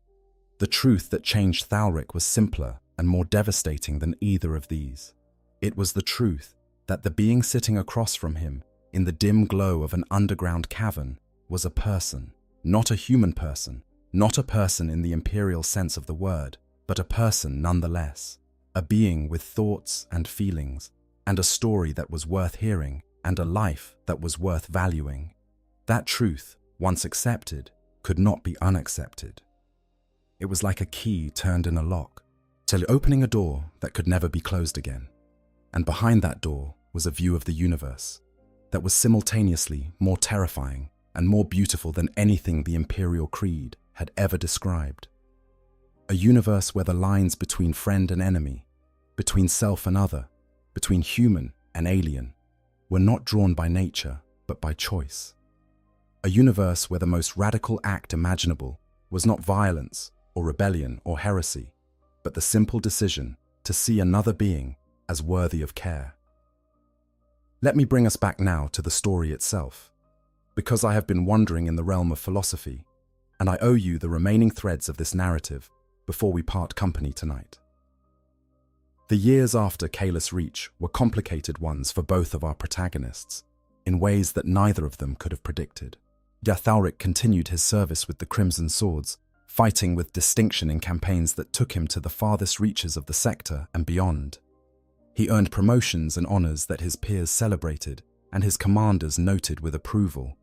The truth that changed Thalric was simpler and more devastating than either of these. It was the truth that the being sitting across from him in the dim glow of an underground cavern was a person, not a human person, not a person in the imperial sense of the word, but a person nonetheless, a being with thoughts and feelings, and a story that was worth hearing, and a life that was worth valuing. That truth, once accepted, could not be unaccepted. It was like a key turned in a lock, till opening a door that could never be closed again. And behind that door was a view of the universe that was simultaneously more terrifying and more beautiful than anything the Imperial Creed had ever described. A universe where the lines between friend and enemy, between self and other, between human and alien, were not drawn by nature but by choice. A universe where the most radical act imaginable was not violence or rebellion or heresy, but the simple decision to see another being as worthy of care. Let me bring us back now to the story itself, because I have been wandering in the realm of philosophy, and I owe you the remaining threads of this narrative before we part company tonight. The years after Caelus Reach were complicated ones for both of our protagonists, in ways that neither of them could have predicted. Thalric continued his service with the Crimson Swords, fighting with distinction in campaigns that took him to the farthest reaches of the sector and beyond. He earned promotions and honors that his peers celebrated and his commanders noted with approval.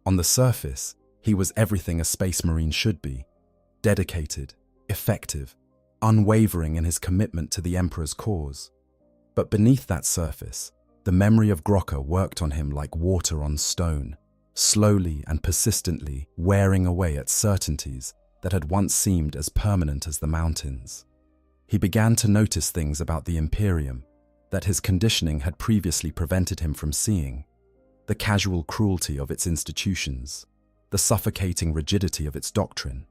On the surface, he was everything a Space Marine should be: dedicated, effective, unwavering in his commitment to the Emperor's cause. But beneath that surface, the memory of Grokka worked on him like water on stone, slowly and persistently wearing away at certainties that had once seemed as permanent as the mountains. He began to notice things about the Imperium that his conditioning had previously prevented him from seeing: the casual cruelty of its institutions, the suffocating rigidity of its doctrine,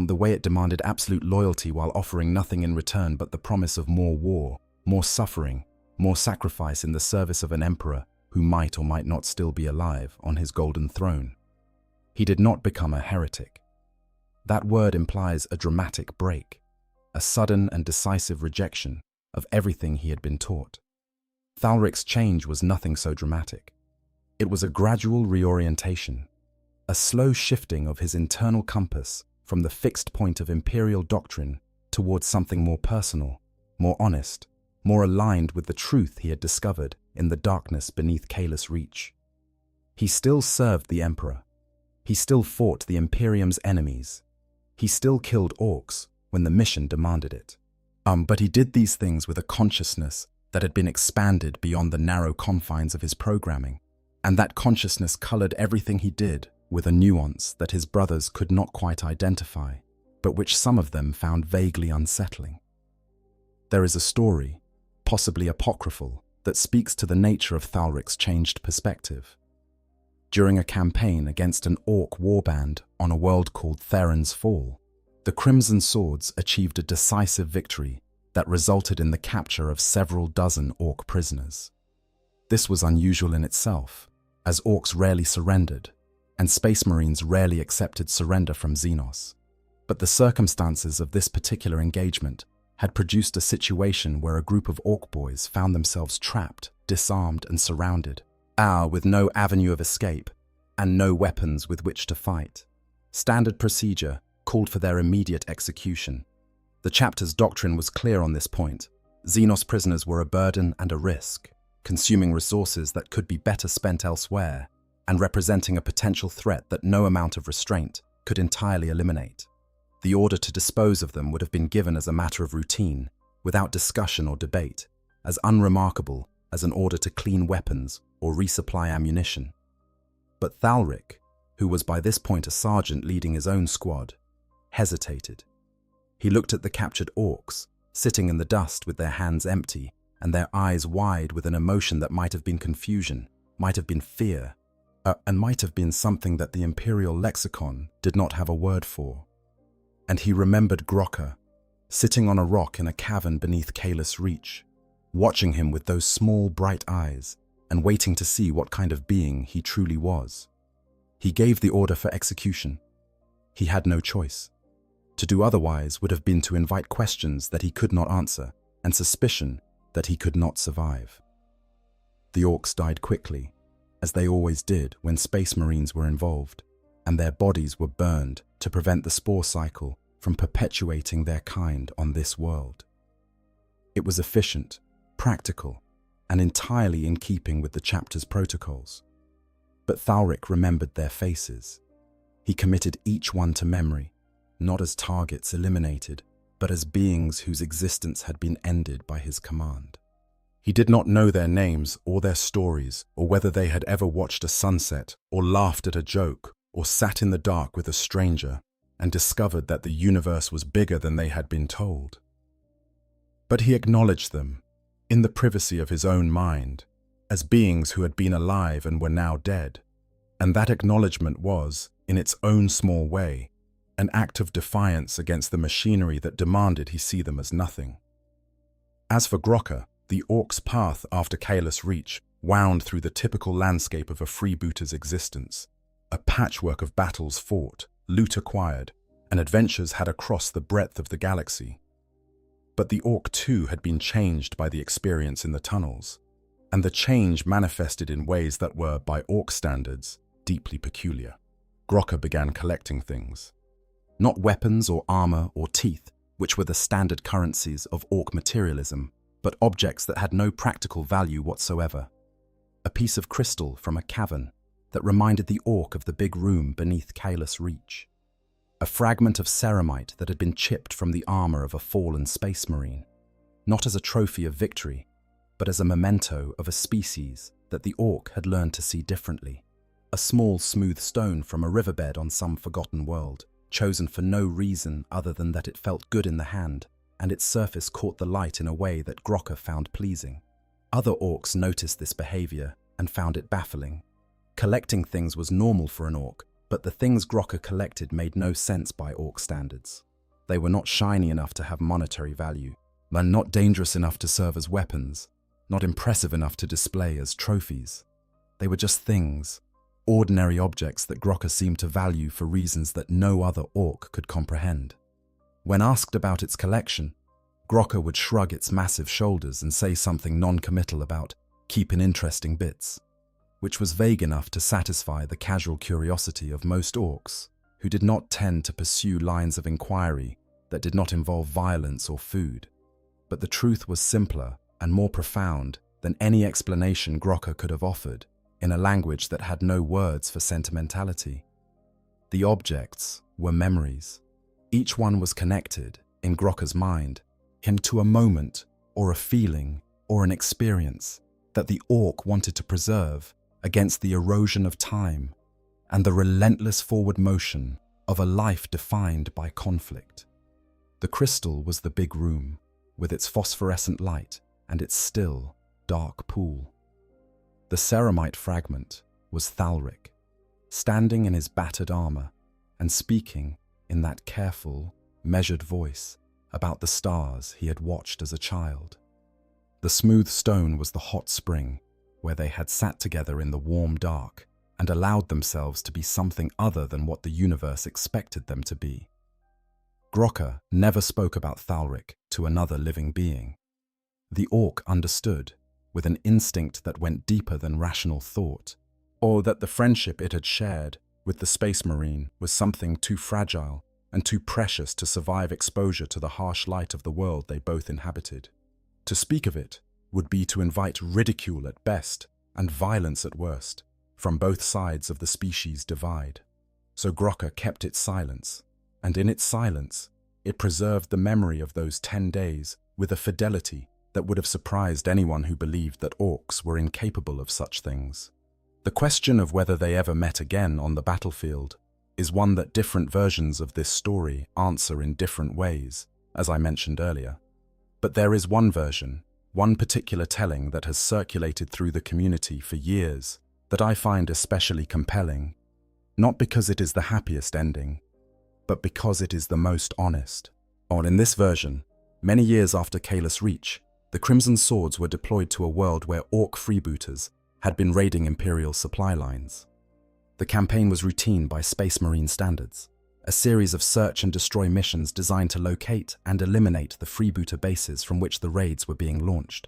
the way it demanded absolute loyalty while offering nothing in return but the promise of more war, more suffering, more sacrifice in the service of an emperor who might or might not still be alive on his golden throne. He did not become a heretic. That word implies a dramatic break, a sudden and decisive rejection of everything he had been taught. Thalric's change was nothing so dramatic. It was a gradual reorientation, a slow shifting of his internal compass from the fixed point of Imperial doctrine towards something more personal, more honest, more aligned with the truth he had discovered in the darkness beneath Caelus Reach. He still served the Emperor. He still fought the Imperium's enemies. He still killed orcs when the mission demanded it. But he did these things with a consciousness that had been expanded beyond the narrow confines of his programming, and that consciousness colored everything he did with a nuance that his brothers could not quite identify, but which some of them found vaguely unsettling. There is a story, possibly apocryphal, that speaks to the nature of Thalric's changed perspective. During a campaign against an orc warband on a world called Theron's Fall, the Crimson Swords achieved a decisive victory that resulted in the capture of several dozen orc prisoners. This was unusual in itself, as orcs rarely surrendered, and Space Marines rarely accepted surrender from Xenos. But the circumstances of this particular engagement had produced a situation where a group of orc boys found themselves trapped, disarmed and surrounded, with no avenue of escape and no weapons with which to fight. Standard procedure called for their immediate execution. The chapter's doctrine was clear on this point. Xenos prisoners were a burden and a risk, consuming resources that could be better spent elsewhere, and representing a potential threat that no amount of restraint could entirely eliminate. The order to dispose of them would have been given as a matter of routine, without discussion or debate, as unremarkable as an order to clean weapons or resupply ammunition. But Thalric, who was by this point a sergeant leading his own squad, hesitated. He looked at the captured orcs, sitting in the dust with their hands empty and their eyes wide with an emotion that might have been confusion, might have been fear, and might have been something that the Imperial lexicon did not have a word for. And he remembered Grokka, sitting on a rock in a cavern beneath Caelus Reach, watching him with those small, bright eyes and waiting to see what kind of being he truly was. He gave the order for execution. He had no choice. To do otherwise would have been to invite questions that he could not answer and suspicion that he could not survive. The orcs died quickly, as they always did when Space Marines were involved, and their bodies were burned to prevent the spore cycle from perpetuating their kind on this world. It was efficient, practical, and entirely in keeping with the chapter's protocols. But Thalric remembered their faces. He committed each one to memory, not as targets eliminated, but as beings whose existence had been ended by his command. He did not know their names or their stories, or whether they had ever watched a sunset, or laughed at a joke, or sat in the dark with a stranger and discovered that the universe was bigger than they had been told. But he acknowledged them, in the privacy of his own mind, as beings who had been alive and were now dead, and that acknowledgement was, in its own small way, an act of defiance against the machinery that demanded he see them as nothing. As for Grokka, the Orc's path after Kalis Reach wound through the typical landscape of a freebooter's existence, a patchwork of battles fought, loot acquired, and adventures had across the breadth of the galaxy. But the Orc too had been changed by the experience in the tunnels, and the change manifested in ways that were, by Orc standards, deeply peculiar. Grokka began collecting things. Not weapons or armor or teeth, which were the standard currencies of Orc materialism, but objects that had no practical value whatsoever. A piece of crystal from a cavern that reminded the Orc of the big room beneath Kalis Reach. A fragment of ceramite that had been chipped from the armor of a fallen space marine, not as a trophy of victory, but as a memento of a species that the Orc had learned to see differently. A small, smooth stone from a riverbed on some forgotten world, chosen for no reason other than that it felt good in the hand, and its surface caught the light in a way that Grokka found pleasing. Other Orcs noticed this behavior and found it baffling. Collecting things was normal for an Orc, but the things Grokka collected made no sense by Orc standards. They were not shiny enough to have monetary value, and not dangerous enough to serve as weapons, not impressive enough to display as trophies. They were just things, ordinary objects that Grokka seemed to value for reasons that no other Orc could comprehend. When asked about its collection, Grokka would shrug its massive shoulders and say something non-committal about keeping interesting bits, which was vague enough to satisfy the casual curiosity of most Orcs, who did not tend to pursue lines of inquiry that did not involve violence or food. But the truth was simpler and more profound than any explanation Grokka could have offered, in a language that had no words for sentimentality. The objects were memories. Each one was connected, in Grokka's mind, into a moment or a feeling or an experience that the Orc wanted to preserve against the erosion of time and the relentless forward motion of a life defined by conflict. The crystal was the big room, with its phosphorescent light and its still, dark pool. The ceramite fragment was Thalric, standing in his battered armor and speaking in that careful, measured voice about the stars he had watched as a child. The smooth stone was the hot spring where they had sat together in the warm dark and allowed themselves to be something other than what the universe expected them to be. Grokka never spoke about Thalric to another living being. The Orc understood, with an instinct that went deeper than rational thought, or that the friendship it had shared with the Space Marine was something too fragile and too precious to survive exposure to the harsh light of the world they both inhabited. To speak of it would be to invite ridicule at best and violence at worst from both sides of the species divide. So Grokka kept its silence, and in its silence, it preserved the memory of those 10 days with a fidelity that would have surprised anyone who believed that Orcs were incapable of such things. The question of whether they ever met again on the battlefield is one that different versions of this story answer in different ways, as I mentioned earlier. But there is one version, one particular telling that has circulated through the community for years that I find especially compelling, not because it is the happiest ending, but because it is the most honest. Or in this version, many years after Kalis Reach, the Crimson Swords were deployed to a world where Orc freebooters had been raiding Imperial supply lines. The campaign was routine by Space Marine standards, a series of search and destroy missions designed to locate and eliminate the freebooter bases from which the raids were being launched.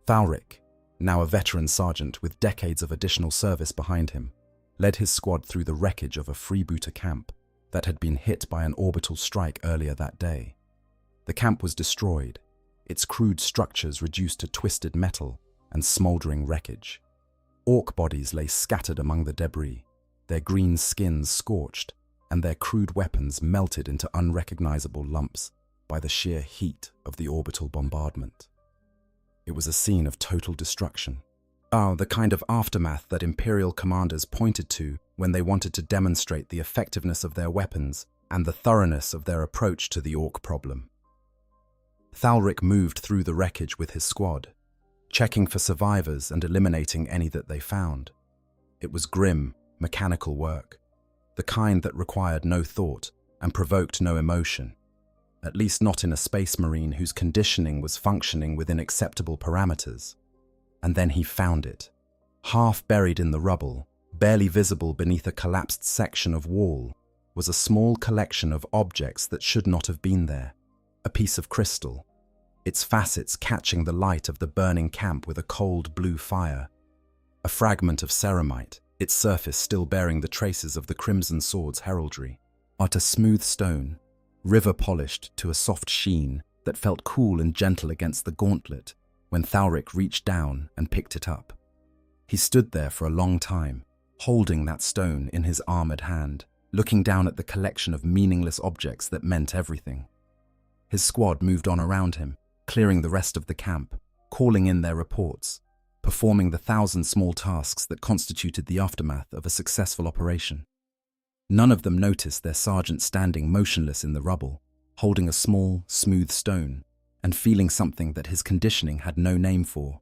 Thalric, now a veteran sergeant with decades of additional service behind him, led his squad through the wreckage of a freebooter camp that had been hit by an orbital strike earlier that day. The camp was destroyed, its crude structures reduced to twisted metal and smoldering wreckage. Orc bodies lay scattered among the debris, their green skins scorched and their crude weapons melted into unrecognizable lumps by the sheer heat of the orbital bombardment. It was a scene of total destruction. The kind of aftermath that Imperial commanders pointed to when they wanted to demonstrate the effectiveness of their weapons and the thoroughness of their approach to the orc problem. Thalric moved through the wreckage with his squad, checking for survivors and eliminating any that they found. It was grim, mechanical work, the kind that required no thought and provoked no emotion, at least not in a space marine whose conditioning was functioning within acceptable parameters. And then he found it, half buried in the rubble, barely visible beneath a collapsed section of wall, was a small collection of objects that should not have been there. A piece of crystal, its facets catching the light of the burning camp with a cold blue fire. A fragment of ceramite, its surface still bearing the traces of the Crimson Sword's heraldry. A smooth stone, river-polished to a soft sheen that felt cool and gentle against the gauntlet when Thalric reached down and picked it up. He stood there for a long time, holding that stone in his armored hand, looking down at the collection of meaningless objects that meant everything. His squad moved on around him, clearing the rest of the camp, calling in their reports, performing the 1,000 small tasks that constituted the aftermath of a successful operation. None of them noticed their sergeant standing motionless in the rubble, holding a small, smooth stone, and feeling something that his conditioning had no name for.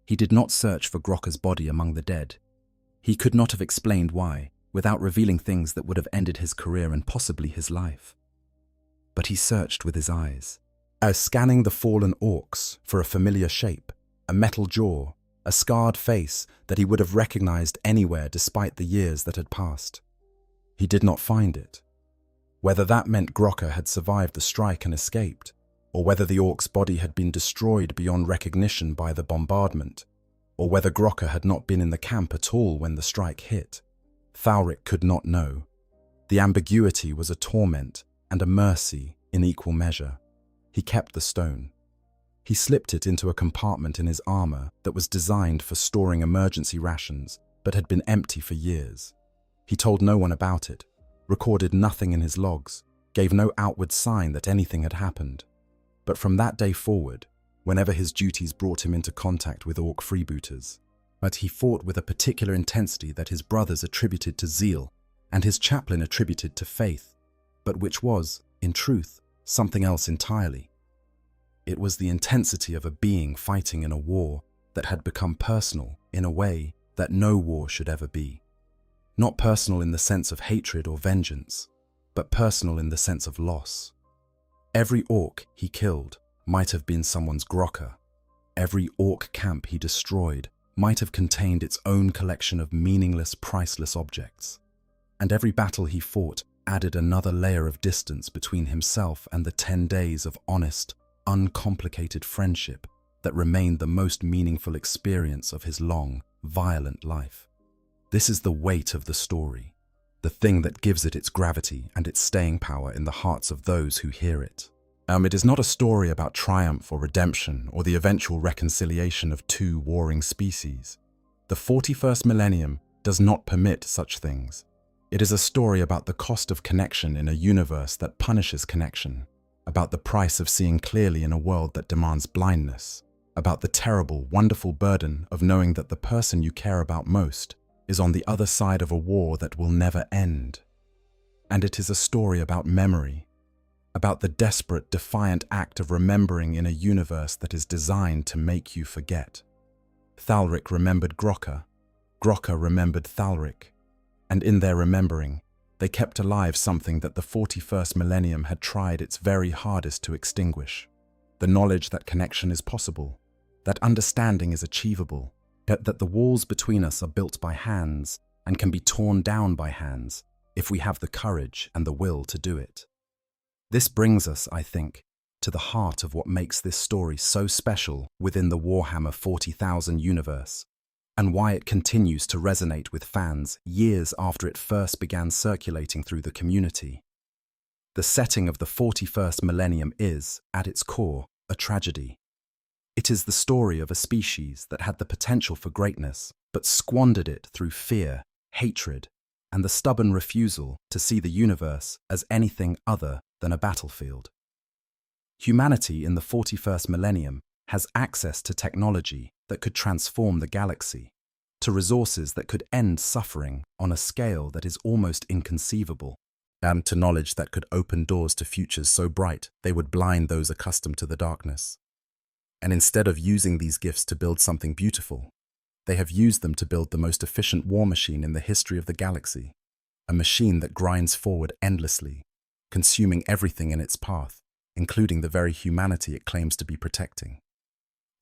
He did not search for Grokka's body among the dead. He could not have explained why, without revealing things that would have ended his career and possibly his life. But he searched with his eyes, as scanning the fallen orcs for a familiar shape, a metal jaw, a scarred face that he would have recognized anywhere despite the years that had passed. He did not find it. Whether that meant Grokka had survived the strike and escaped, or whether the orc's body had been destroyed beyond recognition by the bombardment, or whether Grokka had not been in the camp at all when the strike hit, Thalric could not know. The ambiguity was a torment and a mercy in equal measure. He kept the stone. He slipped it into a compartment in his armor that was designed for storing emergency rations, but had been empty for years. He told no one about it, recorded nothing in his logs, gave no outward sign that anything had happened. But from that day forward, whenever his duties brought him into contact with orc freebooters, he fought with a particular intensity that his brothers attributed to zeal and his chaplain attributed to faith, but which was, in truth, something else entirely. It was the intensity of a being fighting in a war that had become personal in a way that no war should ever be. Not personal in the sense of hatred or vengeance, but personal in the sense of loss. Every orc he killed might have been someone's Grokka. Every orc camp he destroyed might have contained its own collection of meaningless, priceless objects. And every battle he fought added another layer of distance between himself and the 10 days of honest, uncomplicated friendship that remained the most meaningful experience of his long, violent life. This is the weight of the story, the thing that gives it its gravity and its staying power in the hearts of those who hear it. It is not a story about triumph or redemption or the eventual reconciliation of two warring species. The 41st millennium does not permit such things. It is a story about the cost of connection in a universe that punishes connection, about the price of seeing clearly in a world that demands blindness, about the terrible, wonderful burden of knowing that the person you care about most is on the other side of a war that will never end. And it is a story about memory, about the desperate, defiant act of remembering in a universe that is designed to make you forget. Thalric remembered Grokka, Grokka remembered Thalric, and in their remembering, they kept alive something that the 41st millennium had tried its very hardest to extinguish. The knowledge that connection is possible, that understanding is achievable, yet that the walls between us are built by hands and can be torn down by hands if we have the courage and the will to do it. This brings us, I think, to the heart of what makes this story so special within the Warhammer 40,000 universe, and why it continues to resonate with fans years after it first began circulating through the community. The setting of the 41st millennium is, at its core, a tragedy. It is the story of a species that had the potential for greatness, but squandered it through fear, hatred, and the stubborn refusal to see the universe as anything other than a battlefield. Humanity in the 41st millennium has access to technology that could transform the galaxy, to resources that could end suffering on a scale that is almost inconceivable, and to knowledge that could open doors to futures so bright they would blind those accustomed to the darkness. And instead of using these gifts to build something beautiful, they have used them to build the most efficient war machine in the history of the galaxy, a machine that grinds forward endlessly, consuming everything in its path, including the very humanity it claims to be protecting.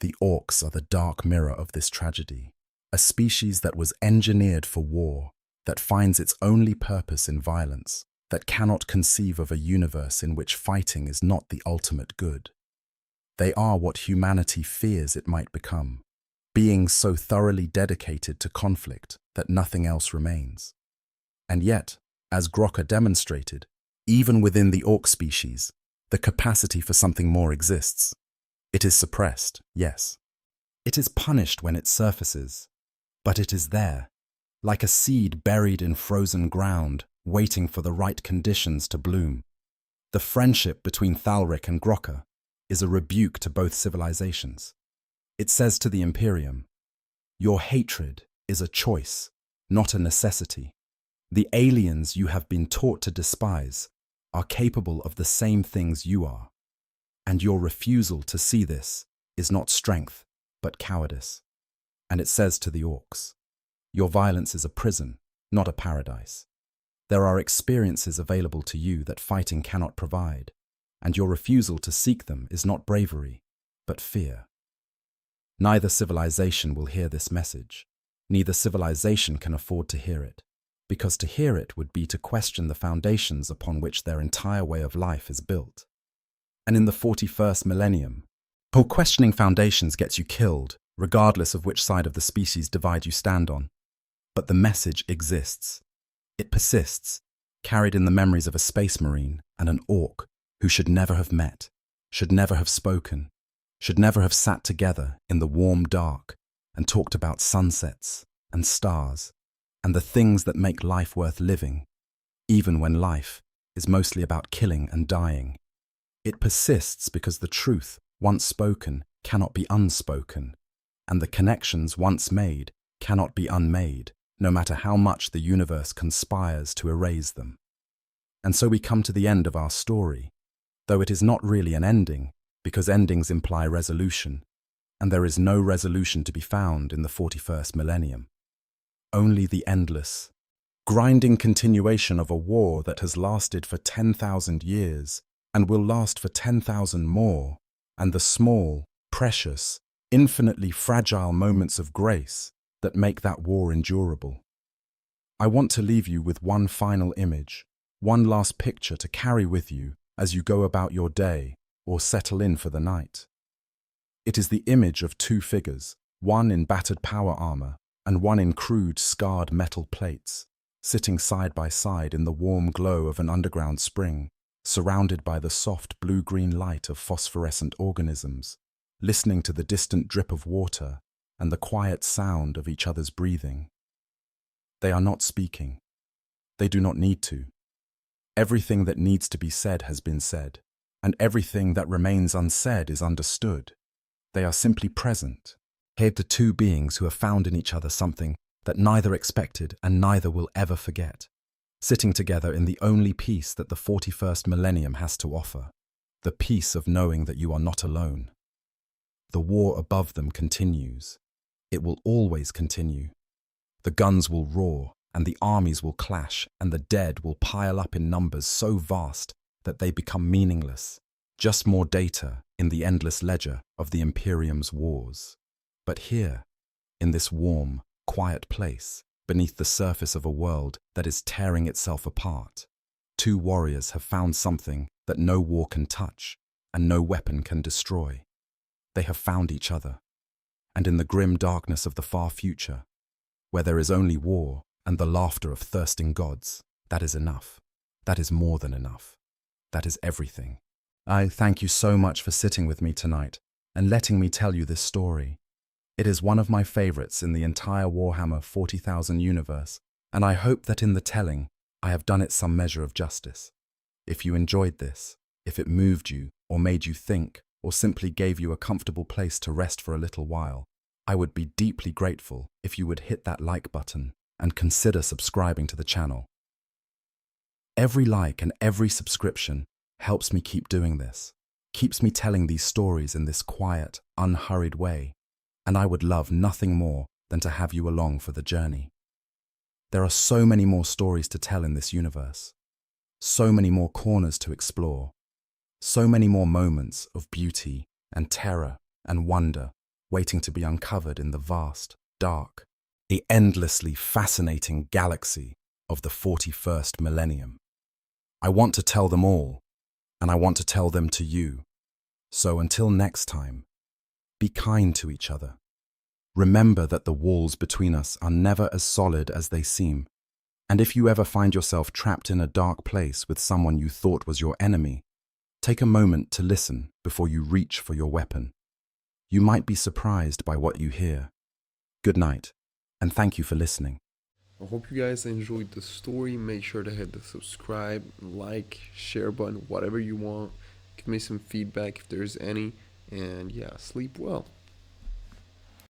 The orcs are the dark mirror of this tragedy, a species that was engineered for war, that finds its only purpose in violence, that cannot conceive of a universe in which fighting is not the ultimate good. They are what humanity fears it might become, beings so thoroughly dedicated to conflict that nothing else remains. And yet, as Grocker demonstrated, even within the orc species, the capacity for something more exists. It is suppressed, yes. It is punished when it surfaces, but it is there, like a seed buried in frozen ground, waiting for the right conditions to bloom. The friendship between Thalric and Grocker is a rebuke to both civilizations. It says to the Imperium, "Your hatred is a choice, not a necessity. The aliens you have been taught to despise are capable of the same things you are, and your refusal to see this is not strength, but cowardice." And it says to the orcs, "Your violence is a prison, not a paradise. There are experiences available to you that fighting cannot provide, and your refusal to seek them is not bravery, but fear." Neither civilization will hear this message. Neither civilization can afford to hear it, because to hear it would be to question the foundations upon which their entire way of life is built. And in the 41st millennium, questioning foundations gets you killed, regardless of which side of the species divide you stand on. But the message exists. It persists, carried in the memories of a space marine and an orc who should never have met, should never have spoken, should never have sat together in the warm dark and talked about sunsets and stars and the things that make life worth living, even when life is mostly about killing and dying. It persists because the truth, once spoken, cannot be unspoken, and the connections once made cannot be unmade, no matter how much the universe conspires to erase them. And so we come to the end of our story, though it is not really an ending, because endings imply resolution, and there is no resolution to be found in the 41st millennium. Only the endless, grinding continuation of a war that has lasted for 10,000 years and will last for 10,000 more, and the small, precious, infinitely fragile moments of grace that make that war endurable. I want to leave you with one final image, one last picture to carry with you as you go about your day or settle in for the night. It is the image of two figures, one in battered power armor and one in crude, scarred metal plates, sitting side by side in the warm glow of an underground spring, surrounded by the soft blue-green light of phosphorescent organisms, listening to the distant drip of water and the quiet sound of each other's breathing. They are not speaking. They do not need to. Everything that needs to be said has been said, and everything that remains unsaid is understood. They are simply present. Here the two beings who have found in each other something that neither expected and neither will ever forget, sitting together in the only peace that the 41st millennium has to offer, the peace of knowing that you are not alone. The war above them continues. It will always continue. The guns will roar, and the armies will clash, and the dead will pile up in numbers so vast that they become meaningless, just more data in the endless ledger of the Imperium's wars. But here, in this warm, quiet place, beneath the surface of a world that is tearing itself apart, two warriors have found something that no war can touch and no weapon can destroy. They have found each other, and in the grim darkness of the far future, where there is only war and the laughter of thirsting gods, that is enough. That is more than enough. That is everything. I thank you so much for sitting with me tonight and letting me tell you this story. It is one of my favorites in the entire Warhammer 40,000 universe, and I hope that in the telling, I have done it some measure of justice. If you enjoyed this, if it moved you, or made you think, or simply gave you a comfortable place to rest for a little while, I would be deeply grateful if you would hit that like button and consider subscribing to the channel. Every like and every subscription helps me keep doing this, keeps me telling these stories in this quiet, unhurried way, and I would love nothing more than to have you along for the journey. There are so many more stories to tell in this universe, so many more corners to explore, so many more moments of beauty and terror and wonder waiting to be uncovered in the vast, dark, the endlessly fascinating galaxy of the 41st Millennium. I want to tell them all, and I want to tell them to you. So until next time, be kind to each other. Remember that the walls between us are never as solid as they seem, and if you ever find yourself trapped in a dark place with someone you thought was your enemy, take a moment to listen before you reach for your weapon. You might be surprised by what you hear. Good night, and thank you for listening. I hope you guys enjoyed the story. Make sure to hit the subscribe, like, share button, whatever you want. Give me some feedback if there's any. And yeah, sleep well.